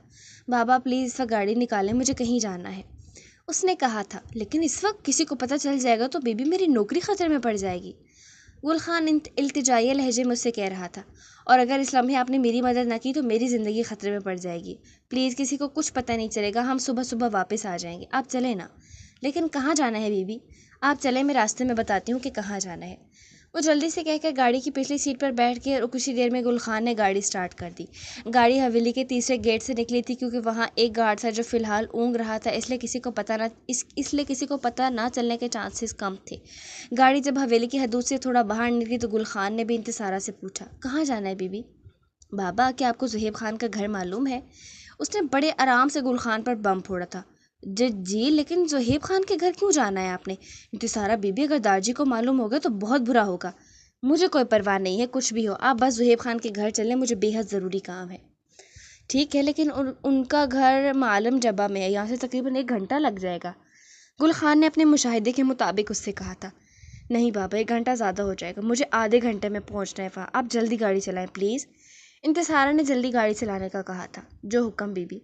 [SPEAKER 1] بابا پلیز اس وقت گاڑی نکالیں، مجھے کہیں جانا ہے۔ اس نے کہا تھا، لیکن اس وقت کسی کو پتہ چل جائے گا تو بی بی میری نوکری خطرے میں پڑ جائے گی۔ گل خان التجائیہ لہجے میں اس سے کہہ رہا تھا، اور اگر اس لمحے آپ نے میری مدد نہ کی تو میری زندگی خطرے میں پڑ جائے گی۔ پلیز کسی کو کچھ پتہ نہیں چلے گا، ہم صبح صبح واپس آ جائیں گے، آپ چلیں نا۔ لیکن کہاں جانا ہے بی بی؟ آپ چلیں، میں راستے میں بتاتی ہوں کہ کہاں جانا ہے۔ وہ جلدی سے کہہ کر گاڑی کی پچھلی سیٹ پر بیٹھ گئے اور کچھ ہی دیر میں گل خان نے گاڑی سٹارٹ کر دی۔ گاڑی حویلی کے تیسرے گیٹ سے نکلی تھی، کیونکہ وہاں ایک گارڈ تھا جو فی الحال اونگ رہا تھا، اس لیے کسی کو پتہ نہ چلنے کے چانسز کم تھے۔ گاڑی جب حویلی کی حدود سے تھوڑا باہر نکلی تو گل خان نے بھی انتصارہ سے پوچھا، کہاں جانا ہے بی بی؟ بابا، کیا آپ کو زہیب خان کا گھر معلوم ہے؟ اس نے بڑے آرام سے گل خان پر بم پھوڑا تھا۔ جی، لیکن زہیب خان کے گھر کیوں جانا ہے آپ نے؟ انتصارہ بی بی، اگر دارجی کو معلوم ہوگا تو بہت برا ہوگا۔ مجھے کوئی پرواہ نہیں ہے، کچھ بھی ہو، آپ بس زہیب خان کے گھر چلیں، مجھے بے حد ضروری کام ہے۔ ٹھیک ہے، لیکن ان کا گھر معلم جبہ میں ہے، یہاں سے تقریباً 1 گھنٹہ لگ جائے گا۔ گل خان نے اپنے مشاہدے کے مطابق اس سے کہا تھا۔ نہیں بابا، 1 گھنٹہ زیادہ ہو جائے گا، مجھے آدھے گھنٹے میں پہنچنا ہے وہاں، آپ جلدی گاڑی چلائیں پلیز۔ انتصارہ نے جلدی گاڑی چلانے کا کہا تھا۔ جو حکم بی بی۔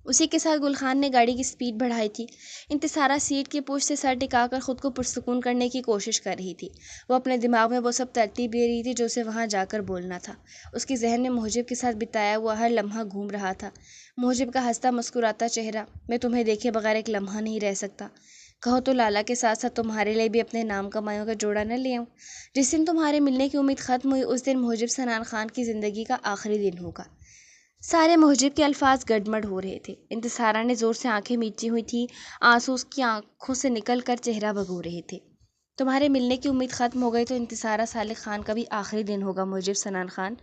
[SPEAKER 1] اسی کے ساتھ گل خان نے گاڑی کی سپیڈ بڑھائی تھی۔ انتصارہ سیٹ کی پشت سے سر ٹکا کر خود کو پرسکون کرنے کی کوشش کر رہی تھی۔ وہ اپنے دماغ میں وہ سب ترتیب دے رہی تھی جو اسے وہاں جا کر بولنا تھا۔ اس کے ذہن میں محجب کے ساتھ بتایا ہوا ہر لمحہ گھوم رہا تھا۔ محجب کا ہنستا مسکراتا چہرہ، میں تمہیں دیکھے بغیر ایک لمحہ نہیں رہ سکتا۔ کہو تو لالا کے ساتھ ساتھ تمہارے لیے بھی اپنے نام کمایوں کا جوڑا نہ لے آؤں۔ جس دن تمہارے ملنے کی امید ختم ہوئی اس دن محجب سنان خان کی زندگی کا آخری دن ہوگا۔ سارے محجب کے الفاظ گڈمڈ ہو رہے تھے۔ انتصارہ نے زور سے آنکھیں میچی ہوئی تھی، آنسو اس کی آنکھوں سے نکل کر چہرہ بھگو رہے تھے۔ تمہارے ملنے کی امید ختم ہو گئی تو انتصارہ صالح خان کا بھی آخری دن ہوگا محجب سنان خان۔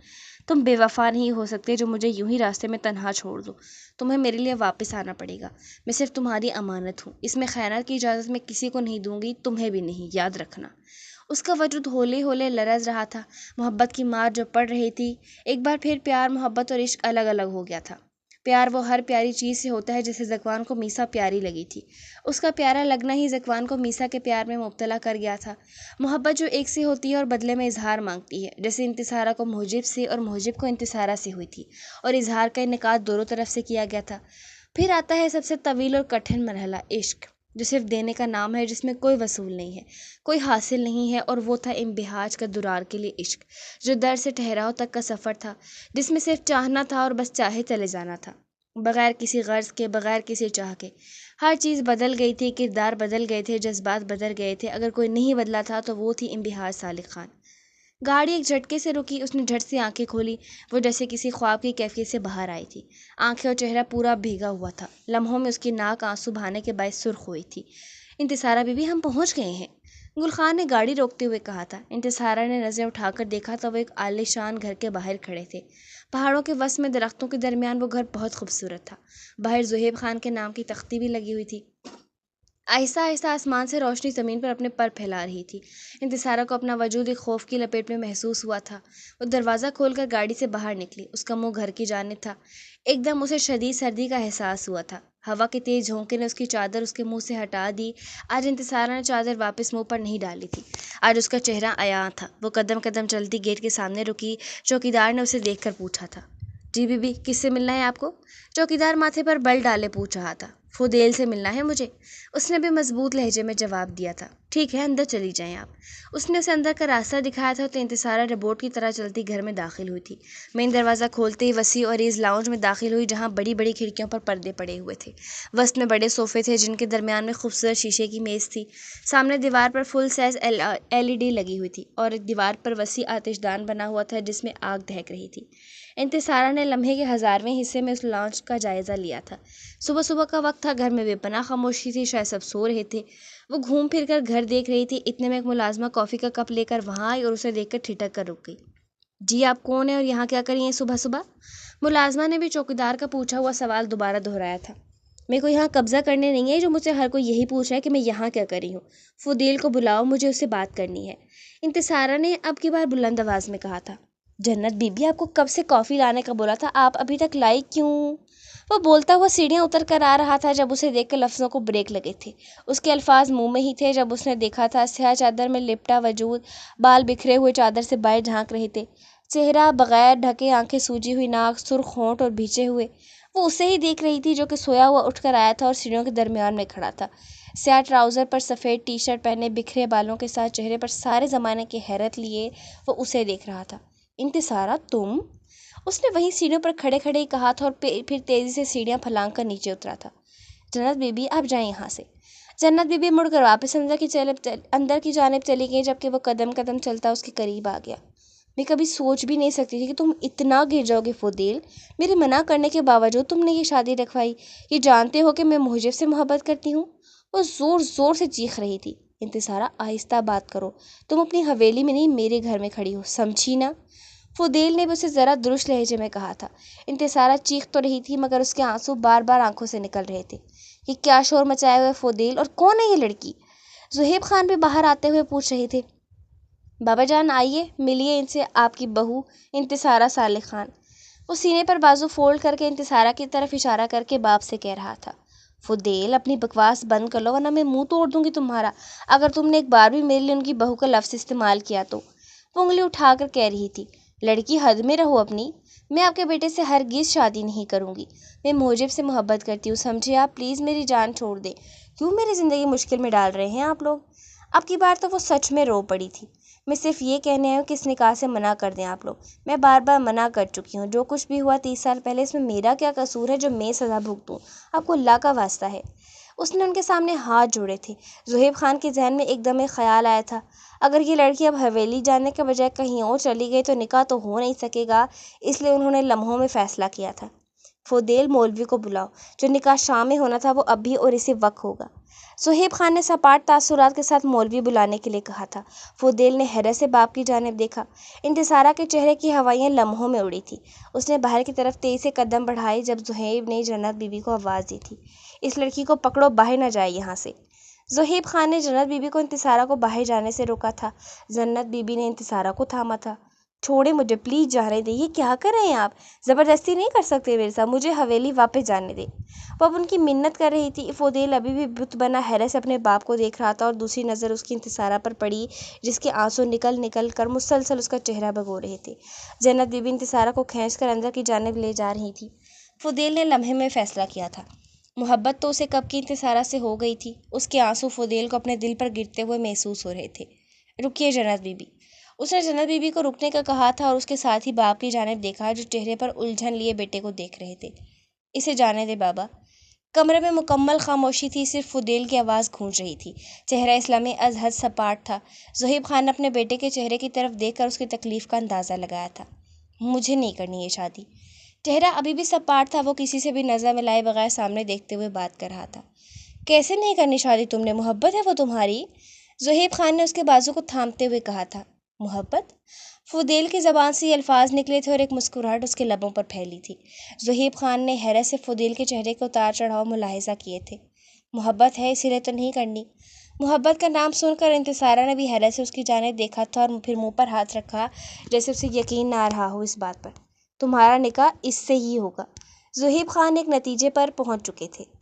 [SPEAKER 1] تم بے وفا نہیں ہو سکتے جو مجھے یوں ہی راستے میں تنہا چھوڑ دو۔ تمہیں میرے لیے واپس آنا پڑے گا۔ میں صرف تمہاری امانت ہوں، اس میں خیانت کی اجازت میں کسی کو نہیں دوں گی، تمہیں بھی نہیں، یاد رکھنا۔ اس کا وجود ہولے ہولے لرز رہا تھا۔ محبت کی مار جو پڑ رہی تھی۔ ایک بار پھر پیار، محبت اور عشق الگ الگ ہو گیا تھا۔ پیار وہ ہر پیاری چیز سے ہوتا ہے جسے ذکوان کو میسا پیاری لگی تھی۔ اس کا پیارا لگنا ہی ذکوان کو میسا کے پیار میں مبتلا کر گیا تھا۔ محبت جو ایک سے ہوتی ہے اور بدلے میں اظہار مانگتی ہے، جیسے انتصارہ کو محجب سے اور محجب کو انتصارہ سے ہوئی تھی، اور اظہار کا انعقاد دونوں طرف سے کیا گیا تھا۔ پھر آتا ہے سب سے طویل اور کٹھن مرحلہ، عشق، جو صرف دینے کا نام ہے، جس میں کوئی وصول نہیں ہے، کوئی حاصل نہیں ہے، اور وہ تھا انبہاج کا درار کے لیے عشق، جو در سے ٹھہراؤ تک کا سفر تھا، جس میں صرف چاہنا تھا اور بس چاہے چلے جانا تھا، بغیر کسی غرض کے، بغیر کسی چاہ کے۔ ہر چیز بدل گئی تھی، کردار بدل گئے تھے، جذبات بدل گئے تھے، اگر کوئی نہیں بدلا تھا تو وہ تھی انبہاج صالح خان۔ گاڑی ایک جھٹکے سے رکی، اس نے جھٹ سے آنکھیں کھولی، وہ جیسے کسی خواب کی کیفیت سے باہر آئی تھی۔ آنکھیں اور چہرہ پورا بھیگا ہوا تھا، لمحوں میں اس کی ناک آنسو بہانے کے باعث سرخ ہوئی تھی۔ انتصارہ بی بی، ہم پہنچ گئے ہیں، گل خان نے گاڑی روکتے ہوئے کہا تھا۔ انتصارہ نے نظریں اٹھا کر دیکھا تو وہ ایک عالی شان گھر کے باہر کھڑے تھے۔ پہاڑوں کے وسط میں درختوں کے درمیان وہ گھر بہت خوبصورت تھا۔ باہر زہیب خان کے نام کی تختی بھی لگی ہوئی تھی۔ آہستہ آہستہ آسمان سے روشنی زمین پر اپنے پر پھیلا رہی تھی۔ انتصارہ کو اپنا وجود ایک خوف کی لپیٹ میں محسوس ہوا تھا۔ وہ دروازہ کھول کر گاڑی سے باہر نکلی، اس کا منہ گھر کی جانب تھا۔ ایک دم اسے شدید سردی کا احساس ہوا تھا۔ ہوا کے تیز جھونکے نے اس کی چادر اس کے منہ سے ہٹا دی۔ آج انتصارہ نے چادر واپس منہ پر نہیں ڈالی تھی، آج اس کا چہرہ عیاں تھا۔ وہ قدم قدم چلتی گیٹ کے سامنے رکی۔ چوکیدار نے اسے دیکھ کر پوچھا تھا، جی بی بی، کس سے ملنا ہے آپ کو؟ چوکیدار ماتھے پر بل ڈالے پوچھ رہا تھا۔ فودیل سے ملنا ہے مجھے، اس نے بھی مضبوط لہجے میں جواب دیا تھا۔ ٹھیک ہے، اندر چلی جائیں آپ۔ اس نے اسے اندر کا راستہ دکھایا تھا تو انتصارہ روبوٹ کی طرح چلتی گھر میں داخل ہوئی تھی۔ مین دروازہ کھولتے ہی وسیع اور عریض لاؤنج میں داخل ہوئی، جہاں بڑی بڑی کھڑکیوں پر پردے پڑے ہوئے تھے۔ وسط میں بڑے صوفے تھے جن کے درمیان میں خوبصورت شیشے کی میز تھی۔ سامنے دیوار پر فل سائز LED لگی ہوئی تھی، اور ایک دیوار پر وسیع آتش دان بنا ہوا تھا جس میں آگ دہک رہی تھی۔ انتصارہ نے لمحے کے 1000ویں حصے میں اس لاؤنج کا جائزہ لیا تھا۔ صبح صبح کا وقت تھا، گھر میں بے پناہ خاموشی تھی، شاید سب سو رہے تھے۔ وہ گھوم پھر کر گھر دیکھ رہی تھی، اتنے میں ایک ملازمہ کافی کا کپ لے کر وہاں آئی اور اسے دیکھ کر ٹھٹک کر رک گئی۔ جی آپ کون ہیں اور یہاں کیا کر رہی ہیں صبح صبح؟ ملازمہ نے بھی چوکیدار کا پوچھا ہوا سوال دوبارہ دہرایا تھا۔ میرے کو یہاں قبضہ کرنے نہیں ہے، جو مجھ سے ہر کوئی یہی پوچھ رہا ہے کہ میں یہاں کیا کر رہی ہوں۔ فودیل کو بلاؤ، مجھے اس سے بات کرنی ہے، انتصارہ نے اب کی بار بلند آواز میں کہا تھا۔ جنت بی بی، آپ کو کب سے کافی لانے کا بولا تھا، آپ ابھی تک لائی کیوں؟ وہ بولتا ہوا سیڑھیاں اتر کر آ رہا تھا جب اسے دیکھ کر لفظوں کو بریک لگے تھے۔ اس کے الفاظ منہ میں ہی تھے جب اس نے دیکھا تھا سیاہ چادر میں لپٹا وجود، بال بکھرے ہوئے چادر سے باہر جھانک رہے تھے، چہرہ بغیر ڈھکے، آنکھیں سوجی ہوئی، ناک سرخ، ہونٹ اور بھیچے ہوئے۔ وہ اسے ہی دیکھ رہی تھی جو کہ سویا ہوا اٹھ کر آیا تھا اور سیڑھیوں کے درمیان میں کھڑا تھا، سیاہ ٹراؤزر پر سفید ٹی شرٹ پہنے، بکھرے بالوں کے ساتھ، چہرے پر سارے زمانے کی حیرت لیے وہ اسے دیکھ رہا تھا۔ انتصارہ، تم؟ اس نے وہیں سیڑھیوں پر کھڑے کھڑے ہی کہا تھا اور پھر تیزی سے سیڑھیاں پھلانگ کر نیچے اترا تھا۔ جنت بی بی، آپ جائیں یہاں سے۔ جنت بی بی مڑ کر واپس اندر کی جانب چلی گئی، جبکہ وہ قدم قدم چلتا اس کے قریب آ گیا۔ میں کبھی سوچ بھی نہیں سکتی تھی کہ تم اتنا گر جاؤ گے فودیل، میرے منع کرنے کے باوجود تم نے یہ شادی رکھوائی، یہ جانتے ہو کہ میں محجب سے محبت کرتی ہوں۔ وہ زور زور سے چیخ رہی تھی۔ انتصارہ، آہستہ بات کرو، تم اپنی حویلی میں نہیں میرے گھر میں کھڑی ہو، سمجھی نا؟ فودیل نے بھی اسے ذرا درست لہجے میں کہا تھا۔ انتصارہ چیخ تو رہی تھی مگر اس کے آنسو بار بار آنکھوں سے نکل رہے تھے۔ یہ کیا شور مچائے ہوئے فودیل، اور کون ہے یہ لڑکی؟ زہیب خان بھی باہر آتے ہوئے پوچھ رہے تھے۔ بابا جان آئیے، ملیے ان سے، آپ کی بہو انتصارہ صالح خان۔ وہ سینے پر بازو فولڈ کر کے انتصارہ کی طرف اشارہ کر کے باپ سے کہہ رہا تھا۔ فودیل، اپنی بکواس بند کر لو ورنہ میں منہ توڑ دوں گی تمہارا، اگر تم نے ایک بار بھی میرے لیے ان کی بہو کا لفظ استعمال کیا تو۔ وہ انگلی اٹھا کر کہہ رہی تھی، لڑکی حد میں رہو اپنی، میں آپ کے بیٹے سے ہرگز شادی نہیں کروں گی، میں موجب سے محبت کرتی ہوں، سمجھے آپ، پلیز میری جان چھوڑ دیں، کیوں میری زندگی مشکل میں ڈال رہے ہیں آپ لوگ۔ اب کی بار تو وہ سچ میں رو پڑی تھی۔ میں صرف یہ کہنے آئی ہوں کہ اس نکاح سے منع کر دیں آپ لوگ، میں بار بار منع کر چکی ہوں، جو کچھ بھی ہوا 30 سال پہلے اس میں میرا کیا قصور ہے جو میں سزا بھگتوں، آپ کو اللہ کا واسطہ ہے۔ اس نے ان کے سامنے ہاتھ جوڑے تھے۔ زہیب خان کے ذہن میں ایک دم ایک خیال آیا تھا، اگر یہ لڑکی اب حویلی جانے کے بجائے کہیں اور چلی گئی تو نکاح تو ہو نہیں سکے گا، اس لیے انہوں نے لمحوں میں فیصلہ کیا تھا، فودیل مولوی کو بلاؤ، جو نکاح شام میں ہونا تھا وہ اب بھی اور اسی وقت ہوگا۔ زہیب خان نے سپاٹ تاثرات کے ساتھ مولوی بلانے کے لیے کہا تھا۔ فودیل نے حیرت سے باپ کی جانب دیکھا۔ انتصارہ کے چہرے کی ہوائیاں لمحوں میں اڑی تھی۔ اس نے باہر کی طرف تیزی سے قدم بڑھائے جب زہیب نے جنت بی بی کو آواز دی تھی، اس لڑکی کو پکڑو، باہر نہ جائے یہاں سے۔ زہیب خان نے جنت بی بی کو انتصارہ کو باہر جانے سے روکا تھا۔ جنت بی بی نے انتصارہ کو تھاما تھا۔ چھوڑے مجھے، پلیز جانے دیں، یہ کیا کر رہے ہیں آپ، زبردستی نہیں کر سکتے میرے ساتھ، مجھے حویلی واپس جانے دیں۔ وہ اب ان کی منت کر رہی تھی۔ فودیل ابھی بھی بت بنا حیرت سے اپنے باپ کو دیکھ رہا تھا اور دوسری نظر اس کی انتصارہ پر پڑی جس کے آنسو نکل نکل کر مسلسل اس کا چہرہ بھگو رہے تھے۔ جنت بی بی انتصارہ کو کھینچ کر اندر کی جانب لے جا رہی تھی۔ فودیل نے لمحے میں فیصلہ کیا تھا، محبت تو اسے کب کی انتصارہ سے ہو گئی تھی۔ اس کے آنسو فودیل کو اپنے دل پر گرتے ہوئے محسوس ہو رہے تھے۔ رکیے جنت بی بی، اس نے جنت بی بی کو رکنے کا کہا تھا اور اس کے ساتھ ہی باپ کی جانب دیکھا جو چہرے پر الجھن لیے بیٹے کو دیکھ رہے تھے۔ اسے جانے دے بابا۔ کمرے میں مکمل خاموشی تھی، صرف فودیل کی آواز گونج رہی تھی۔ چہرہ اسلامی از حد سپاٹ تھا۔ زہیب خان نے اپنے بیٹے کے چہرے کی طرف دیکھ کر اس کی تکلیف کا اندازہ لگایا تھا۔ مجھے نہیں کرنی یہ شادی۔ چہرہ ابھی بھی سپاٹ تھا، وہ کسی سے بھی نظر ملائے بغیر سامنے دیکھتے ہوئے بات کر رہا تھا۔ کیسے نہیں کرنی شادی تم نے، محبت ہے وہ تمہاری؟ زہیب خان نے اس کے بازو کو تھامتے ہوئے کہا تھا۔ محبت؟ فودیل کی زبان سے یہ الفاظ نکلے تھے اور ایک مسکراہٹ اس کے لبوں پر پھیلی تھی۔ زہیب خان نے حیرت سے فودیل کے چہرے کے اتار چڑھاؤ ملاحظہ کیے تھے۔ محبت ہے اسی لیے تو نہیں کرنی۔ محبت کا نام سن کر انتصارہ نے بھی حیرت سے اس کی جانب دیکھا تھا اور پھر منہ پر ہاتھ رکھا جیسے اسے یقین نہ آ رہا ہو اس بات پر۔ تمہارا نکاح اس سے ہی ہوگا۔ زہیب خان ایک نتیجے پر پہنچ چکے تھے۔